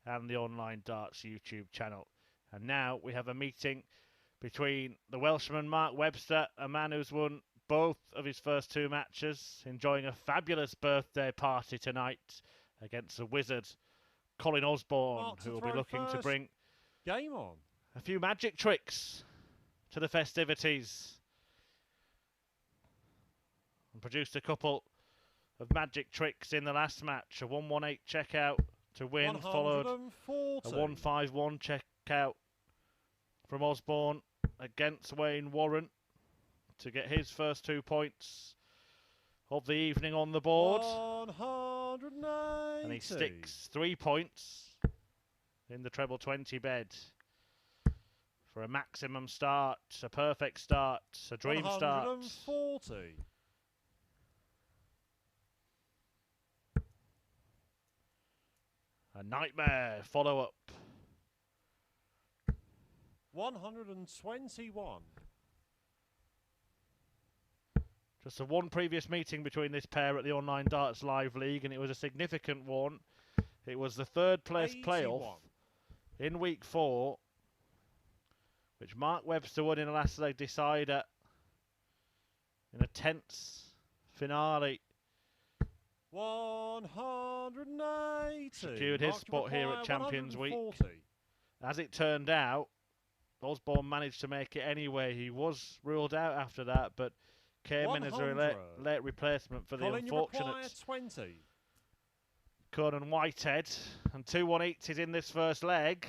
Speaker 1: and the Online Darts YouTube channel. And now we have a meeting between the Welshman Mark Webster, a man who's won both of his first two matches, enjoying a fabulous birthday party tonight against the wizard Colin Osborne, who will be looking to bring
Speaker 3: game on
Speaker 1: a few magic tricks to the festivities, and produced a couple of magic tricks in the last match. A 118 checkout to win, followed a 151 checkout from Osborne against Wayne Warren to get his first 2 points of the evening on the board.
Speaker 3: 190.
Speaker 1: And he sticks 3 points in the treble 20 bed for a maximum start, a perfect start, a dream start.
Speaker 3: 140.
Speaker 1: A nightmare follow-up.
Speaker 3: 121.
Speaker 1: Just a one previous meeting between this pair at the Online Darts Live League, and it was a significant one. It was the third place
Speaker 3: 81.
Speaker 1: playoff in week 4, which Mark Webster won in a last leg decider in a tense finale.
Speaker 3: 180.
Speaker 1: Secured his spot here at Champions Week.
Speaker 3: 140.
Speaker 1: As it turned out, Osborne managed to make it anyway. He was ruled out after that, but came in as a late replacement for the unfortunate
Speaker 3: 20.
Speaker 1: Conan Whitehead. And 2 180s in this first leg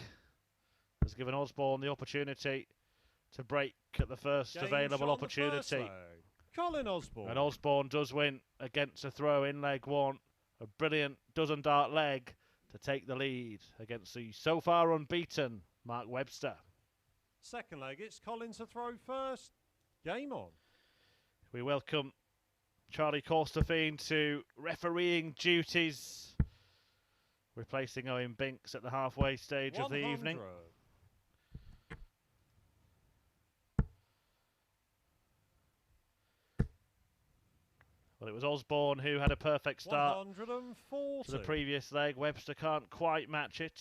Speaker 1: has given Osborne the opportunity to break at the first available opportunity.
Speaker 3: Colin Osborne.
Speaker 1: And Osborne does win against a throw in leg 1. A brilliant dozen dart leg to take the lead against the so far unbeaten Mark Webster.
Speaker 3: Second leg, it's Colin to throw first. Game on.
Speaker 1: We welcome Charlie Corstafine to refereeing duties, replacing Owen Binks at the halfway stage
Speaker 3: 100.
Speaker 1: of the evening. Well, it was Osborne who had a perfect start
Speaker 3: 140.
Speaker 1: to the previous leg. Webster can't quite match it.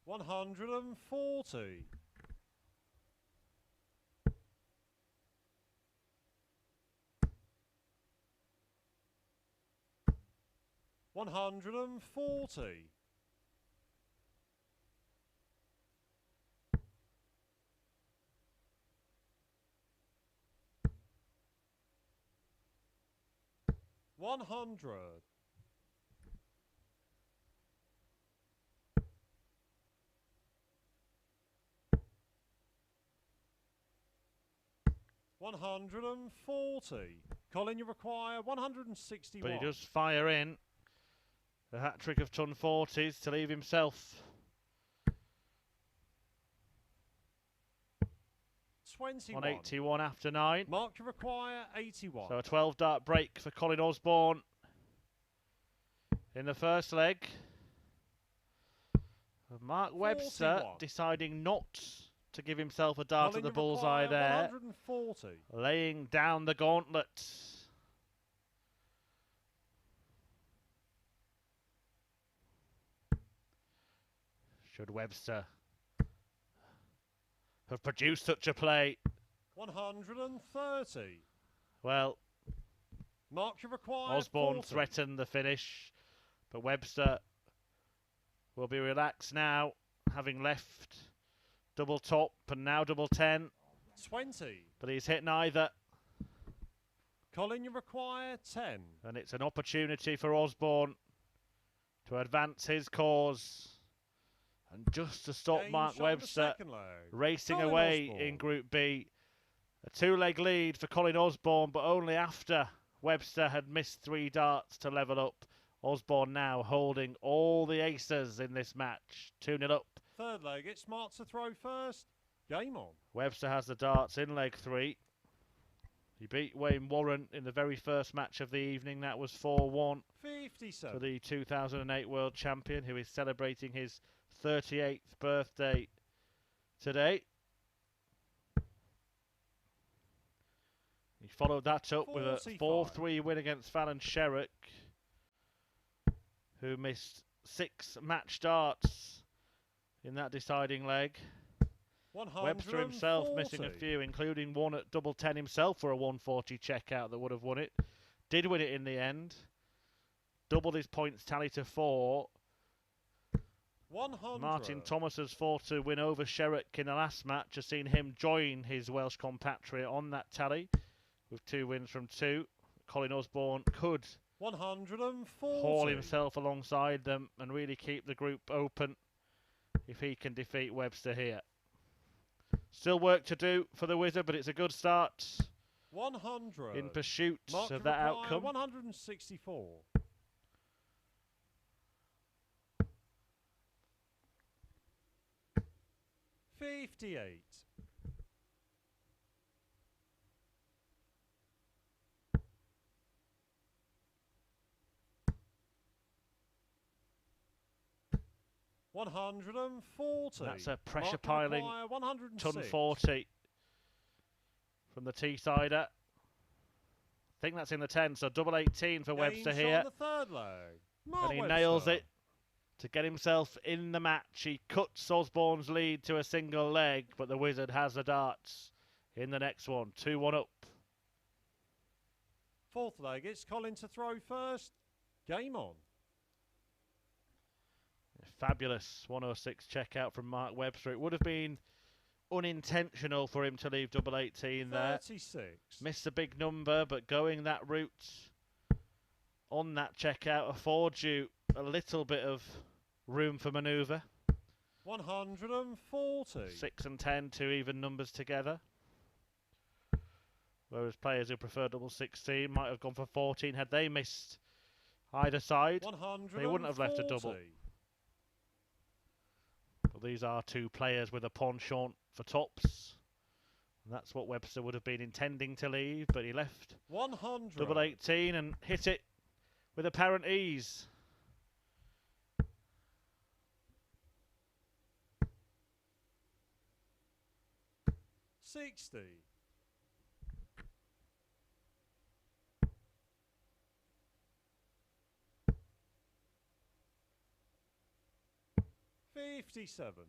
Speaker 3: $140. 140. 100. 140. Colin, you require 161.
Speaker 1: But he does fire in a hat-trick of ton 40s to leave himself
Speaker 3: 21.
Speaker 1: 181 after 9.
Speaker 3: Mark, you require 81.
Speaker 1: So a 12 dart break for Colin Osborne in the first leg. Mark Webster
Speaker 3: 41.
Speaker 1: deciding not to give himself a dart
Speaker 3: Colin,
Speaker 1: at the
Speaker 3: you
Speaker 1: bullseye
Speaker 3: require
Speaker 1: there.
Speaker 3: 140.
Speaker 1: Laying down the gauntlet. Should Webster have produced such a play?
Speaker 3: 130.
Speaker 1: Well,
Speaker 3: Mark, you require
Speaker 1: Osborne
Speaker 3: 40.
Speaker 1: threatened the finish, but Webster will be relaxed now, having left double top and now double 10.
Speaker 3: 20.
Speaker 1: But he's hit neither,
Speaker 3: Colin, you require 10.
Speaker 1: and it's an opportunity for Osborne to advance his cause. And just to stop
Speaker 3: Game
Speaker 1: Mark
Speaker 3: shot in the
Speaker 1: Webster
Speaker 3: second leg.
Speaker 1: racing
Speaker 3: Colin
Speaker 1: away
Speaker 3: Osborne.
Speaker 1: in Group B. A 2-leg lead for Colin Osborne, but only after Webster had missed 3 darts to level up. Osborne now holding all the aces in this match. 2-0 up.
Speaker 3: Third leg, it's Mark to throw first. Game on.
Speaker 1: Webster has the darts in leg 3. He beat Wayne Warren in the very first match of the evening. That was 4-1
Speaker 3: 57.
Speaker 1: for the 2008 World Champion, who is celebrating his 38th birthday today. He followed that up with a 4-3 win against Fallon Sherrock, who missed 6 match darts in that deciding leg. Webster himself missing a few, including one at double 10 himself for a 140 checkout that would have won it. Did win it in the end. Doubled his points tally to 4.
Speaker 3: 100.
Speaker 1: Martin Thomas's 4-2 win over Sherrick in the last match has seen him join his Welsh compatriot on that tally with 2 wins from 2. Colin Osborne could
Speaker 3: 140.
Speaker 1: haul himself alongside them and really keep the group open if he can defeat Webster here. Still work to do for the Wizard, but it's a good start
Speaker 3: 100.
Speaker 1: in pursuit
Speaker 3: Mark
Speaker 1: of that outcome.
Speaker 3: 164. 58. 140.
Speaker 1: That's a pressure
Speaker 3: Mark
Speaker 1: piling
Speaker 3: 106.
Speaker 1: ton 40 from the Teessider. I think that's in the 10, so double 18 for Webster
Speaker 3: Game
Speaker 1: here.
Speaker 3: shot on the third leg. Mark
Speaker 1: And he
Speaker 3: Webster.
Speaker 1: nails it to get himself in the match. He cuts Osborne's lead to a single leg, but the Wizard has the darts in the next one. 2-1 up.
Speaker 3: Fourth leg, it's Colin to throw first. Game on.
Speaker 1: Fabulous 106 checkout from Mark Webster. It would have been unintentional for him to leave double 18 there.
Speaker 3: 36.
Speaker 1: Missed a big number, but going that route on that checkout affords you a little bit of room for manoeuvre.
Speaker 3: 140.
Speaker 1: 6 and 10, 2 even numbers together. Whereas players who prefer double 16 might have gone for 14 had they missed either side.
Speaker 3: 140.
Speaker 1: They wouldn't have left a double. But these are 2 players with a penchant for tops. And that's what Webster would have been intending to leave, but he left
Speaker 3: 100.
Speaker 1: double 18 and hit it with apparent ease.
Speaker 3: 60. 57.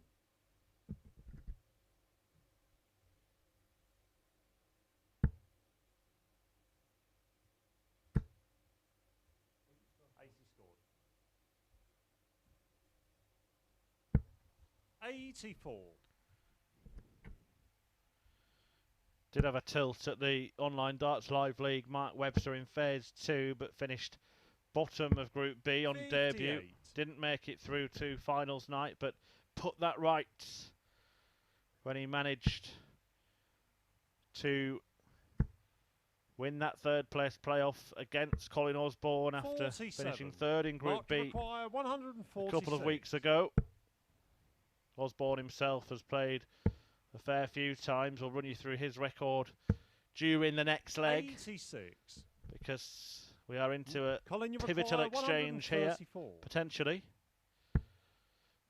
Speaker 3: 84.
Speaker 1: Did have a tilt at the Online Darts Live League. Mark Webster in phase 2, but finished bottom of Group B on
Speaker 3: 58.
Speaker 1: debut. Didn't make it through to finals night, but put that right when he managed to win that third place playoff against Colin Osborne after
Speaker 3: 47.
Speaker 1: finishing third in Group
Speaker 3: Mark to
Speaker 1: B
Speaker 3: require 146.
Speaker 1: a couple of weeks ago. Osborne himself has played a fair few times. We'll run you through his record during the next leg
Speaker 3: 86.
Speaker 1: because we are into a
Speaker 3: Colin, you
Speaker 1: pivotal
Speaker 3: require
Speaker 1: exchange here,
Speaker 3: 134.
Speaker 1: potentially.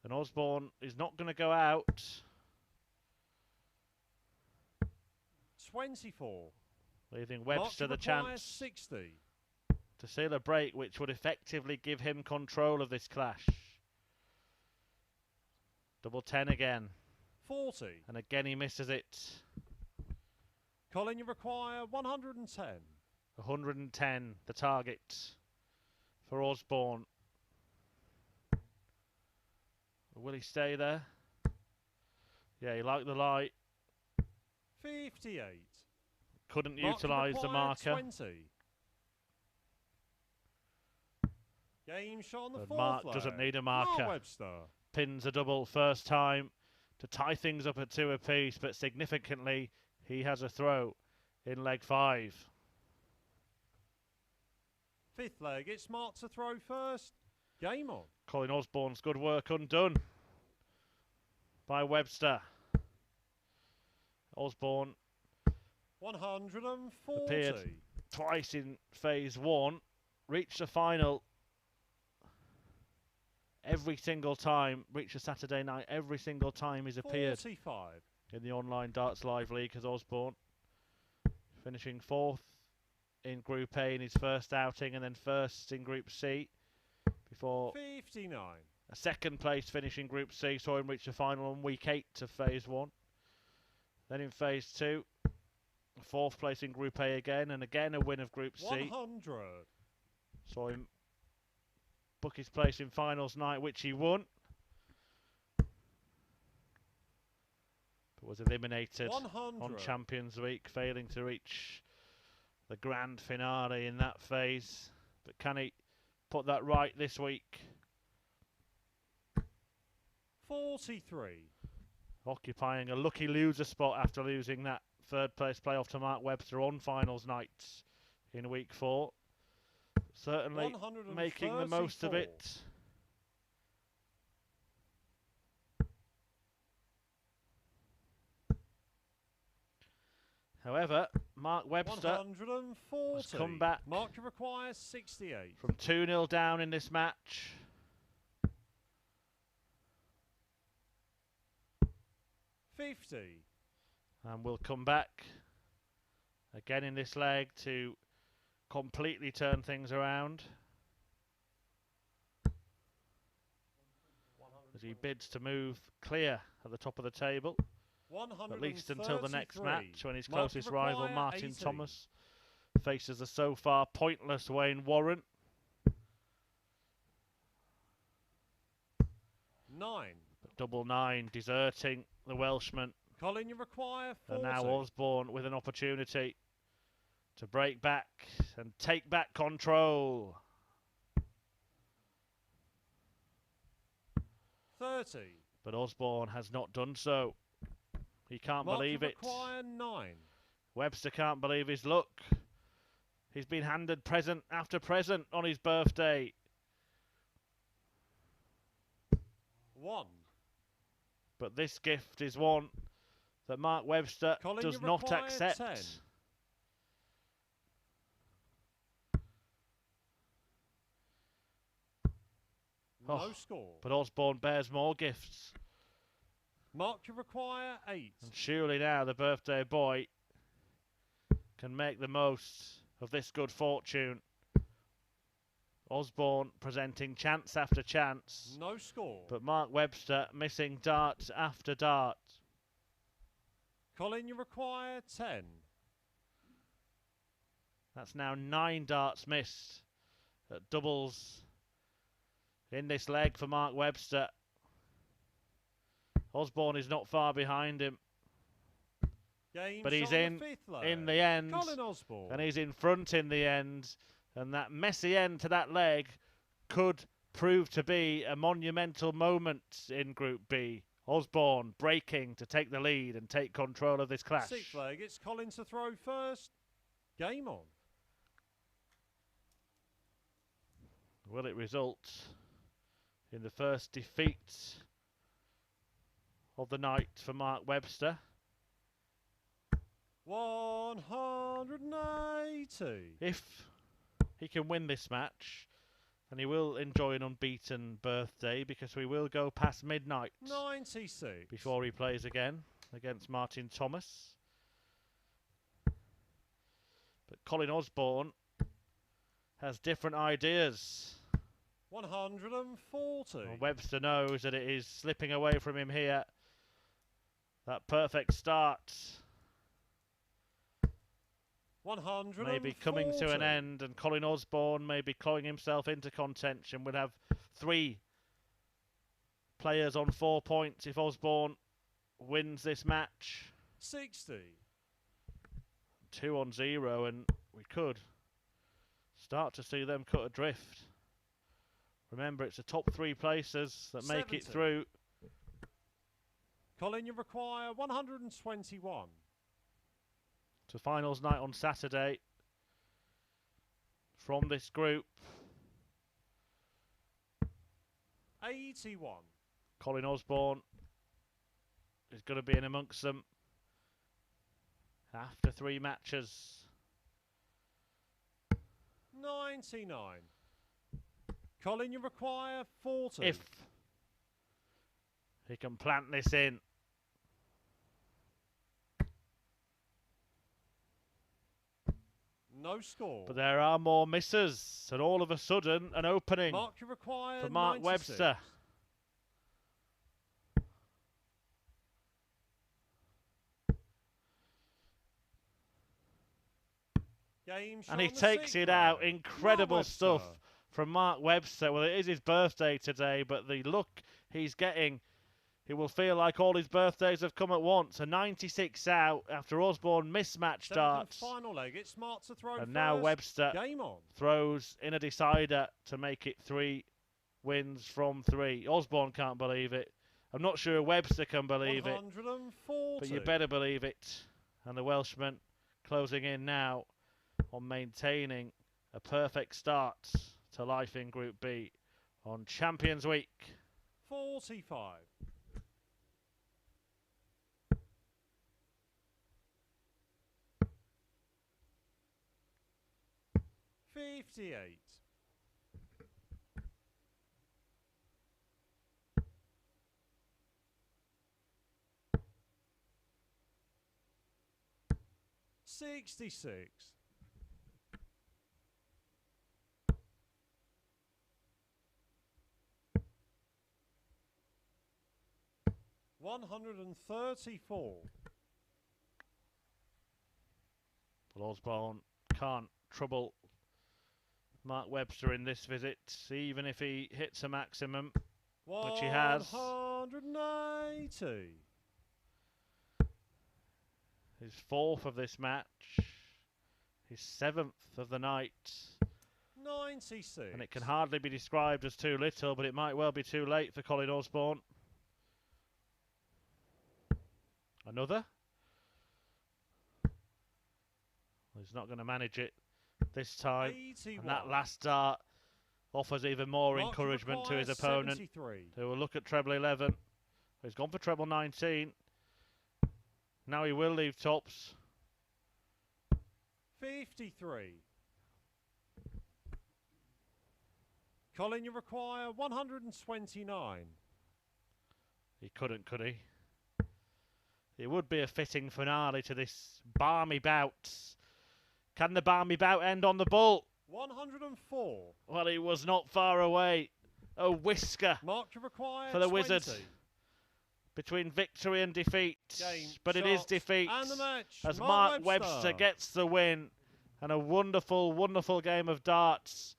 Speaker 1: And Osborne is not going to go out.
Speaker 3: 24.
Speaker 1: Leaving
Speaker 3: Mark
Speaker 1: Webster
Speaker 3: to
Speaker 1: the
Speaker 3: require
Speaker 1: chance
Speaker 3: 60.
Speaker 1: to seal a break, which would effectively give him control of this clash. Double 10 again.
Speaker 3: 40.
Speaker 1: And again he misses it.
Speaker 3: Colin, you require 110.
Speaker 1: 110, the target for Osborne. Will he stay there? Yeah, he liked the light.
Speaker 3: 58.
Speaker 1: Couldn't
Speaker 3: Mark to
Speaker 1: utilise the
Speaker 3: require
Speaker 1: marker.
Speaker 3: 20. Game shot on the
Speaker 1: And
Speaker 3: fourth
Speaker 1: Mark
Speaker 3: leg.
Speaker 1: doesn't need a
Speaker 3: Mark
Speaker 1: marker.
Speaker 3: Webster.
Speaker 1: Pins a double first time to tie things up at 2 apiece, but significantly he has a throw in leg 5.
Speaker 3: Fifth leg, it's Mark to throw first. Game on.
Speaker 1: Colin Osborne's good work undone by Webster. Osborne
Speaker 3: 140.
Speaker 1: Twice in phase one, reached the final every single time, reached a Saturday night every single time he's appeared
Speaker 3: 45.
Speaker 1: in the online Darts Live League as Osborne, finishing 4th in Group A in his first outing and then 1st in Group C before
Speaker 3: 59.
Speaker 1: a 2nd place finish in Group C saw him reach the final on week 8 of phase 1. Then in phase 2, 4th place in Group A again, and again a win of Group C.
Speaker 3: 100.
Speaker 1: Saw him book his place in finals night, which he won, but was eliminated
Speaker 3: 100.
Speaker 1: on Champions Week, failing to reach the grand finale in that phase. But can he put that right this week?
Speaker 3: 43.
Speaker 1: Occupying a lucky loser spot after losing that 3rd place playoff to Mark Webster on finals night in week 4. Certainly making the most of it. However, Mark Webster
Speaker 3: 140.
Speaker 1: has come back
Speaker 3: Mark requires 68.
Speaker 1: from 2-0 down in this match.
Speaker 3: 50.
Speaker 1: And will come back again in this leg to completely turn things around as he bids to move clear at the top of the table, at least until the next match when his closest rival Martin
Speaker 3: 80.
Speaker 1: Thomas faces the so far pointless Wayne Warren.
Speaker 3: 9.
Speaker 1: But double 9 deserting the Welshman.
Speaker 3: Colin, you require 40.
Speaker 1: And now Osborne with an opportunity to break back and take back control.
Speaker 3: 30.
Speaker 1: But Osborne has not done so. He can't
Speaker 3: Mark,
Speaker 1: believe
Speaker 3: you
Speaker 1: it.
Speaker 3: require 9.
Speaker 1: Webster can't believe his luck. He's been handed present after present on his birthday.
Speaker 3: 1.
Speaker 1: But this gift is one that Mark Webster
Speaker 3: Colin,
Speaker 1: does
Speaker 3: you
Speaker 1: not
Speaker 3: require
Speaker 1: accept.
Speaker 3: 10. No score.
Speaker 1: But Osborne bears more gifts.
Speaker 3: Mark, you require 8.
Speaker 1: And surely now the birthday boy can make the most of this good fortune. Osborne presenting chance after chance.
Speaker 3: No score.
Speaker 1: But Mark Webster missing dart after dart.
Speaker 3: Colin, you require 10.
Speaker 1: That's now 9 darts missed at doubles in this leg for Mark Webster. Osborne is not far behind him.
Speaker 3: Games
Speaker 1: But he's
Speaker 3: on the 5th leg.
Speaker 1: in the end.
Speaker 3: Colin Osborne.
Speaker 1: And he's in front in the end. And that messy end to that leg could prove to be a monumental moment in Group B. Osborne breaking to take the lead and take control of this clash.
Speaker 3: 6th leg, it's Colin to throw first. Game on.
Speaker 1: Will it result in the first defeat of the night for Mark Webster?
Speaker 3: 180.
Speaker 1: If he can win this match, and he will enjoy an unbeaten birthday because we will go past midnight
Speaker 3: 96.
Speaker 1: before he plays again against Martin Thomas. But Colin Osborne has different ideas.
Speaker 3: 140.
Speaker 1: Well, Webster knows that it is slipping away from him here. That perfect start
Speaker 3: 140.
Speaker 1: may be coming to an end, and Colin Osborne may be clawing himself into contention. We'll have 3 players on 4 points if Osborne wins this match.
Speaker 3: 60.
Speaker 1: 2 on 0, and we could start to see them cut adrift. Remember, it's the top 3 places that make it
Speaker 3: 70.
Speaker 1: through.
Speaker 3: Colin, you require 121.
Speaker 1: To finals night on Saturday from this group.
Speaker 3: 81.
Speaker 1: Colin Osborne is going to be in amongst them. after 3 matches.
Speaker 3: 99. Colin, you require 40.
Speaker 1: If he can plant this in.
Speaker 3: No score.
Speaker 1: But there are more misses, and all of a sudden, an opening
Speaker 3: Mark, you require
Speaker 1: for Mark
Speaker 3: 96.
Speaker 1: Webster.
Speaker 3: Game
Speaker 1: And he
Speaker 3: shot on the
Speaker 1: takes
Speaker 3: 6th
Speaker 1: it out.
Speaker 3: round.
Speaker 1: Incredible
Speaker 3: Mark
Speaker 1: stuff
Speaker 3: Webster.
Speaker 1: from Mark Webster. Well, it is his birthday today, but the look he's getting, he will feel like all his birthdays have come at once. A 96 out after Osborne mismatched
Speaker 3: 7th and
Speaker 1: darts.
Speaker 3: final leg. It's Mark to throw
Speaker 1: And
Speaker 3: first.
Speaker 1: now Webster
Speaker 3: Game on.
Speaker 1: throws in a decider to make it 3 wins from 3. Osborne can't believe it. I'm not sure Webster can believe it,
Speaker 3: 140.
Speaker 1: but you better believe it. And the Welshman closing in now on maintaining a perfect start to life in Group B on Champions Week.
Speaker 3: 45. 58. 66. 134.
Speaker 1: Well, Osborne can't trouble Mark Webster in this visit, even if he hits a maximum, which he has.
Speaker 3: 180.
Speaker 1: His 4th of this match, his 7th of the night.
Speaker 3: 96.
Speaker 1: And it can hardly be described as too little, but it might well be too late for Colin Osborne. Another. He's not going to manage it this time.
Speaker 3: 81.
Speaker 1: And that last dart offers even more
Speaker 3: Mark
Speaker 1: encouragement to his
Speaker 3: requires
Speaker 1: opponent,
Speaker 3: 73.
Speaker 1: who will look at treble 11. He's gone for treble 19. Now he will leave tops.
Speaker 3: 53. Colin, you require 129.
Speaker 1: He couldn't, could he? It would be a fitting finale to this balmy bout. Can the balmy bout end on the bull?
Speaker 3: 104.
Speaker 1: Well, he was not far away. A whisker
Speaker 3: Mark, you require
Speaker 1: for the
Speaker 3: 20.
Speaker 1: wizard between victory and defeat.
Speaker 3: Game,
Speaker 1: But it is
Speaker 3: shot,
Speaker 1: defeat
Speaker 3: and the match.
Speaker 1: as Mark Webster gets the win. And a wonderful, wonderful game of darts.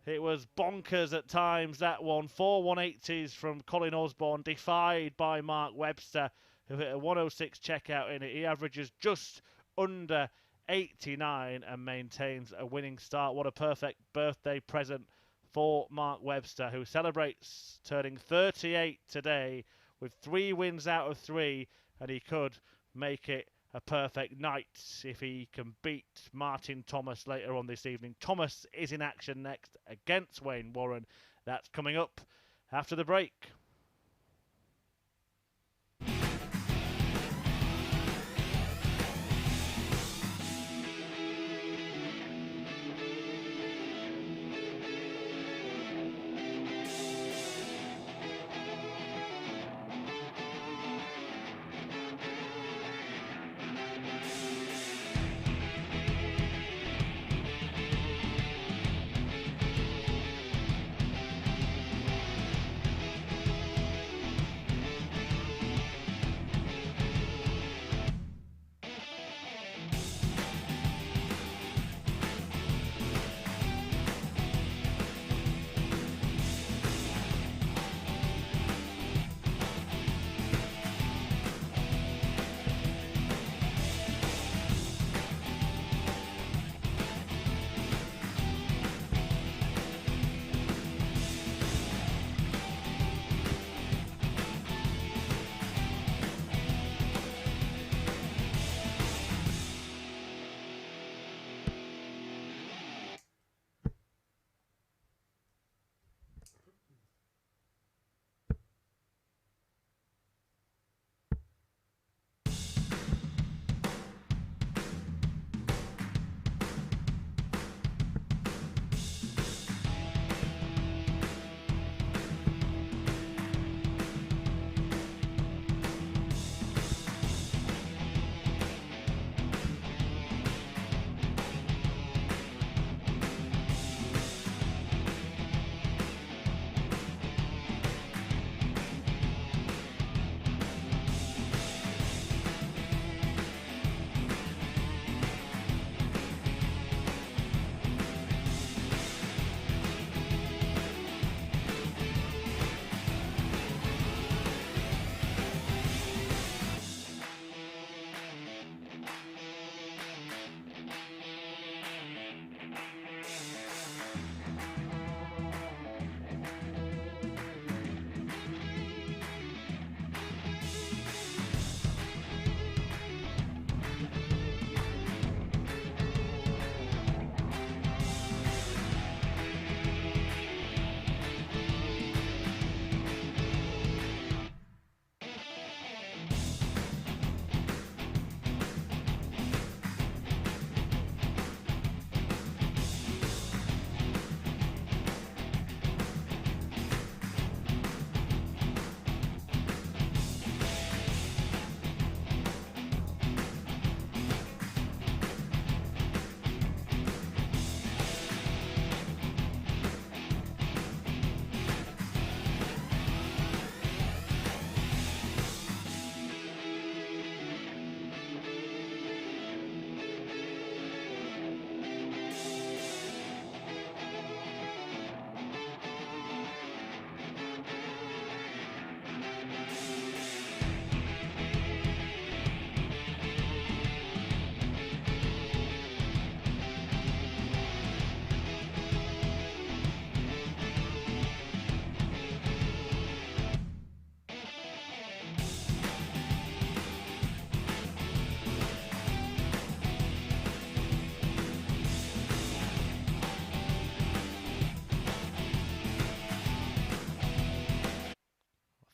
Speaker 1: It was bonkers at times, that one. 4 180s from Colin Osborne, defied by Mark Webster, who hit a 106 checkout in it. He averages just under 89 and maintains a winning start. What a perfect birthday present for Mark Webster, who celebrates turning 38 today with 3 wins out of 3, and he could make it a perfect night if he can beat Martin Thomas later on this evening. Thomas is in action next against Wayne Warren. That's coming up after the break.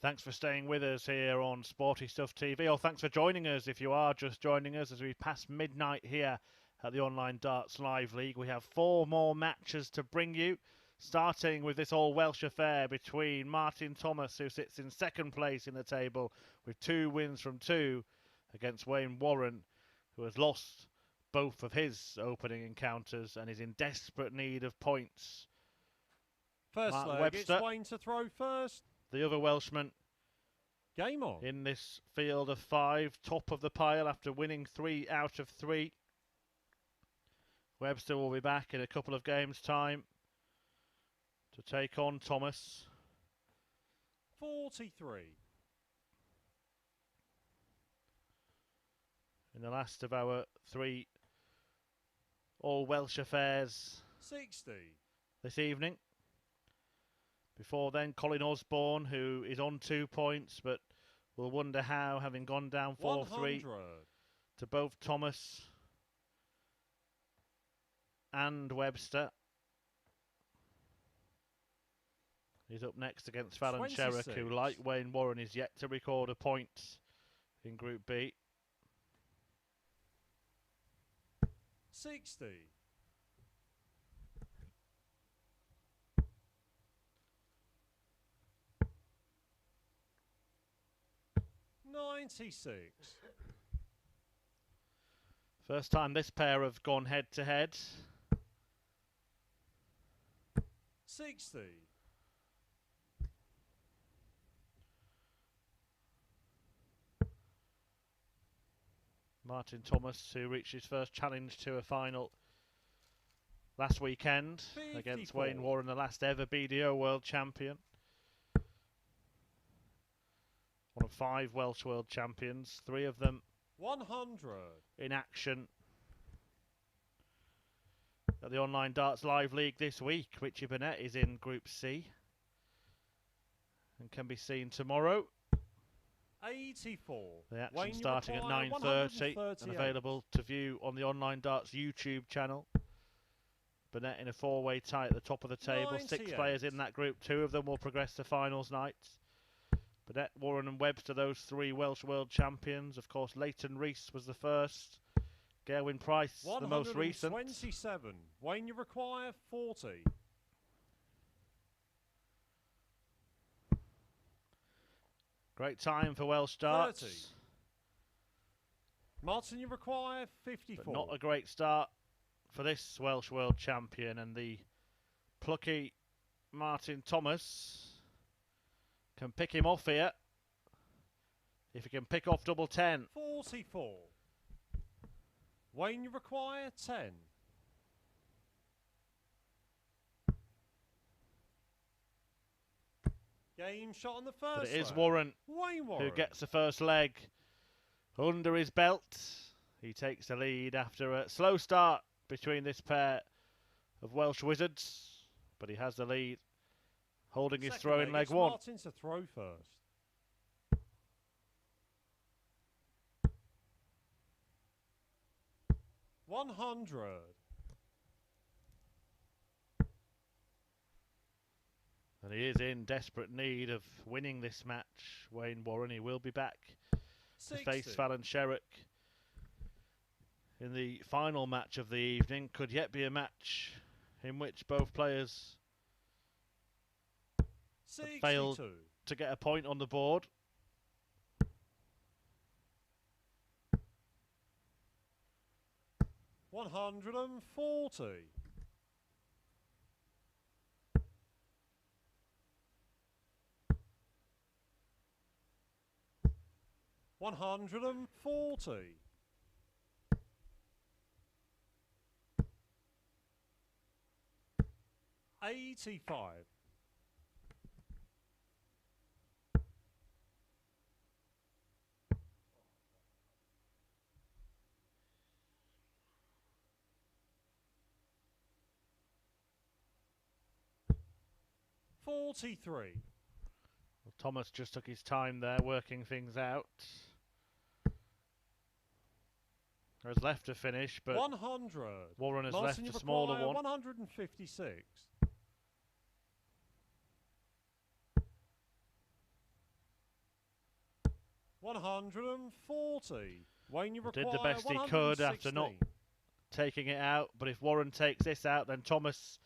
Speaker 1: Thanks for staying with us here on Sporty Stuff TV, or thanks for joining us if you are just joining us as we pass midnight here at the Online Darts Live League. We have 4 more matches to bring you, starting with this all-Welsh affair between Martin Thomas, who sits in second place in the table with 2 wins from 2, against Wayne Warren, who has lost both of his opening encounters and is in desperate need of points.
Speaker 3: First
Speaker 1: Mark
Speaker 3: leg,
Speaker 1: Webster,
Speaker 3: it's Wayne to throw first.
Speaker 1: the other Welshman
Speaker 3: Game on.
Speaker 1: in this field of 5, top of the pile after winning 3 out of 3. Webster will be back in a couple of games' time to take on Thomas.
Speaker 3: 43.
Speaker 1: In the last of our 3 all-Welsh affairs
Speaker 3: 60.
Speaker 1: this evening. Before then, Colin Osborne, who is on 2 points, but will wonder how, having gone down 4-3 to both Thomas and Webster. He's up next against Fallon Sherrock, who, like Wayne Warren, is yet to record a point in Group B.
Speaker 3: 60. 96.
Speaker 1: First time this pair have gone head to head.
Speaker 3: 60.
Speaker 1: Martin Thomas, who reached his first challenge to a final last weekend
Speaker 3: 54.
Speaker 1: against Wayne Warren, the last ever BDO World Champion. One of 5 Welsh World Champions, 3 of them
Speaker 3: 100.
Speaker 1: in action at the Online Darts Live League this week. Richie Burnett is in Group C and can be seen tomorrow.
Speaker 3: 84.
Speaker 1: The action
Speaker 3: Wayne,
Speaker 1: starting at 9:30 and available to view on the Online Darts YouTube channel. Burnett in a 4-way tie at the top of the table.
Speaker 3: 98.
Speaker 1: 6 players in that group. 2 of them will progress to finals night. Burnett, Warren and Webster, those 3 Welsh World Champions. Of course, Leighton Rees was the first. Gerwyn Price, the most recent.
Speaker 3: 127. Wayne, you require 40.
Speaker 1: Great time for Welsh darts.
Speaker 3: 30. Martin, you require 54.
Speaker 1: But not a great start for this Welsh World Champion, and the plucky Martin Thomas can pick him off here. If he can pick off double 10.
Speaker 3: 44. Wayne, you require 10. Game shot on the first
Speaker 1: But it is
Speaker 3: leg.
Speaker 1: Warren
Speaker 3: Wayne Warren.
Speaker 1: who gets the first leg under his belt. He takes the lead after a slow start between this pair of Welsh wizards, but he has the lead, holding his
Speaker 3: Second
Speaker 1: throw-in leg
Speaker 3: it's
Speaker 1: 1.
Speaker 3: Martin to throw first. $100.
Speaker 1: And he is in desperate need of winning this match. Wayne Warren, he will be back to face
Speaker 3: 60.
Speaker 1: Fallon Sherrock in the final match of the evening. Could yet be a match in which both players have failed
Speaker 3: 62.
Speaker 1: to get a point on the board. $140. $140. 85. $43. Well, Thomas just took his time there working things out. There's left to finish, but
Speaker 3: 100.
Speaker 1: Warren has
Speaker 3: Martin,
Speaker 1: left
Speaker 3: you
Speaker 1: a smaller
Speaker 3: require
Speaker 1: one.
Speaker 3: 156. 140. Wayne, you require
Speaker 1: Did the best he could after not taking it out, but if Warren takes this out, then Thomas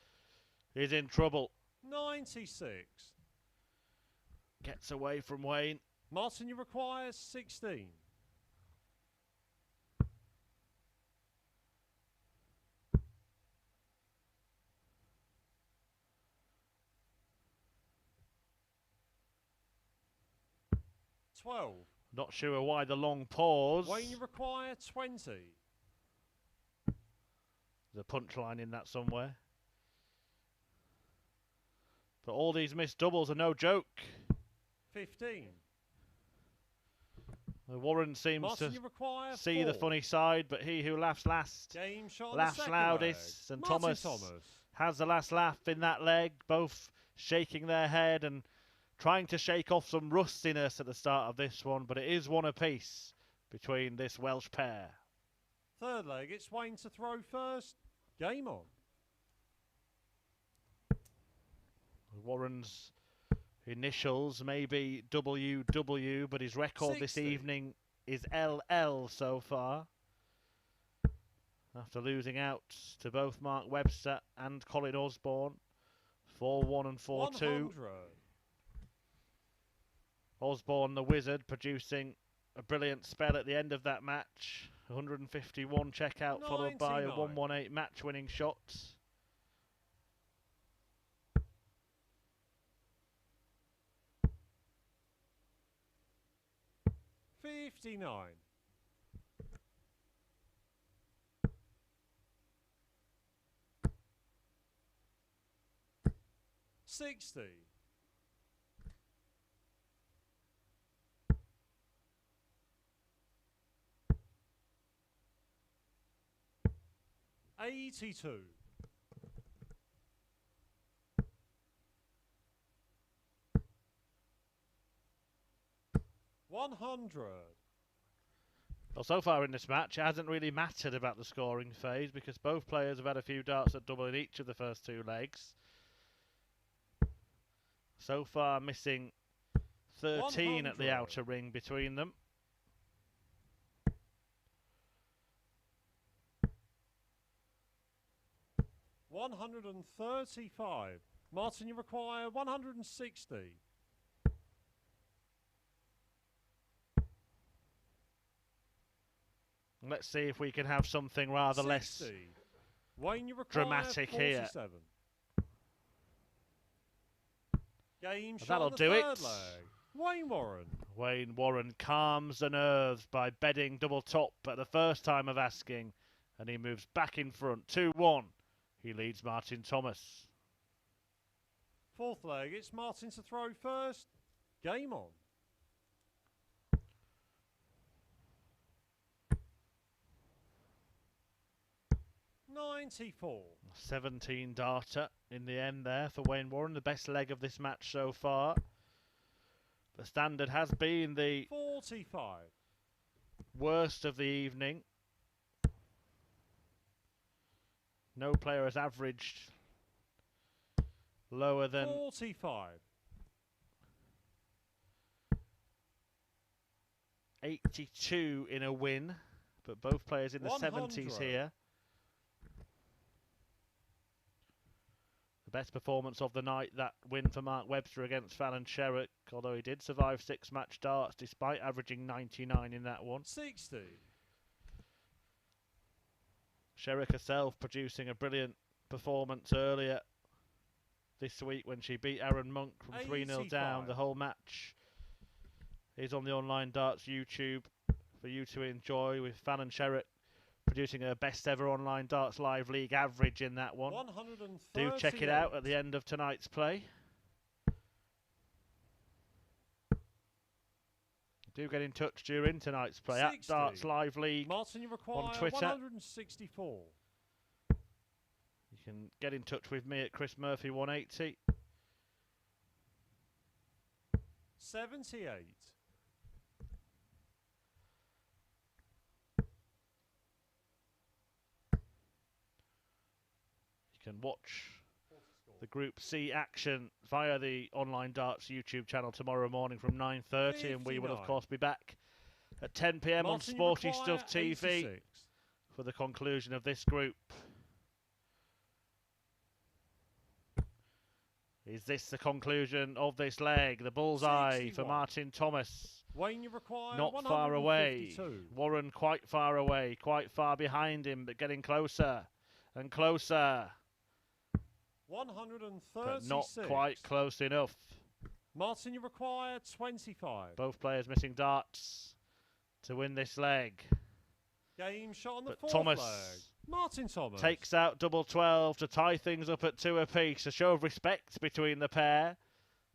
Speaker 1: is in trouble.
Speaker 3: 96.
Speaker 1: Gets away from Wayne.
Speaker 3: Martin, you require 16.
Speaker 1: Not sure why the long pause.
Speaker 3: Wayne, you require 20.
Speaker 1: There's a punchline in that somewhere. But all these missed doubles are no joke.
Speaker 3: 15.
Speaker 1: Warren seems
Speaker 3: Martin,
Speaker 1: to
Speaker 3: you require
Speaker 1: see
Speaker 3: 4.
Speaker 1: the funny side, but he who laughs last
Speaker 3: Game shot on
Speaker 1: laughs
Speaker 3: the second
Speaker 1: loudest.
Speaker 3: leg.
Speaker 1: And
Speaker 3: Martin
Speaker 1: Thomas has the last laugh in that leg, both shaking their head and trying to shake off some rustiness at the start of this one, but it is one apiece between this Welsh pair.
Speaker 3: Third leg, it's Wayne to throw first. Game on.
Speaker 1: Warren's initials may be WW, but his record this
Speaker 3: 60.
Speaker 1: evening is LL so far. After losing out to both Mark Webster and Colin Osborne, 4-1 and 4-2.
Speaker 3: 100.
Speaker 1: Osborne, the wizard, producing a brilliant spell at the end of that match. 151 checkout, followed by a
Speaker 3: 99.
Speaker 1: 118 match-winning shot.
Speaker 3: $59. 60. 82. 100.
Speaker 1: Well, so far in this match, it hasn't really mattered about the scoring phase because both players have had a few darts at double in each of the first two legs. So far, missing 13 at the
Speaker 3: 100.
Speaker 1: outer ring between them.
Speaker 3: $135. Martin, you require 160.
Speaker 1: Let's see if we can have something rather
Speaker 3: 60.
Speaker 1: less
Speaker 3: Wayne, you require
Speaker 1: dramatic
Speaker 3: 47.
Speaker 1: here.
Speaker 3: Game shot
Speaker 1: That'll
Speaker 3: on the
Speaker 1: do
Speaker 3: third
Speaker 1: it.
Speaker 3: leg. Wayne Warren.
Speaker 1: Wayne Warren calms the nerves by bedding double top at the first time of asking, and he moves back in front, 2-1. He leads Martin Thomas.
Speaker 3: Fourth leg, it's Martin to throw first. Game on. $94.
Speaker 1: 17 darter in the end there for Wayne Warren, the best leg of this match so far. The standard has been the
Speaker 3: 45.
Speaker 1: worst of the evening. No player has averaged lower than
Speaker 3: 45.
Speaker 1: 82 in a win, but both players in the
Speaker 3: 100.
Speaker 1: 70s here. The best performance of the night, that win for Mark Webster against Fallon Sherrock, although he did survive 6 match darts despite averaging 99 in that one.
Speaker 3: 60.
Speaker 1: Sherrick herself producing a brilliant performance earlier this week when she beat Aaron Monk from 3-0 down.
Speaker 3: 85.
Speaker 1: The whole match is on the Online Darts YouTube for you to enjoy, with Fallon Sherrock producing her best ever Online Darts Live League average in that one.
Speaker 3: 138.
Speaker 1: Do check it out at the end of tonight's play. Do get in touch during tonight's play
Speaker 3: 60.
Speaker 1: at Darts Live League.
Speaker 3: Martin, you require
Speaker 1: on Twitter.
Speaker 3: 164.
Speaker 1: You can get in touch with me at Chris Murphy 180.
Speaker 3: 78.
Speaker 1: You can watch the Group C action via the Online Darts YouTube channel tomorrow morning from 9:30, and we will of
Speaker 3: 59.
Speaker 1: course be back at 10 p.m. on
Speaker 3: Martin, you
Speaker 1: Sporty
Speaker 3: require
Speaker 1: Stuff TV
Speaker 3: 86.
Speaker 1: for the conclusion of this group. Is this the conclusion of this leg? The bullseye
Speaker 3: 61.
Speaker 1: for Martin Thomas.
Speaker 3: Wayne, you require
Speaker 1: Not far away.
Speaker 3: 152.
Speaker 1: Warren quite far away, quite far behind him, but getting closer and closer.
Speaker 3: 136.
Speaker 1: But not quite close enough.
Speaker 3: Martin, you require 25.
Speaker 1: Both players missing darts to win this leg.
Speaker 3: Game shot on the
Speaker 1: But
Speaker 3: fourth
Speaker 1: Thomas
Speaker 3: leg. Martin Thomas
Speaker 1: takes out double 12 to tie things up at 2 apiece. A show of respect between the pair,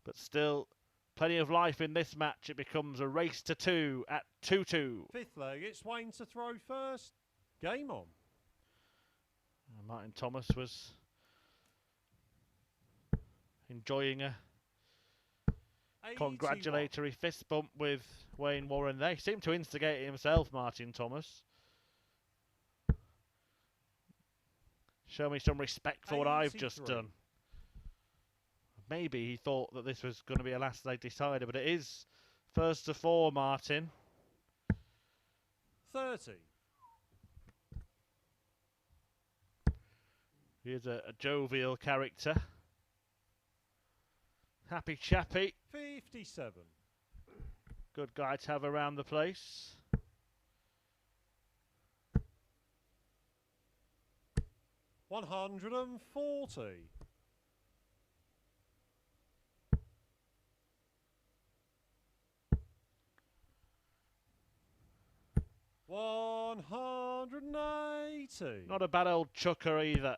Speaker 1: but still plenty of life in this match. It becomes a race to 2 at 2-2.
Speaker 3: Fifth leg, it's Wayne to throw first. Game on.
Speaker 1: Martin Thomas was enjoying a
Speaker 3: 81.
Speaker 1: congratulatory fist bump with Wayne Warren. They seem to instigate it himself, Martin Thomas. Show me some respect for what I've just
Speaker 3: 83.
Speaker 1: done. Maybe he thought that this was going to be a last leg decider, but it is first to 4, Martin.
Speaker 3: 30.
Speaker 1: Here's a jovial character. Happy chappy.
Speaker 3: 57.
Speaker 1: Good guy to have around the place.
Speaker 3: 140. 180.
Speaker 1: Not a bad old chucker either.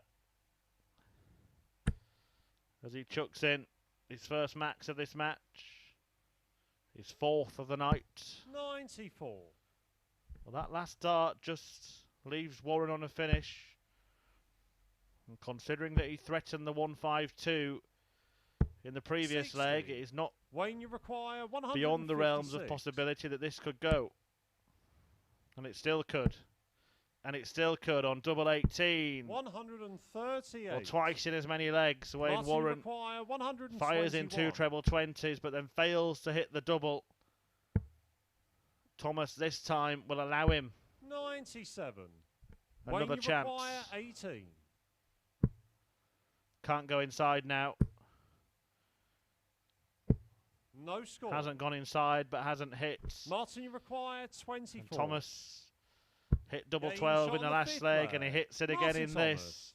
Speaker 1: As he chucks in his first max of this match. His fourth of the night.
Speaker 3: 94.
Speaker 1: Well, that last dart just leaves Warren on a finish. And considering that he threatened the 152 in the previous
Speaker 3: 60.
Speaker 1: leg, it is not
Speaker 3: Wayne, you require 156.
Speaker 1: beyond the realms of possibility that this could go. And it still could. And it still could on double 18.
Speaker 3: 138.
Speaker 1: Or twice in as many legs. Wayne
Speaker 3: Martin,
Speaker 1: Warren
Speaker 3: require 121.
Speaker 1: fires in 2 treble 20s, but then fails to hit the double. Thomas this time will allow him
Speaker 3: 97.
Speaker 1: another
Speaker 3: Wayne, you
Speaker 1: chance.
Speaker 3: require 18.
Speaker 1: Can't go inside now.
Speaker 3: No score.
Speaker 1: Hasn't gone inside, but hasn't hit.
Speaker 3: Martin, you require 24.
Speaker 1: And Thomas hit double
Speaker 3: Game
Speaker 1: 12
Speaker 3: shot
Speaker 1: in the
Speaker 3: on the
Speaker 1: last
Speaker 3: fifth
Speaker 1: leg, and he
Speaker 3: leg.
Speaker 1: hits it again
Speaker 3: Martin
Speaker 1: in
Speaker 3: Thomas.
Speaker 1: this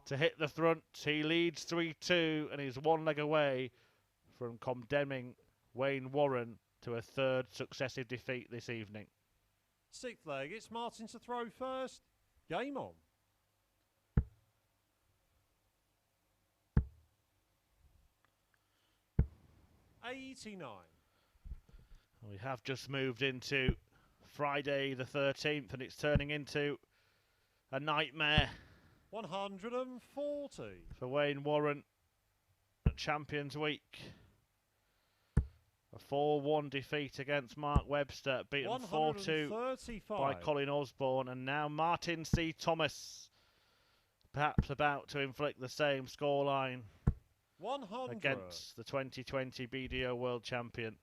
Speaker 1: to hit the front. He leads 3-2, and he's 1 leg away from condemning Wayne Warren to a 3rd successive defeat this evening.
Speaker 3: Sixth leg, it's Martin to throw first. Game on. $89.
Speaker 1: We have just moved into Friday the 13th, and it's turning into a nightmare
Speaker 3: 140.
Speaker 1: for Wayne Warren at Champions Week. A 4-1 defeat against Mark Webster, beaten 4-2 by Colin Osborne, and now Martin C. Thomas, perhaps about to inflict the same scoreline
Speaker 3: 100.
Speaker 1: against the 2020 BDO World Champion.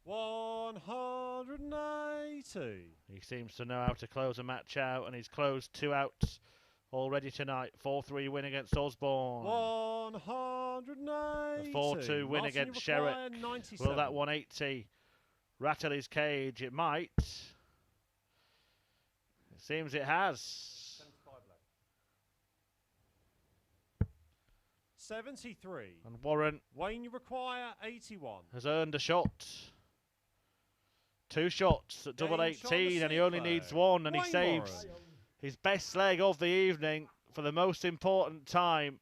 Speaker 3: $180.
Speaker 1: He seems to know how to close a match out, and he's closed 2 out already tonight. 4-3 win against Osborne.
Speaker 3: 180.
Speaker 1: A 4-2 win
Speaker 3: Martin,
Speaker 1: against
Speaker 3: you require
Speaker 1: Sherrick.
Speaker 3: 97.
Speaker 1: Will that 180 rattle his cage? It might. It seems it has.
Speaker 3: 73.
Speaker 1: And Warren
Speaker 3: Wayne, you require 81.
Speaker 1: has earned a shot. 2 shots at double
Speaker 3: Game shot on the
Speaker 1: 18, and he
Speaker 3: sixth
Speaker 1: only
Speaker 3: leg.
Speaker 1: needs 1, and he
Speaker 3: Wayne
Speaker 1: saves
Speaker 3: Warren.
Speaker 1: his best leg of the evening for the most important time.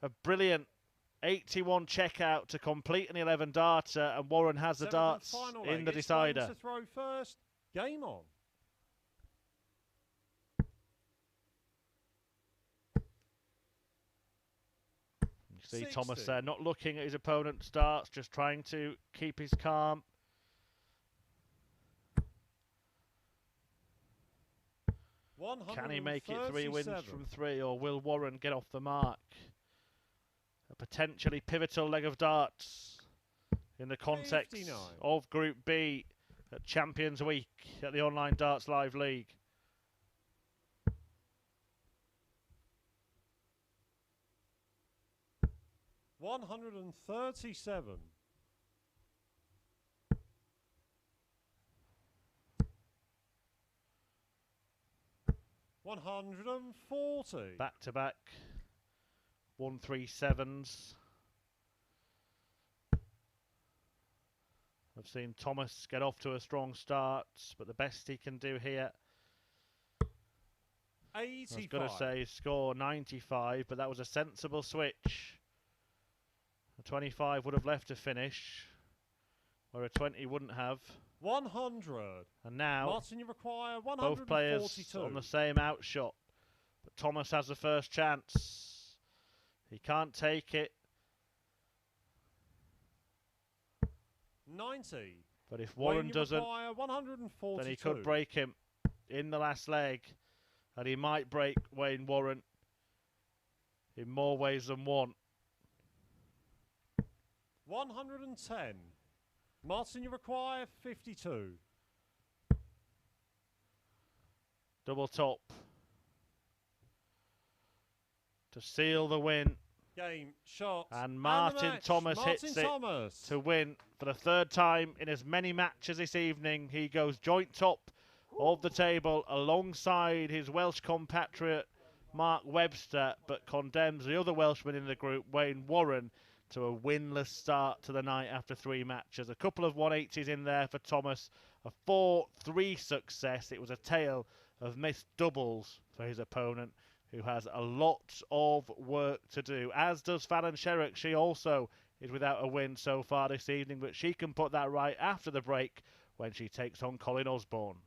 Speaker 1: A brilliant 81 checkout to complete an 11 darter, and Warren has the
Speaker 3: Seventh and
Speaker 1: darts
Speaker 3: final
Speaker 1: in
Speaker 3: leg,
Speaker 1: the
Speaker 3: it's
Speaker 1: decider.
Speaker 3: Wayne to throw first. Game on.
Speaker 1: You see
Speaker 3: 60.
Speaker 1: Thomas there, not looking at his opponent's darts, just trying to keep his calm. Can he make it 3 wins from 3, or will Warren get off the mark A potentially pivotal leg of darts in the context
Speaker 3: 59.
Speaker 1: of Group B at Champions Week at the Online Darts Live League.
Speaker 3: $137. $140.
Speaker 1: Back to back 137s. I've seen Thomas get off to a strong start, but the best he can do here,
Speaker 3: 85.
Speaker 1: I was going to say score 95, but that was a sensible switch. A 25 would have left a finish, where a 20 wouldn't have.
Speaker 3: 100.
Speaker 1: And now,
Speaker 3: Martin, you require 142.
Speaker 1: both players on the same outshot, but Thomas has the first chance. He can't take it.
Speaker 3: 90.
Speaker 1: But if Warren doesn't, then he could break him in the last leg. And he might break Wayne Warren in more ways than one.
Speaker 3: 110. Martin, you require 52.
Speaker 1: Double top to seal the win.
Speaker 3: Game, shot.
Speaker 1: And Martin Thomas hits it to win for the third time in as many matches this evening. He goes joint top of the table alongside his Welsh compatriot Mark Webster, but condemns the other Welshman in the group, Wayne Warren, to a winless start to the night after 3 matches. A couple of 180s in there for Thomas, a 4-3 success. It was a tale of missed doubles for his opponent, who has a lot of work to do, as does Fallon Sherrock. She also is without a win so far this evening, but she can put that right after the break when she takes on Colin Osborne.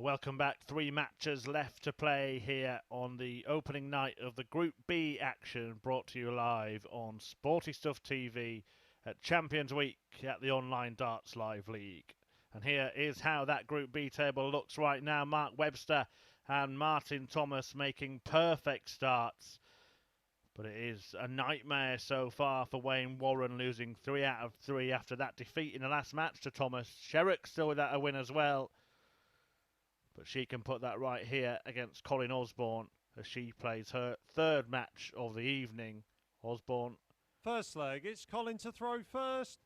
Speaker 1: Welcome back. 3 matches left to play here on the opening night of the Group B action, brought to you live on Sporty Stuff TV at Champions Week at the Online Darts Live League. And here is how that Group B table looks right now. Mark Webster and Martin Thomas making perfect starts. But it is a nightmare so far for Wayne Warren, losing 3 out of 3 after that defeat in the last match to Thomas. Sherrick still without a win as well. But she can put that right here against Colin Osborne as she plays her 3rd match of the evening. Osborne.
Speaker 3: First leg, it's Colin to throw first.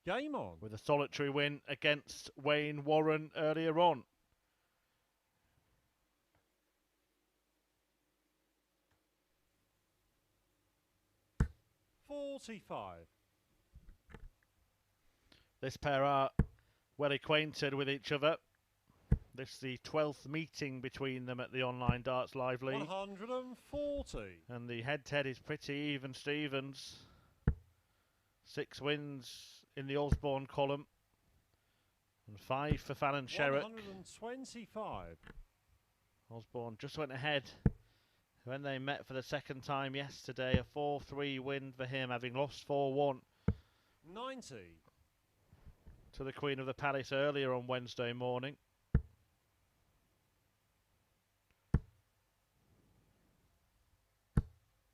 Speaker 3: Game on.
Speaker 1: With a solitary win against Wayne Warren earlier on.
Speaker 3: .45.
Speaker 1: This pair are well acquainted with each other. This is the 12th meeting between them at the Online Darts Live League.
Speaker 3: 140.
Speaker 1: And the head-to-head is pretty even Stevens. 6 wins in the Osborne column. And 5 for Fallon Sherrock.
Speaker 3: 125.
Speaker 1: Osborne just went ahead when they met for the 2nd time yesterday. A 4-3 win for him, having lost 4-1.
Speaker 3: 90.
Speaker 1: To the Queen of the Palace earlier on Wednesday morning.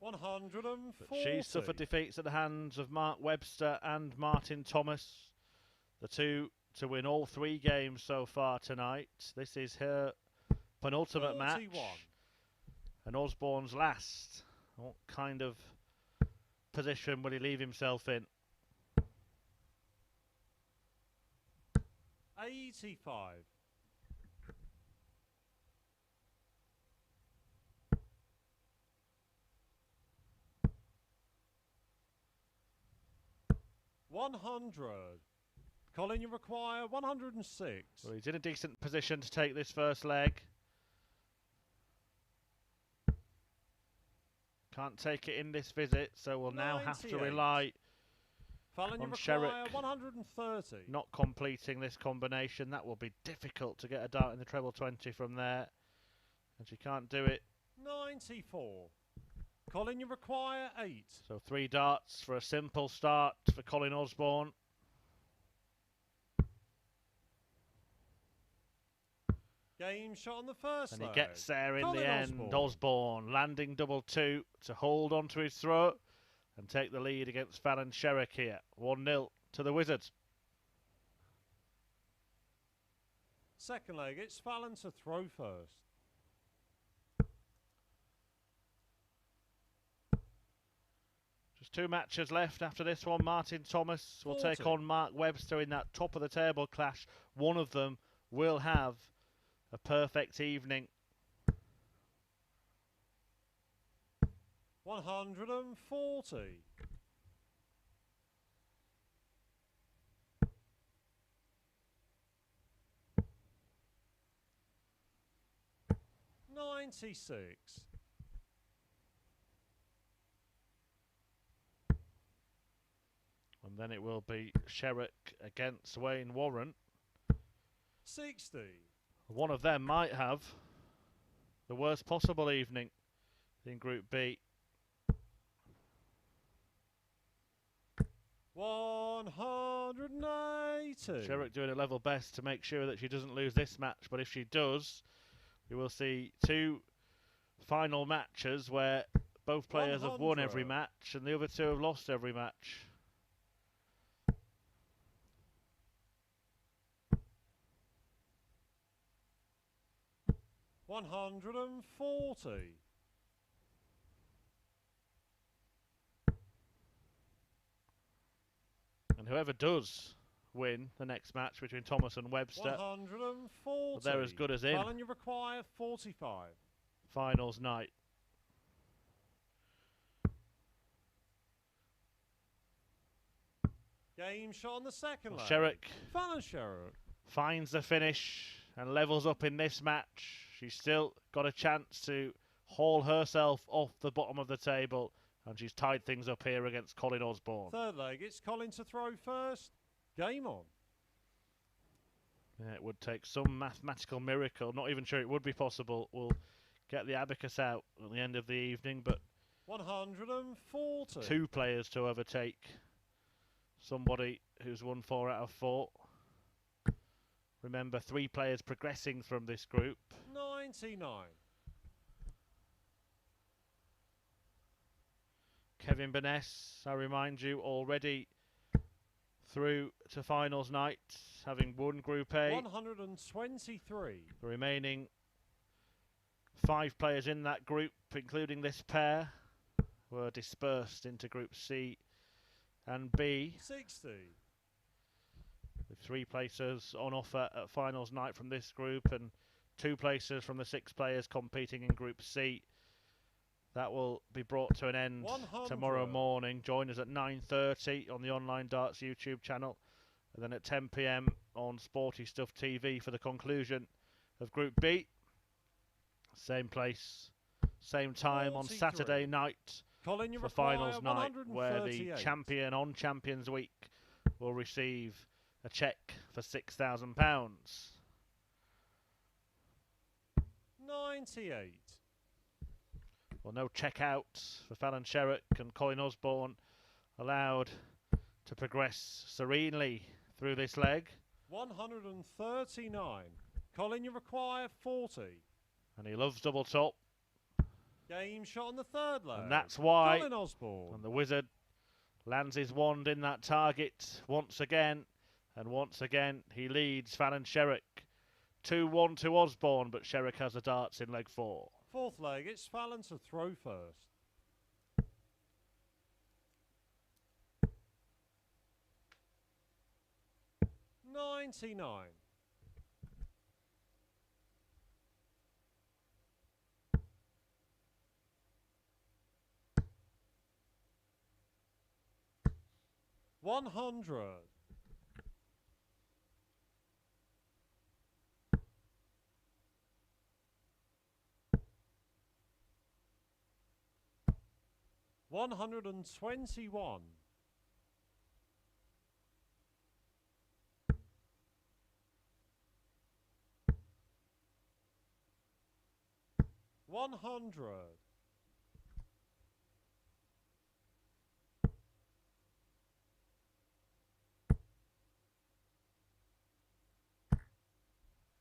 Speaker 1: But she suffered defeats at the hands of Mark Webster and Martin Thomas. The two to win all 3 games so far tonight. This is her penultimate
Speaker 3: 41.
Speaker 1: match. And Osborne's last. What kind of position will he leave himself in?
Speaker 3: 85. $100. Colin, you require 106.
Speaker 1: Well, he's in a decent position to take this first leg. Can't take it in this visit, so we'll now have to rely
Speaker 3: Fallon,
Speaker 1: on
Speaker 3: you require
Speaker 1: Sherrick
Speaker 3: 130.
Speaker 1: not completing this combination. That will be difficult to get a dart in the treble 20 from there. And she can't do it.
Speaker 3: 94. Colin, you require 8.
Speaker 1: So 3 darts for a simple start for Colin Osborne.
Speaker 3: Game shot on the first
Speaker 1: And he
Speaker 3: leg.
Speaker 1: gets there in
Speaker 3: Colin
Speaker 1: the end. Osborne landing double 2 to hold onto his throat and take the lead against Fallon Sherrock here. 1-0 to the Wizards.
Speaker 3: Second leg, it's Fallon to throw first.
Speaker 1: Just 2 matches left after this one. Martin Thomas will
Speaker 3: 40.
Speaker 1: take on Mark Webster in that top of the table clash. One of them will have a perfect evening.
Speaker 3: 140. $96.
Speaker 1: And then it will be Sherrick against Wayne Warren.
Speaker 3: 60.
Speaker 1: One of them might have the worst possible evening in Group B.
Speaker 3: 180.
Speaker 1: Sherrick doing a level best to make sure that she doesn't lose this match, but if she does, we will see 2 final matches where both players have won every
Speaker 3: 100.
Speaker 1: match and the other 2 have lost every match.
Speaker 3: $140.
Speaker 1: And whoever does win the next match between Thomas and Webster,
Speaker 3: 140.
Speaker 1: well, they're as good as in.
Speaker 3: Fallon, you require 45.
Speaker 1: Finals night.
Speaker 3: Game shot on the second leg.
Speaker 1: Sherrick
Speaker 3: Fallon Sherrock.
Speaker 1: finds the finish and levels up in this match. She's still got a chance to haul herself off the bottom of the table, and she's tied things up here against Colin Osborne.
Speaker 3: Third leg, it's Colin to throw first. Game on.
Speaker 1: Yeah, it would take some mathematical miracle. Not even sure it would be possible. We'll get the abacus out at the end of the evening, but
Speaker 3: 140.
Speaker 1: 2 players to overtake somebody who's won 4 out of 4. Remember, 3 players progressing from this group.
Speaker 3: 99.
Speaker 1: Kevin Burnett, I remind you, already through to finals night, having won Group A.
Speaker 3: 123.
Speaker 1: The remaining 5 players in that group, including this pair, were dispersed into Group C and B.
Speaker 3: 60.
Speaker 1: With 3 places on offer at finals night from this group and 2 places from the 6 players competing in Group C. That will be brought to an end
Speaker 3: 100.
Speaker 1: tomorrow morning. Join us at 9:30 on the Online Darts YouTube channel, and then at 10 p.m. on Sporty Stuff TV for the conclusion of Group B. Same place, same time
Speaker 3: 43.
Speaker 1: on Saturday night
Speaker 3: Colin, you
Speaker 1: for
Speaker 3: require
Speaker 1: finals night, where the
Speaker 3: 138.
Speaker 1: champion on Champions Week will receive a cheque for £6,000.
Speaker 3: 98.
Speaker 1: Well, no check out for Fallon Sherrock, and Colin Osborne allowed to progress serenely through this leg.
Speaker 3: 139. Colin, you require 40.
Speaker 1: And he loves double top,
Speaker 3: Game shot on the 3rd leg.
Speaker 1: and that's why.
Speaker 3: Colin Osborne.
Speaker 1: And the wizard lands his wand in that target once again, and once again he leads Fallon Sherrock 2-1 to Osborne, but Sherrick has the darts in leg 4.
Speaker 3: 4th leg, it's Fallon to throw first. $99. $100. $121. $100.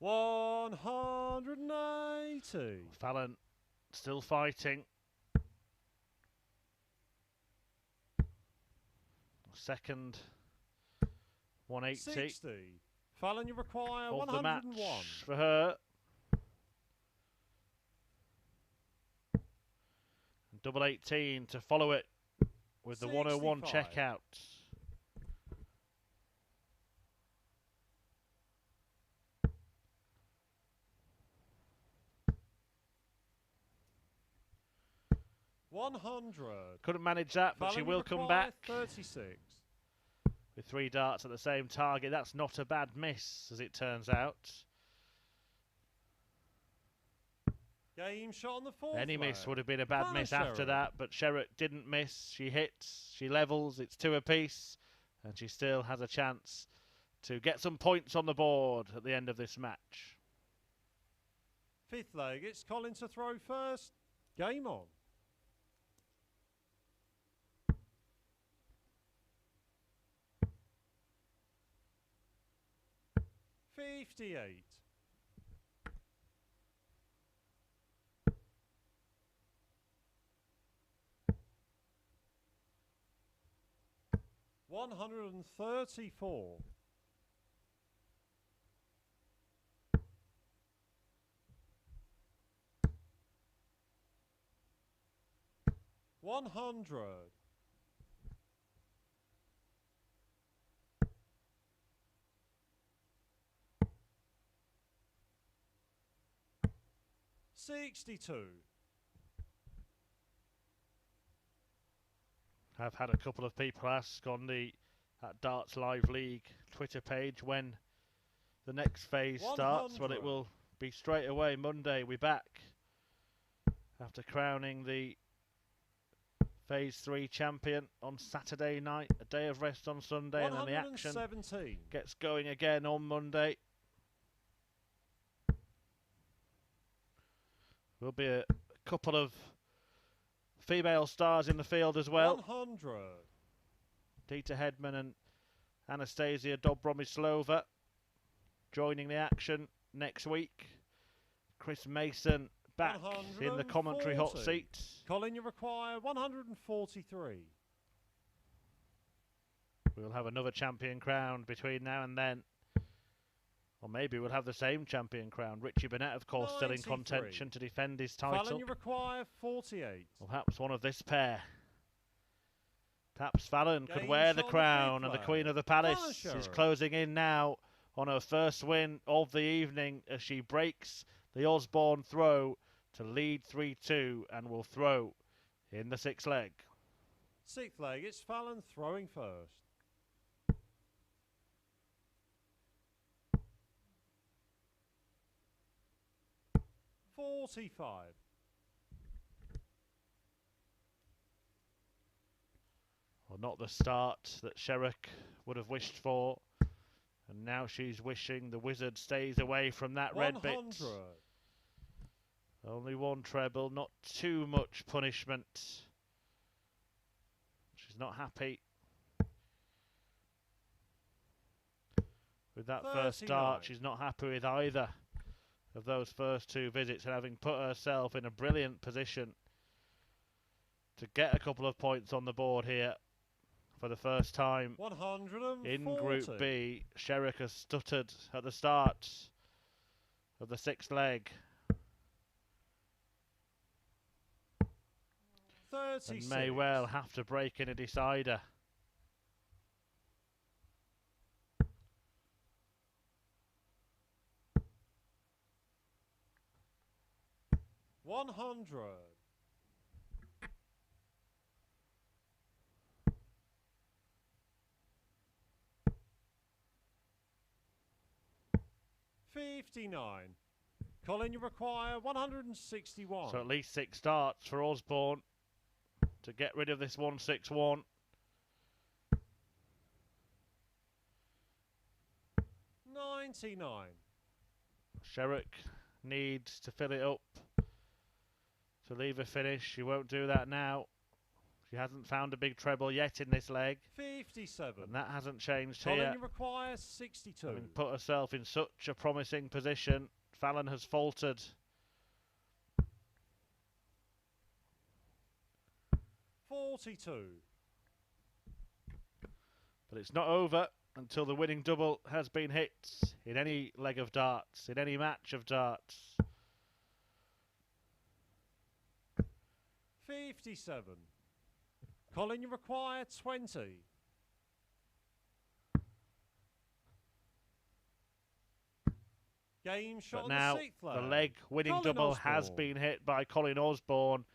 Speaker 3: $180.
Speaker 1: Fallon still fighting. Second 180.
Speaker 3: 60. Fallon, you require
Speaker 1: Of the
Speaker 3: 101.
Speaker 1: match for her. And double 18 to follow it with the 101
Speaker 3: 65.
Speaker 1: checkout.
Speaker 3: $100.
Speaker 1: Couldn't manage that, but
Speaker 3: Fallon,
Speaker 1: she
Speaker 3: you
Speaker 1: will come
Speaker 3: require
Speaker 1: back
Speaker 3: 36.
Speaker 1: with 3 darts at the same target. That's not a bad miss, as it turns out.
Speaker 3: Game shot on the 4th
Speaker 1: Any
Speaker 3: leg.
Speaker 1: miss would have been a bad
Speaker 3: Fallon
Speaker 1: miss after
Speaker 3: Sherrock.
Speaker 1: that, but Sherrick didn't miss. She hits, she levels, it's 2 apiece, and she still has a chance to get some points on the board at the end of this match.
Speaker 3: 5th leg, it's Colin to throw first. Game on. $58. $134. $100. $62.
Speaker 1: I've had a couple of people ask on the Darts Live League Twitter page when the next phase starts. Well, it
Speaker 3: 100.
Speaker 1: will be straight away Monday. We're back after crowning the Phase 3 champion on Saturday night, a day of rest on Sunday, and then the action
Speaker 3: 117.
Speaker 1: gets going again on Monday. Will be a couple of female stars in the field as well.
Speaker 3: 100.
Speaker 1: Dita Hedman and Anastasia Dobromislova joining the action next week. Chris Mason back in the commentary hot
Speaker 3: 140.
Speaker 1: seat.
Speaker 3: Colin, you require 143.
Speaker 1: We'll have another champion crowned between now and then. Or maybe we'll have the same champion crown. Richie Burnett, of course, still in
Speaker 3: 93.
Speaker 1: contention to defend his title.
Speaker 3: Fallon, you require 48.
Speaker 1: Or perhaps one of this pair. Perhaps Fallon could
Speaker 3: Games
Speaker 1: wear the
Speaker 3: on the
Speaker 1: crown, and the
Speaker 3: replay.
Speaker 1: Queen of the
Speaker 3: Fallon
Speaker 1: Palace is
Speaker 3: Sherrock.
Speaker 1: closing in now on her first win of the evening as she breaks the Osborne throw to lead 3-2 and will throw in the sixth leg.
Speaker 3: Sixth leg, it's Fallon throwing first. $45.
Speaker 1: Well, not the start that Sherrick would have wished for. And now she's wishing the wizard stays away from that red bit.
Speaker 3: 100.
Speaker 1: Only one treble, not too much punishment. She's not happy with that first
Speaker 3: 39.
Speaker 1: start. She's not happy with either of those first two visits, and having put herself in a brilliant position to get a couple of points on the board here for the first time
Speaker 3: 140.
Speaker 1: in Group B. Sherrick has stuttered at the start of the sixth leg
Speaker 3: 36.
Speaker 1: and may well have to break in a decider.
Speaker 3: $100. $59. Colin, you require 161.
Speaker 1: So at least 6 starts for Osborne to get rid of this 161.
Speaker 3: $99.
Speaker 1: Sherrick needs to fill it up to leave a finish. She won't do that now. She hasn't found a big treble yet in this leg,
Speaker 3: 57.
Speaker 1: and that hasn't changed
Speaker 3: Colin,
Speaker 1: here.
Speaker 3: you require 62.
Speaker 1: Having put herself in such a promising position, Fallon has faltered.
Speaker 3: 42.
Speaker 1: But it's not over until the winning double has been hit in any leg of darts, in any match of darts.
Speaker 3: 57. Colin, you require 20. Game shot
Speaker 1: But
Speaker 3: on
Speaker 1: now
Speaker 3: the sixth
Speaker 1: the
Speaker 3: leg.
Speaker 1: leg winning
Speaker 3: Colin
Speaker 1: double has
Speaker 3: Osborne.
Speaker 1: been hit by Colin Osborne,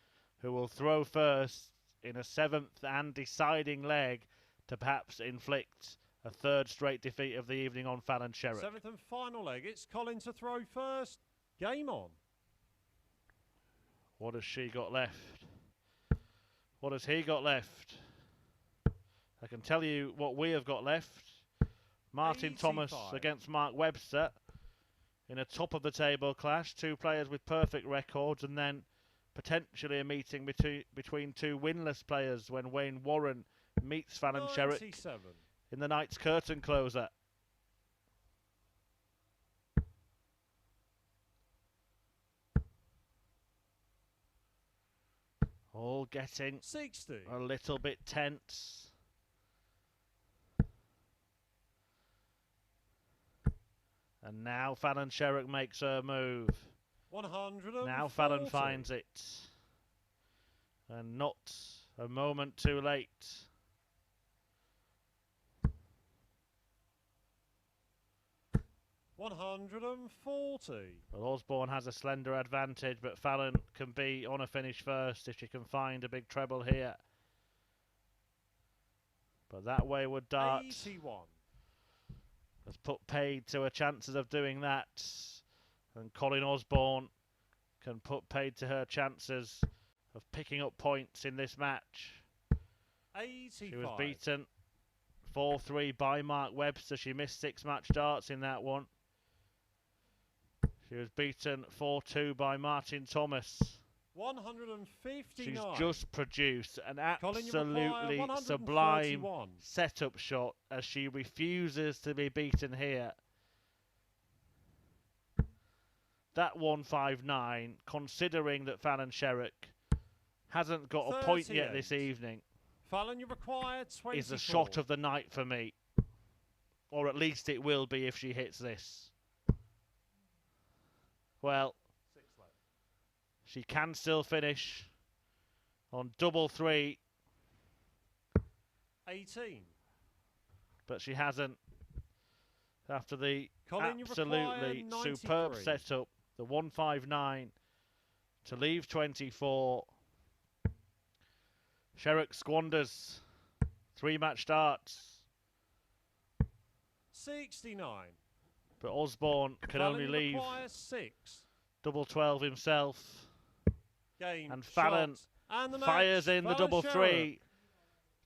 Speaker 1: who will throw first in a 7th and deciding leg to perhaps inflict a 3rd straight defeat of the evening on Fallon Sherrock.
Speaker 3: 7th and final leg. It's Colin to throw first. Game on.
Speaker 1: What has she got left? What has he got left? I can tell you what we have got left. Martin Thomas
Speaker 3: 85.
Speaker 1: against Mark Webster in a top of the table clash. 2 players with perfect records, and then potentially a meeting between 2 winless players when Wayne Warren meets Fallon Sherrock
Speaker 3: 97.
Speaker 1: in the night's curtain closer. All getting
Speaker 3: 60.
Speaker 1: a little bit tense. And now Fallon Sherrock makes her move.
Speaker 3: 140.
Speaker 1: Now Fallon finds it. And not a moment too late.
Speaker 3: $140.
Speaker 1: Well, Osborne has a slender advantage, but Fallon can be on a finish first if she can find a big treble here. But that wayward dart
Speaker 3: 81.
Speaker 1: has put paid to her chances of doing that. And Colin Osborne can put paid to her chances of picking up points in this match.
Speaker 3: 85.
Speaker 1: She was beaten 4-3 by Mark Webster. She missed 6 match darts in that one. She was beaten 4-2 by Martin Thomas.
Speaker 3: 159.
Speaker 1: She's just produced an
Speaker 3: Colin, you require
Speaker 1: absolutely
Speaker 3: 131.
Speaker 1: sublime setup shot as she refuses to be beaten here. That 159, considering that Fallon Sherrock hasn't got a point yet this evening,
Speaker 3: Fallon, you require 24.
Speaker 1: is the shot of the night for me. Or at least it will be if she hits this. Well,
Speaker 3: 6 left.
Speaker 1: she can still finish on double three,
Speaker 3: 18.
Speaker 1: but she hasn't. After the
Speaker 3: Colin, you
Speaker 1: absolutely
Speaker 3: require
Speaker 1: superb
Speaker 3: 93.
Speaker 1: setup, the 159 to leave 24. Sherrick squanders 3-match darts,
Speaker 3: 69.
Speaker 1: but Osborne can
Speaker 3: Fallon,
Speaker 1: only
Speaker 3: you
Speaker 1: leave
Speaker 3: require 6.
Speaker 1: double 12 himself.
Speaker 3: Game.
Speaker 1: And Fallon
Speaker 3: shot, and the
Speaker 1: fires
Speaker 3: match.
Speaker 1: in the
Speaker 3: Fallon
Speaker 1: double
Speaker 3: Sherrock.
Speaker 1: three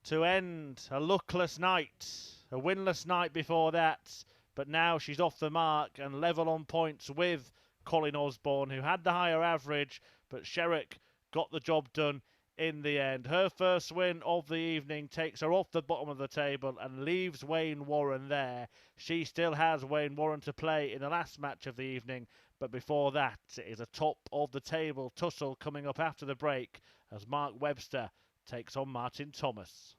Speaker 1: to end a luckless night, a winless night before that. But now she's off the mark and level on points with Colin Osborne, who had the higher average, but Sherrick got the job done in the end. Her first win of the evening takes her off the bottom of the table and leaves Wayne Warren there. She still has Wayne Warren to play in the last match of the evening, but before that, it is a top of the table tussle coming up after the break as Mark Webster takes on Martin Thomas.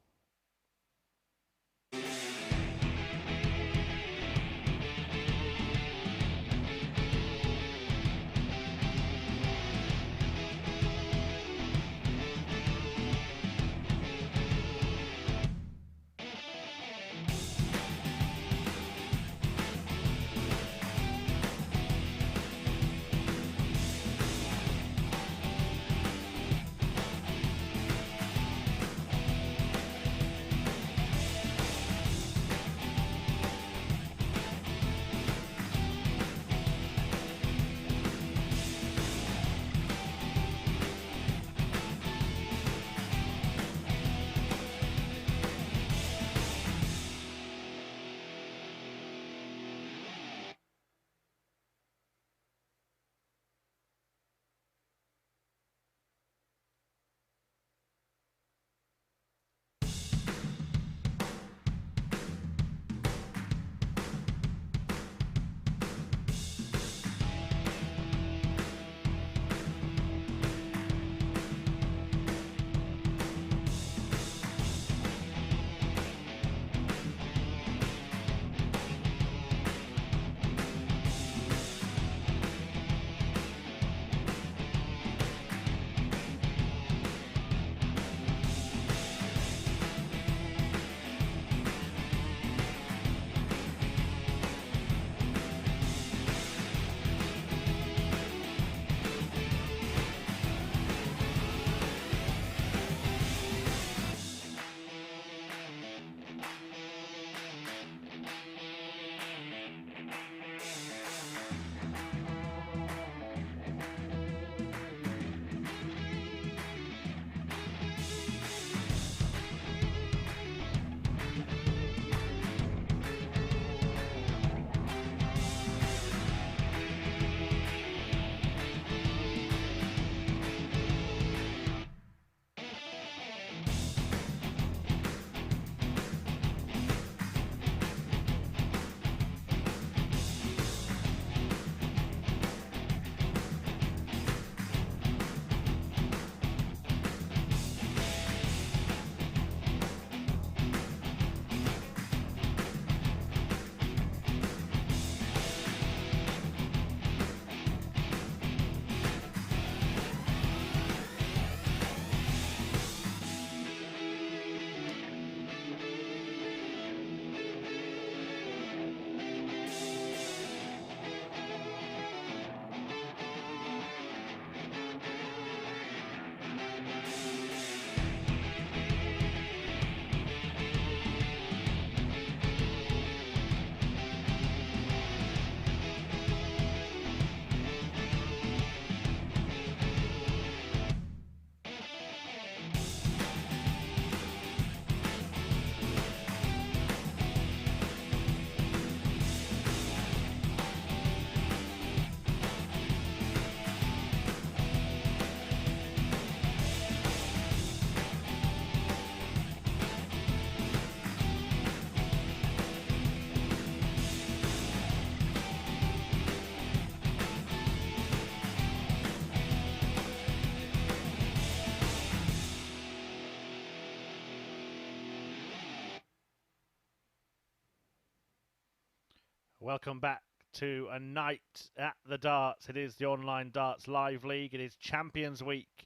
Speaker 1: Welcome back to a night at the darts. It is the Online Darts Live League. It is Champions Week.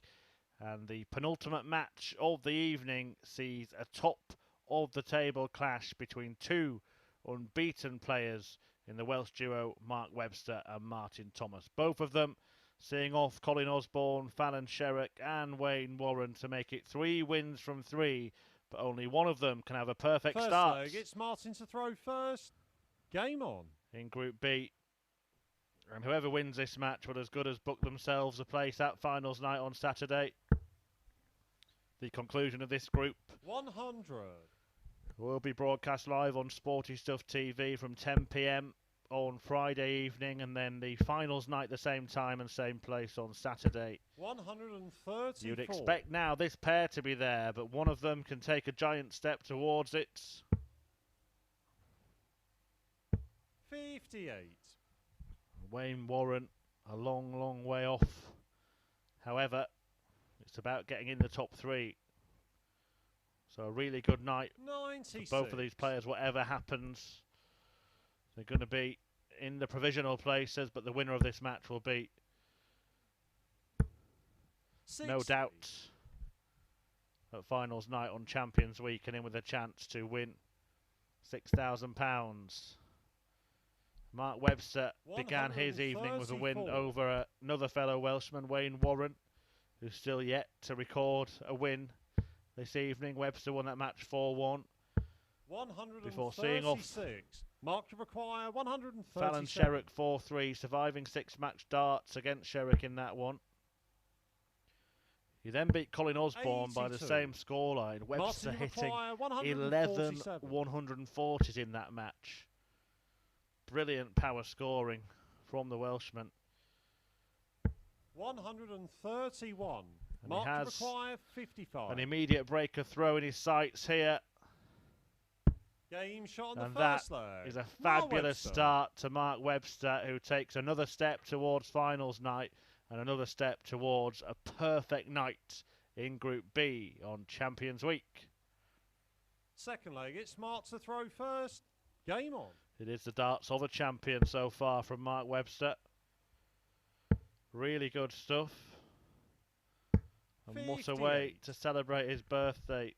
Speaker 1: And the penultimate match of the evening sees a top of the table clash between two unbeaten players in the Welsh duo Mark Webster and Martin Thomas. Both of them seeing off Colin Osborne, Fallon Sherrock and Wayne Warren to make it 3 wins from 3, but only one of them can have a perfect
Speaker 3: First
Speaker 1: start.
Speaker 3: leg, it's Martin to throw first. Game on.
Speaker 1: In Group B. And whoever wins this match will as good as book themselves a place at finals night on Saturday. The conclusion of this group
Speaker 3: 100.
Speaker 1: will be broadcast live on Sporty Stuff TV from 10 p.m. on Friday evening, and then the finals night the same time and same place on Saturday.
Speaker 3: 134.
Speaker 1: You'd expect now this pair to be there, but one of them can take a giant step towards it.
Speaker 3: 58.
Speaker 1: Wayne Warren a long, long way off. However, it's about getting in the top 3. So a really good night
Speaker 3: 96.
Speaker 1: for both of these players. Whatever happens, they're going to be in the provisional places, but the winner of this match will be,
Speaker 3: 60.
Speaker 1: no doubt, at finals night on Champions Week and in with a chance to win £6,000. Mark Webster began his evening with a win
Speaker 3: 134.
Speaker 1: over another fellow Welshman, Wayne Warren, who's still yet to record a win this evening. Webster won that match 4-1.
Speaker 3: 136.
Speaker 1: Before seeing off
Speaker 3: Mark to require 137.
Speaker 1: Fallon Sherrock 4-3, surviving 6-match darts against Sherrick in that one. He then beat Colin Osborne by the
Speaker 3: 82.
Speaker 1: same scoreline. Webster
Speaker 3: Martin
Speaker 1: hitting
Speaker 3: require
Speaker 1: 11
Speaker 3: 147.
Speaker 1: 140s in that match. Brilliant power scoring from the Welshman.
Speaker 3: 131.
Speaker 1: And
Speaker 3: Mark
Speaker 1: he
Speaker 3: to
Speaker 1: has
Speaker 3: require 55.
Speaker 1: an immediate breaker throw in his sights here.
Speaker 3: Game shot on
Speaker 1: And
Speaker 3: the
Speaker 1: that
Speaker 3: first leg.
Speaker 1: is a
Speaker 3: Mark
Speaker 1: fabulous
Speaker 3: Webster.
Speaker 1: start to Mark Webster, who takes another step towards finals night and another step towards a perfect night in Group B on Champions Week.
Speaker 3: Second leg, it's Mark to throw first. Game on.
Speaker 1: It is the darts of a champion so far from Mark Webster. Really good stuff. And what a way
Speaker 3: 58.
Speaker 1: to celebrate his birthday.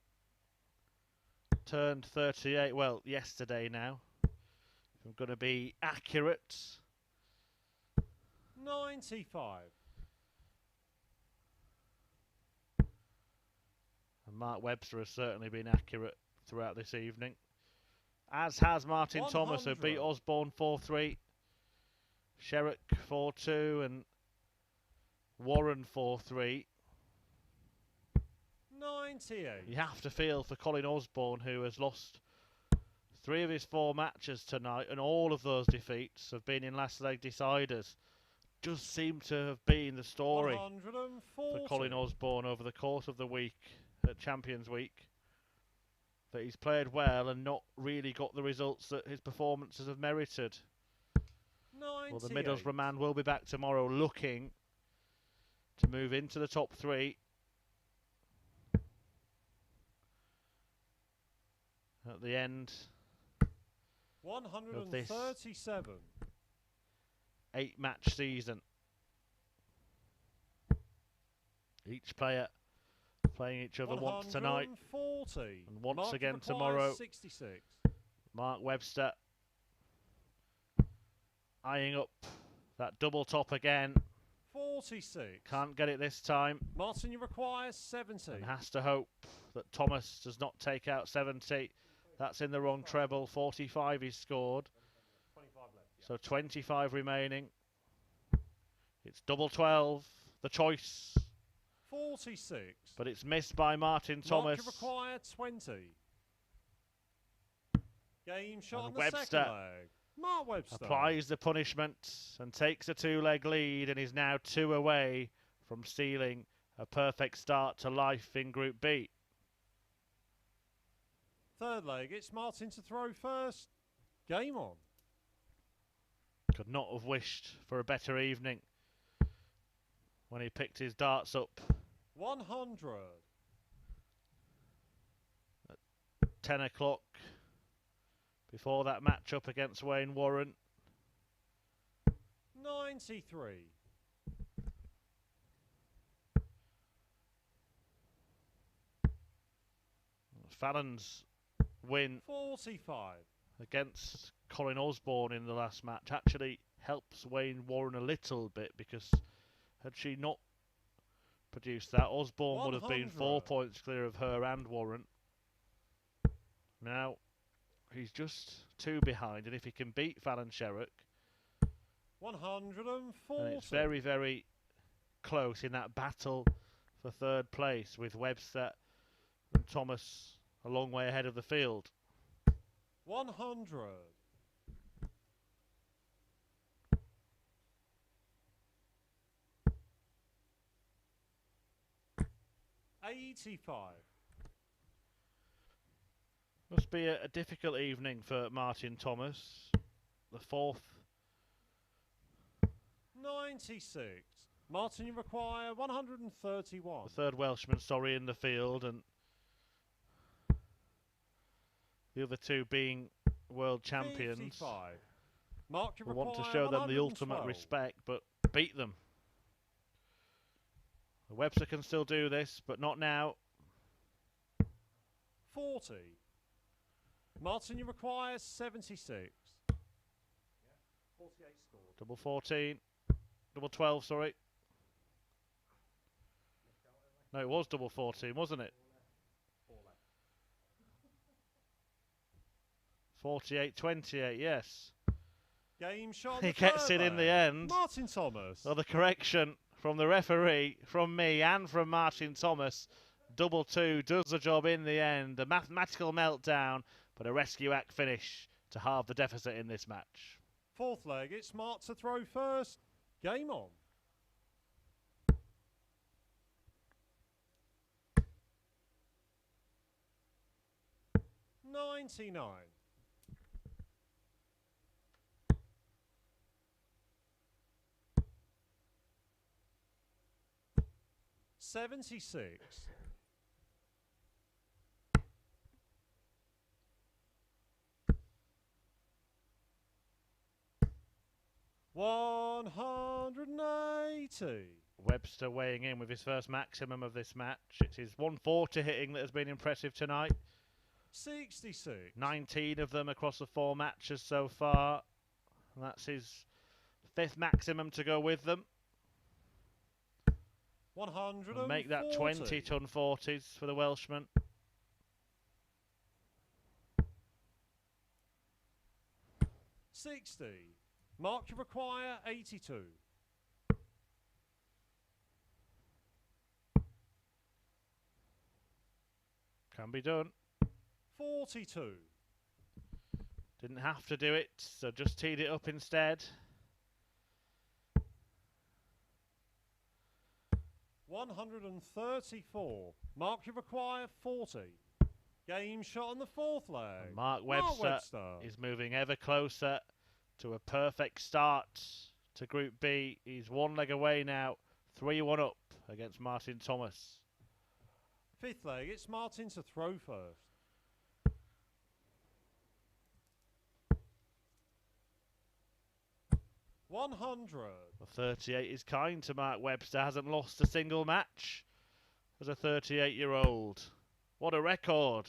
Speaker 1: Turned 38, well, yesterday now. If I'm going to be accurate.
Speaker 3: 95.
Speaker 1: And Mark Webster has certainly been accurate throughout this evening. As has Martin Thomas, who beat
Speaker 3: 100.
Speaker 1: Osborne 4-3. Sherrick 4-2 and Warren 4-3.
Speaker 3: 98.
Speaker 1: You have to feel for Colin Osborne, who has lost 3 of his 4 matches tonight, and all of those defeats have been in last leg deciders. Just seem to have been the story
Speaker 3: 140.
Speaker 1: for Colin Osborne over the course of the week at Champions Week. That he's played well and not really got the results that his performances have merited.
Speaker 3: 98.
Speaker 1: Well, the Middlesbrough man will be back tomorrow looking to move into the top 3. At the end of this
Speaker 3: 137.
Speaker 1: 8-match season. Each player playing each other once tonight
Speaker 3: 140.
Speaker 1: and once
Speaker 3: Mark
Speaker 1: again
Speaker 3: requires
Speaker 1: tomorrow.
Speaker 3: 66.
Speaker 1: Mark Webster eyeing up that double top again.
Speaker 3: 46.
Speaker 1: Can't get it this time
Speaker 3: Martin, you require 70.
Speaker 1: and has to hope that Thomas does not take out 70. That's in the wrong treble. 45 he's scored.
Speaker 3: 25 left.
Speaker 1: So 25 remaining. It's double 12, the choice.
Speaker 3: 46.
Speaker 1: But it's missed by Martin
Speaker 3: Mark,
Speaker 1: Thomas.
Speaker 3: you require 20. Game shot
Speaker 1: And
Speaker 3: on the
Speaker 1: Webster
Speaker 3: second leg. Mark Webster.
Speaker 1: applies the punishment and takes a 2-leg lead and is now 2 away from stealing a perfect start to life in Group B.
Speaker 3: Third leg, it's Martin to throw first. Game on.
Speaker 1: Could not have wished for a better evening when he picked his darts up
Speaker 3: 100.
Speaker 1: at 10 o'clock before that match up against Wayne Warren.
Speaker 3: 93.
Speaker 1: Fallon's win
Speaker 3: 45.
Speaker 1: against Colin Osborne in the last match actually helps Wayne Warren a little bit, because had she not produced that, Osborne would have been 4
Speaker 3: 100.
Speaker 1: points clear of her and Warren. Now he's just 2 behind, and if he can beat Fallon Sherrock,
Speaker 3: 140.
Speaker 1: and it's very, very close in that battle for 3rd place, with Webster and Thomas a long way ahead of the field.
Speaker 3: 100. 85.
Speaker 1: Must be a difficult evening for Martin Thomas. The 4th.
Speaker 3: 96. Martin, you require 131.
Speaker 1: The 3rd Welshman, sorry, in the field, and the other 2 being world champions.
Speaker 3: 55. Mark, you
Speaker 1: We
Speaker 3: require
Speaker 1: want to show them the ultimate
Speaker 3: 112.
Speaker 1: respect, but beat them. Webster can still do this, but not now.
Speaker 3: 40. Martin, you require 76. 48 scored.
Speaker 1: Double 14. Double 12, sorry. No, it was double 14, wasn't it? 48-28, yes.
Speaker 3: Game shot.
Speaker 1: He gets it in the end.
Speaker 3: Martin Thomas.
Speaker 1: Well, the correction from the referee, from me, and from Martin Thomas. Double 2 does the job in the end. A mathematical meltdown, but a rescue act finish to halve the deficit in this match.
Speaker 3: 4th leg. It's Mark to throw first. Game on. $99. 76. 180.
Speaker 1: Webster weighing in with his first maximum of this match. It's his 140 hitting that has been impressive tonight.
Speaker 3: 66.
Speaker 1: 19 of them across the 4 matches so far. And that's his 5th maximum to go with them.
Speaker 3: 140.
Speaker 1: And make that 20 ton 40s for the Welshman.
Speaker 3: 60. Mark, you require 82.
Speaker 1: Can be done.
Speaker 3: 42.
Speaker 1: Didn't have to do it, so just teed it up instead.
Speaker 3: 134. Mark, you require 40. Game shot on the 4th leg.
Speaker 1: And Mark Webster is moving ever closer to a perfect start to Group B. He's 1 leg away now, 3-1 up against Martin Thomas.
Speaker 3: 5th leg, it's Martin to throw first. $100.
Speaker 1: The 38 is kind to Mark Webster. Hasn't lost a single match as a 38-year-old. What a record.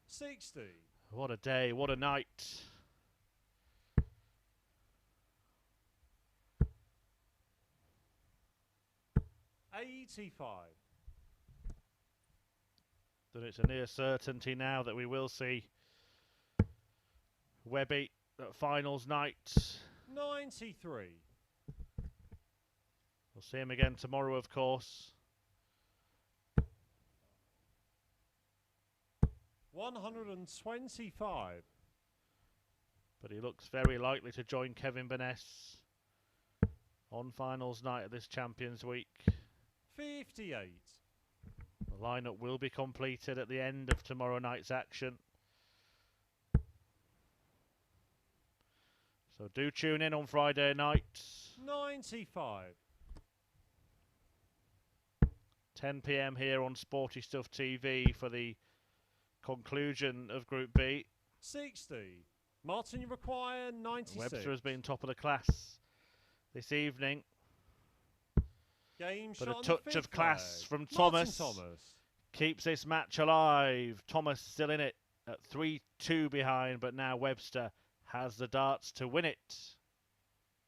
Speaker 3: 60.
Speaker 1: What a day, what a night.
Speaker 3: 85.
Speaker 1: That it's a near certainty now that we will see Webby at finals night.
Speaker 3: 93.
Speaker 1: We'll see him again tomorrow, of course.
Speaker 3: 125.
Speaker 1: But he looks very likely to join Kevin Burnett on finals night of this Champions Week.
Speaker 3: 58.
Speaker 1: The lineup will be completed at the end of tomorrow night's action. So do tune in on Friday night.
Speaker 3: 95.
Speaker 1: 10 p.m. here on Sporty Stuff TV for the conclusion of Group B.
Speaker 3: 60. Martin, you require 96.
Speaker 1: Webster has been top of the class this evening.
Speaker 3: Game
Speaker 1: But
Speaker 3: shot
Speaker 1: a
Speaker 3: on the
Speaker 1: touch of
Speaker 3: fifth
Speaker 1: class
Speaker 3: leg.
Speaker 1: from
Speaker 3: Martin
Speaker 1: Thomas.
Speaker 3: Thomas.
Speaker 1: Keeps this match alive. Thomas still in it at 3-2 behind, but now Webster has the darts to win it.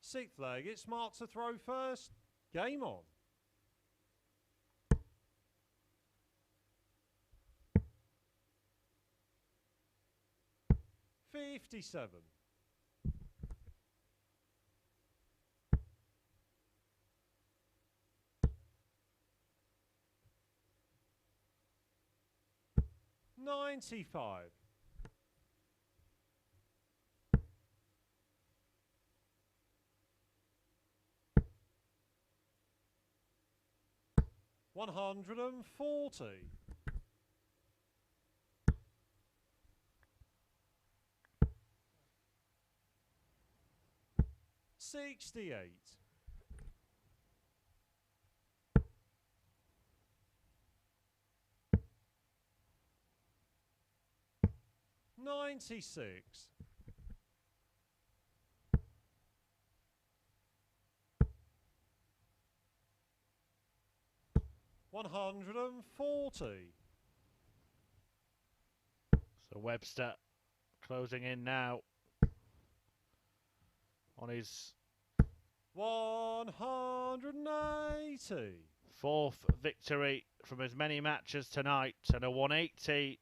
Speaker 3: Sixth leg, it's Mark to throw first. Game on. $57. $95. $140. $68. $96. $140.
Speaker 1: So Webster closing in now on his
Speaker 3: 180.
Speaker 1: fourth victory from as many matches tonight, and a 180.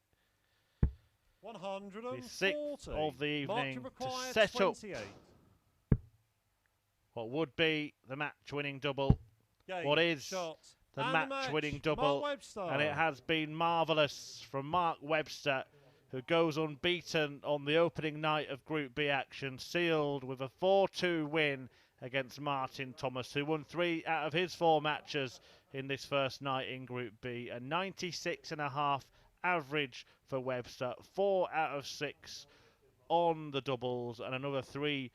Speaker 3: 140.
Speaker 1: The sixth of the evening to
Speaker 3: required
Speaker 1: set
Speaker 3: 28.
Speaker 1: up what would be the match-winning double.
Speaker 3: Game,
Speaker 1: What is
Speaker 3: shot,
Speaker 1: the
Speaker 3: and
Speaker 1: match-winning
Speaker 3: match,
Speaker 1: double?
Speaker 3: Mark Webster.
Speaker 1: And it has been marvellous from Mark Webster, who goes unbeaten on the opening night of Group B action, sealed with a 4-2 win against Martin Thomas, who won 3 out of his 4 matches in this first night in Group B. A 96.5 average for Webster, 4 out of 6 on the doubles, and another 3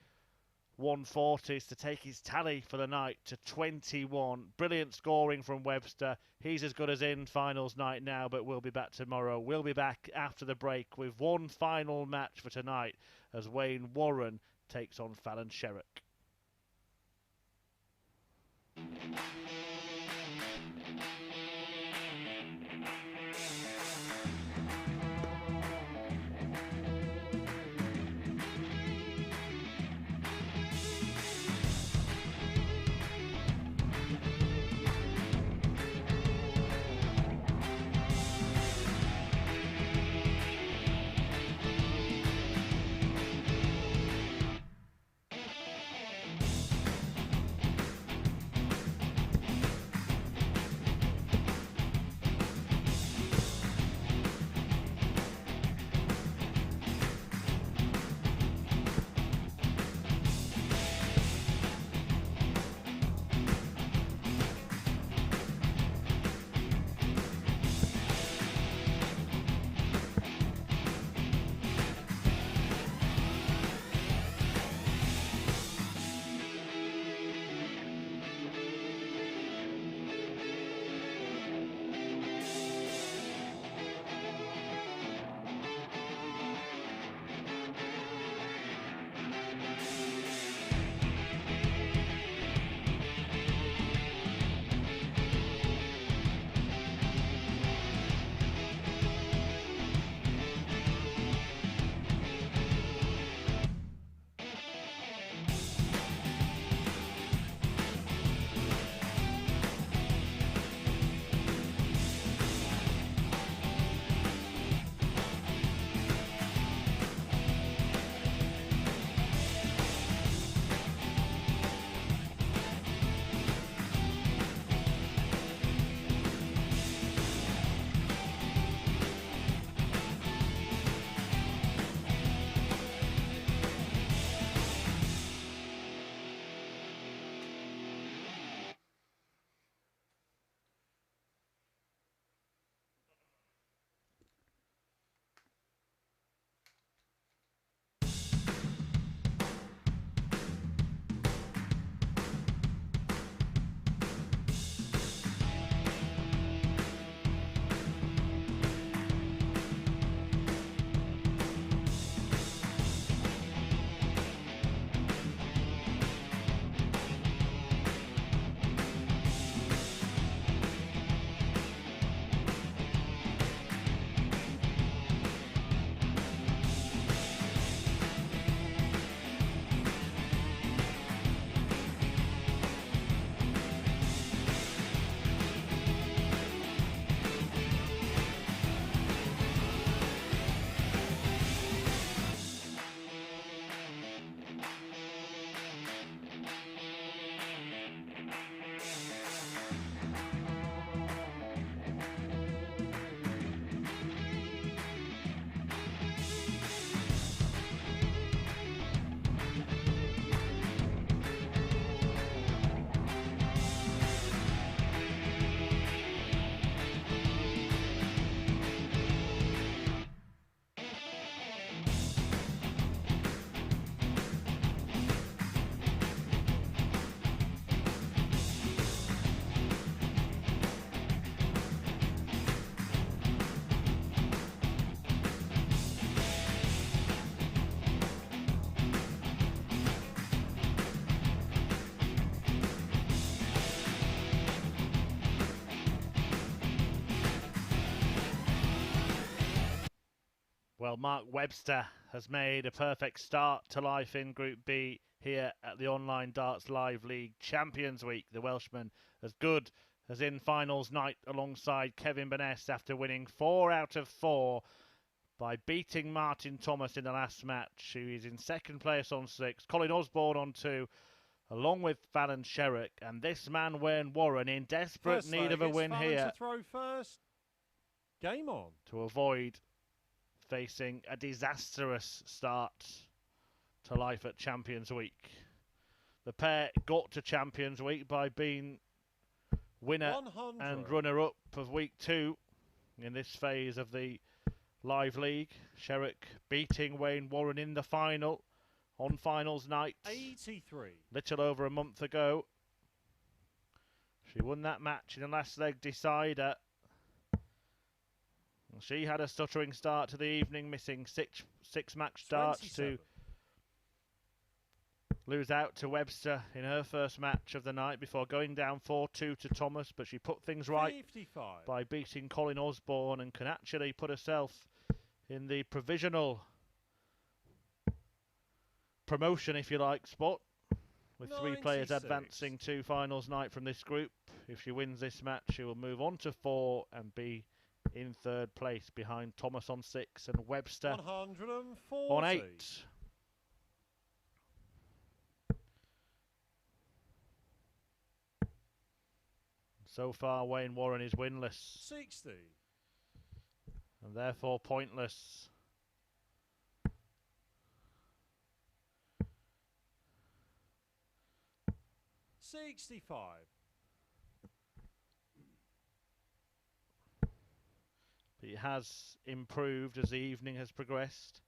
Speaker 1: 140s to take his tally for the night to 21. Brilliant scoring from Webster. He's as good as in finals night now, but we'll be back tomorrow. We'll be back after the break with one final match for tonight as Wayne Warren takes on Fallon Sherrock. Well, Mark Webster has made a perfect start to life in Group B here at the Online Darts Live League Champions Week. The Welshman as good as in finals night alongside Kevin Burnett after winning 4 out of 4 by beating Martin Thomas in the last match, who is in second place on 6, Colin Osborne on 2, along with Fallon Sherrock, and this man Wayne Warren in desperate
Speaker 3: First
Speaker 1: need
Speaker 3: leg,
Speaker 1: of a
Speaker 3: it's
Speaker 1: win
Speaker 3: Fallon
Speaker 1: here
Speaker 3: to throw first. Game on.
Speaker 1: to avoid facing a disastrous start to life at Champions Week. The pair got to Champions Week by being winner
Speaker 3: 100.
Speaker 1: and runner-up of Week 2 in this phase of the Live League. Sherrick beating Wayne Warren in the final on finals night
Speaker 3: 83.
Speaker 1: little over a month ago. She won that match in the last leg decider. She had a stuttering start to the evening, missing six match starts
Speaker 3: 27.
Speaker 1: to lose out to Webster in her first match of the night before going down 4-2 to Thomas, but she put things right
Speaker 3: 55.
Speaker 1: by beating Colin Osborne and can actually put herself in the provisional promotion, if you like, spot, with 3 players
Speaker 3: 96.
Speaker 1: advancing to finals night from this group. If she wins this match, she will move on to 4 and be in 3rd place behind Thomas on 6 and Webster
Speaker 3: 140.
Speaker 1: on 8. So far, Wayne Warren is winless
Speaker 3: 60.
Speaker 1: and therefore pointless.
Speaker 3: $65.
Speaker 1: But it has improved as the evening has progressed.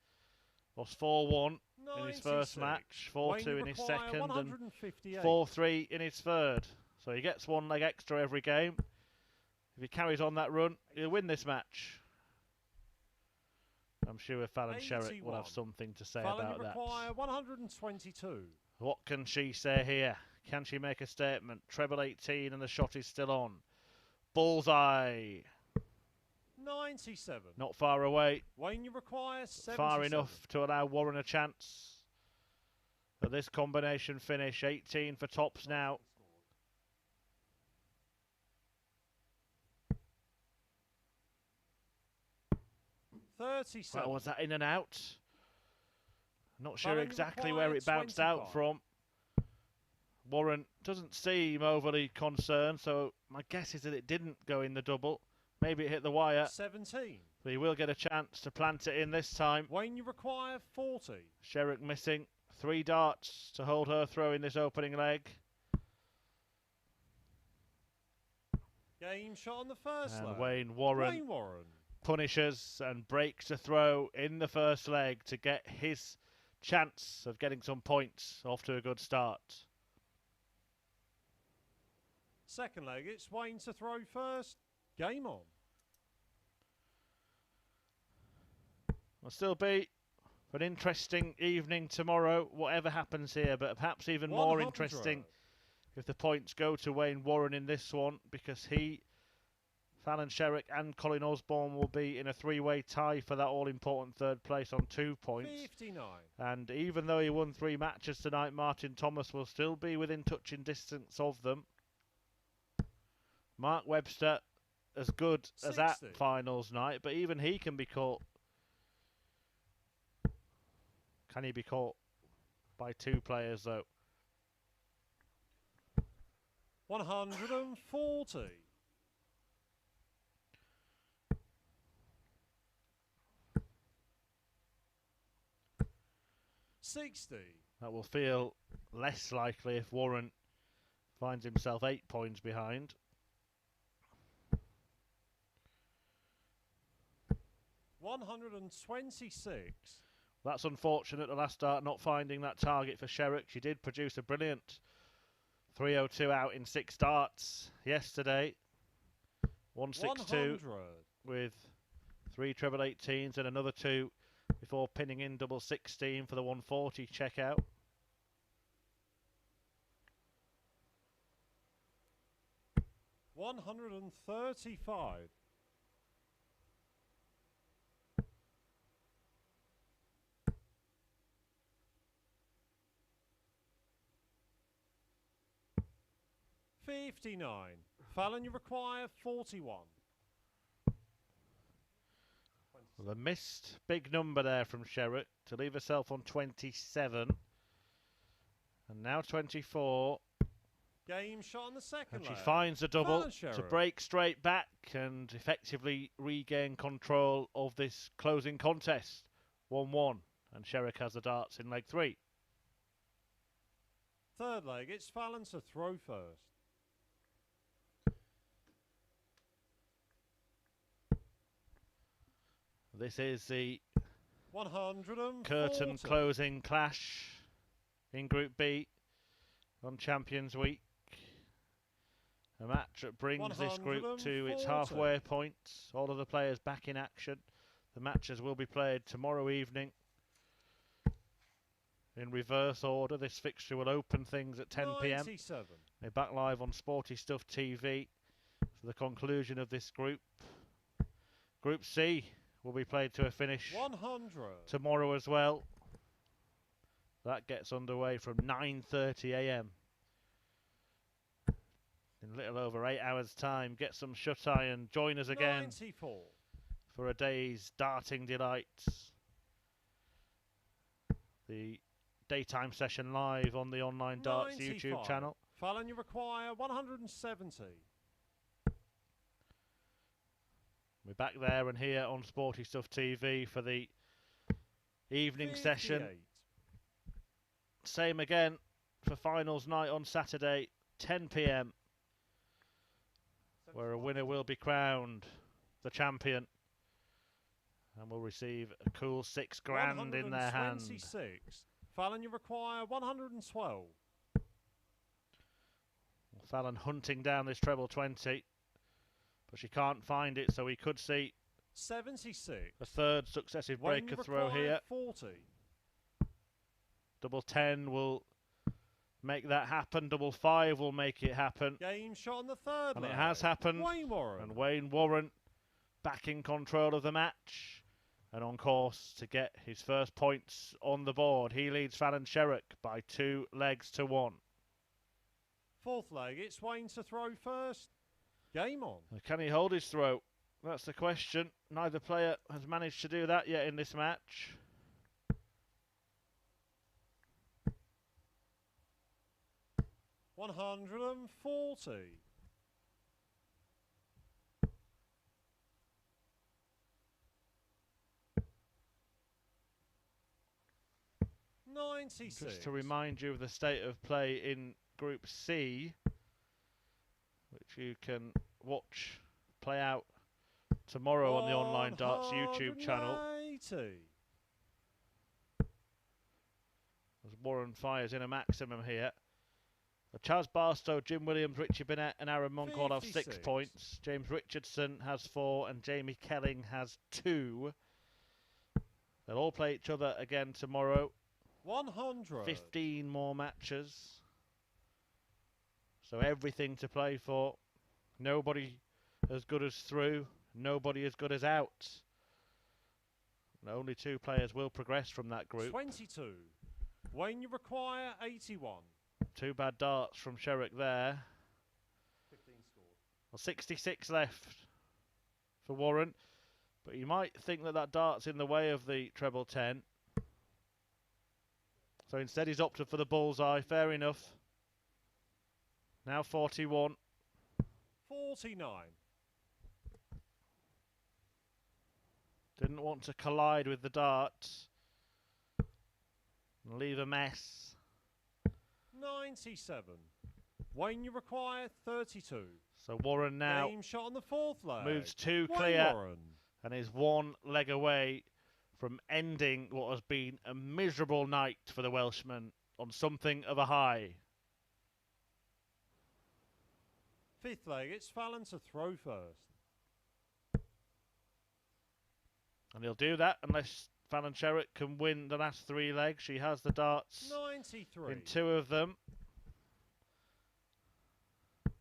Speaker 1: Lost 4-1 in his first
Speaker 3: 96.
Speaker 1: match, 4-2 in his second, and
Speaker 3: 158.
Speaker 1: 4-3 in his third. So he gets 1 leg extra every game. If he carries on that run, he'll win this match. I'm sure Fallon Sherrock will have
Speaker 3: 81.
Speaker 1: something to say
Speaker 3: Fallon,
Speaker 1: about
Speaker 3: you
Speaker 1: that.
Speaker 3: require 122.
Speaker 1: What can she say here? Can she make a statement? Treble 18 and the shot is still on. Bullseye.
Speaker 3: 97.
Speaker 1: Not far away.
Speaker 3: Wayne, you require 77.
Speaker 1: Far enough to allow Warren a chance. But this combination finish, 18 for tops now. Well, was that in and out? Not sure
Speaker 3: Fallon, you
Speaker 1: exactly
Speaker 3: require
Speaker 1: where it bounced out
Speaker 3: 25.
Speaker 1: from. Warren doesn't seem overly concerned, so my guess is that it didn't go in the double. Maybe it hit the wire.
Speaker 3: 17.
Speaker 1: But he will get a chance to plant it in this time.
Speaker 3: Wayne, you require 40.
Speaker 1: Sherrick missing 3 darts to hold her throw in this opening leg.
Speaker 3: Game shot on the first
Speaker 1: And
Speaker 3: leg.
Speaker 1: Wayne Warren punishes and breaks a throw in the first leg to get his chance of getting some points off to a good start.
Speaker 3: Second leg, it's Wayne to throw first. Game on.
Speaker 1: Will still be an interesting evening tomorrow, whatever happens here, but perhaps even more
Speaker 3: 100.
Speaker 1: interesting if the points go to Wayne Warren in this one, because he, Fallon Sherrock and Colin Osborne will be in a 3-way tie for that all-important 3rd place on 2 points.
Speaker 3: 59.
Speaker 1: And even though he won 3 matches tonight, Martin Thomas will still be within touching distance of them. Mark Webster, as good as at
Speaker 3: 60.
Speaker 1: finals night, but even he can be caught. Can he be caught by 2 players, though?
Speaker 3: 140. $60.
Speaker 1: That will feel less likely if Warren finds himself 8 points behind.
Speaker 3: $126.
Speaker 1: That's unfortunate, the last start not finding that target for Sherrick. She did produce a brilliant 302 out in 6 darts yesterday. 162 with 3 treble 18s and another 2 before pinning in double 16 for the 140 checkout.
Speaker 3: $135. 59. Fallon, you require 41.
Speaker 1: Well, a missed big number there from Sherrick to leave herself on 27. And now 24.
Speaker 3: Game shot on the second
Speaker 1: And she
Speaker 3: leg.
Speaker 1: finds a double
Speaker 3: Fallon
Speaker 1: to
Speaker 3: Sherrock.
Speaker 1: break straight back and effectively regain control of this closing contest. 1-1. And Sherrick has the darts in leg 3.
Speaker 3: Third leg, it's Fallon to throw first.
Speaker 1: This is the
Speaker 3: 140.
Speaker 1: curtain closing clash in Group B on Champions Week. A match that brings this group to its
Speaker 3: 140.
Speaker 1: halfway point. All of the players back in action. The matches will be played tomorrow evening. In reverse order, this fixture will open things at 10 p.m.
Speaker 3: 97.
Speaker 1: They're back live on Sporty Stuff TV for the conclusion of this group. Group C will be played to a finish
Speaker 3: 100.
Speaker 1: tomorrow as well. That gets underway from 9:30 a.m. in a little over 8 hours' time. Get some shut-eye and join us again
Speaker 3: 94.
Speaker 1: for a day's darting delights. The daytime session live on the Online Darts
Speaker 3: 95.
Speaker 1: YouTube channel.
Speaker 3: Fallon, you require 170.
Speaker 1: We're back there and here on Sporty Stuff TV for the evening
Speaker 3: 58.
Speaker 1: session. Same again for finals night on Saturday, 10 p.m, where a winner will be crowned the champion and will receive a cool $6,000 in their hand.
Speaker 3: 126. Fallon, you require 112.
Speaker 1: Fallon hunting down this treble 20, but she can't find it, so we could see
Speaker 3: 76.
Speaker 1: a third successive
Speaker 3: Wayne,
Speaker 1: breaker
Speaker 3: you
Speaker 1: throw
Speaker 3: require
Speaker 1: here.
Speaker 3: 40.
Speaker 1: Double 10 will make that happen. Double 5 will make it happen.
Speaker 3: Game shot on the third
Speaker 1: And
Speaker 3: leg.
Speaker 1: it has happened.
Speaker 3: Wayne Warren.
Speaker 1: And Wayne Warren back in control of the match and on course to get his first points on the board. He leads Fallon Sherrock by 2 legs to 1.
Speaker 3: Fourth leg, it's Wayne to throw first. Game on.
Speaker 1: Can he hold his throw? That's the question. Neither player has managed to do that yet in this match.
Speaker 3: $140. 96.
Speaker 1: Just to remind you of the state of play in Group C, which you can watch play out tomorrow on the Online Darts YouTube channel.
Speaker 3: 180.
Speaker 1: As Warren fires in a maximum here. Chaz Barstow, Jim Williams, Richie Burnett and Aaron Monk all have 6
Speaker 3: 56.
Speaker 1: points. James Richardson has 4 and Jamie Kelling has 2. They'll all play each other again tomorrow.
Speaker 3: 100.
Speaker 1: 15 more matches. So everything to play for. Nobody as good as through. Nobody as good as out. And only 2 players will progress from that group.
Speaker 3: 22. Wayne, you require 81.
Speaker 1: 2 bad darts from Sherrick there.
Speaker 3: 15 scored.
Speaker 1: Well, 66 left for Warren. But you might think that that dart's in the way of the treble 10. So instead he's opted for the bullseye. Fair enough. Now 41.
Speaker 3: 49.
Speaker 1: Didn't want to collide with the dart and leave a mess.
Speaker 3: 97. Wayne, you require 32.
Speaker 1: So Warren now
Speaker 3: Game shot on the fourth leg.
Speaker 1: moves 2
Speaker 3: Wayne
Speaker 1: clear
Speaker 3: Warren.
Speaker 1: and is 1 leg away from ending what has been a miserable night for the Welshman on something of a high.
Speaker 3: Fifth leg, it's Fallon to throw first.
Speaker 1: And he'll do that unless Fallon Sherrock can win the last 3 legs. She has the darts
Speaker 3: 93.
Speaker 1: in 2 of them,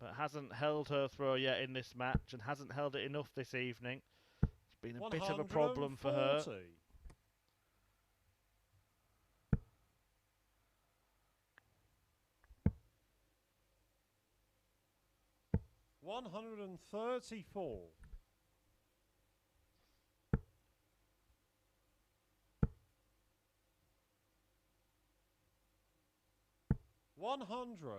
Speaker 1: but hasn't held her throw yet in this match and hasn't held it enough this evening. It's been a bit of a problem for her.
Speaker 3: 140. 134. 100.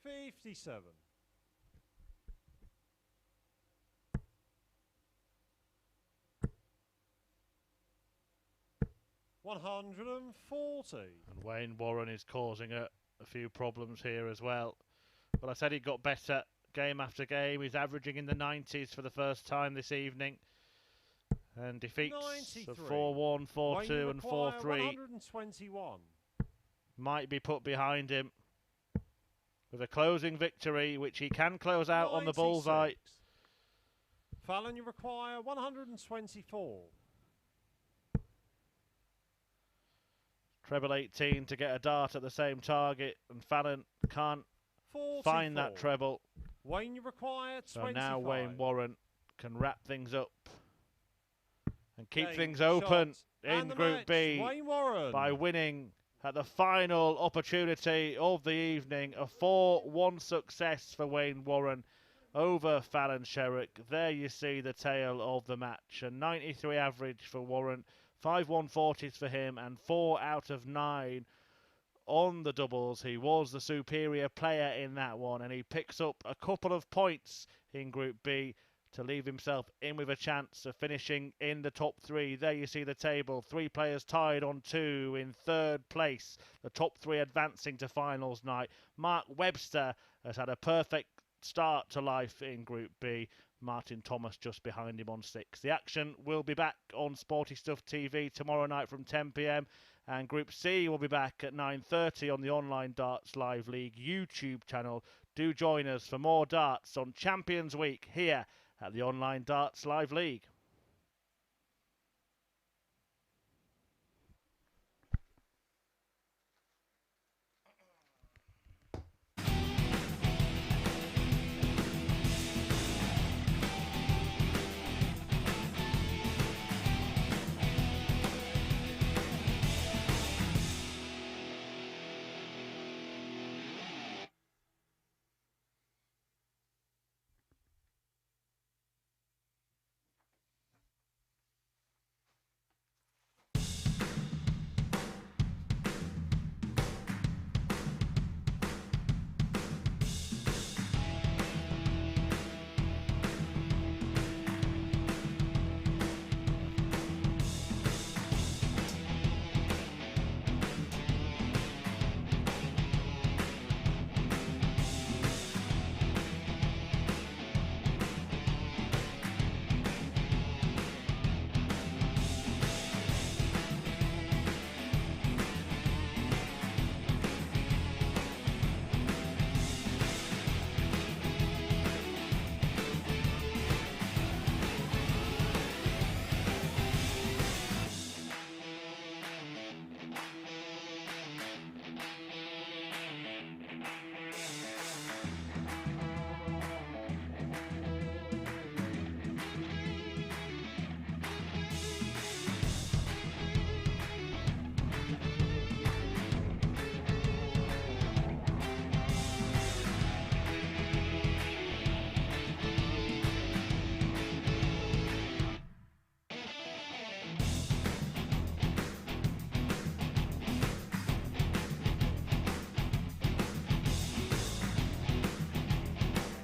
Speaker 3: 57. 140.
Speaker 1: And Wayne Warren is causing a few problems here as well. But I said he got better game after game. He's averaging in the 90s for the first time this evening. And defeats
Speaker 3: 93.
Speaker 1: of 4-1, 4-2 and 4-3
Speaker 3: 121.
Speaker 1: might be put behind him with a closing victory, which he can close out on the bullseye.
Speaker 3: 96. Fallon, you require 124.
Speaker 1: Treble 18 to get a dart at the same target, and Fallon can't
Speaker 3: 44.
Speaker 1: find that treble.
Speaker 3: Wayne, you require 25.
Speaker 1: So now Wayne Warren can wrap things up and keep
Speaker 3: Game,
Speaker 1: things open
Speaker 3: shot,
Speaker 1: in
Speaker 3: and the
Speaker 1: Group
Speaker 3: match.
Speaker 1: B
Speaker 3: Wayne Warren
Speaker 1: by winning at the final opportunity of the evening. A 4-1 success for Wayne Warren over Fallon Sherrock. There you see the tale of the match. A 93 average for Warren, 5 140s for him, and 4 out of 9 on the doubles. He was the superior player in that one, and he picks up a couple of points in Group B to leave himself in with a chance of finishing in the top 3. There you see the table. 3 players tied on 2 in 3rd place. The top 3 advancing to finals night. Mark Webster has had a perfect start to life in Group B. Martin Thomas just behind him on 6. The action will be back on Sporty Stuff TV tomorrow night from 10 p.m. and Group C will be back at 9:30 on the Online Darts Live League YouTube channel. Do join us for more darts on Champions Week here at the Online Darts Live League.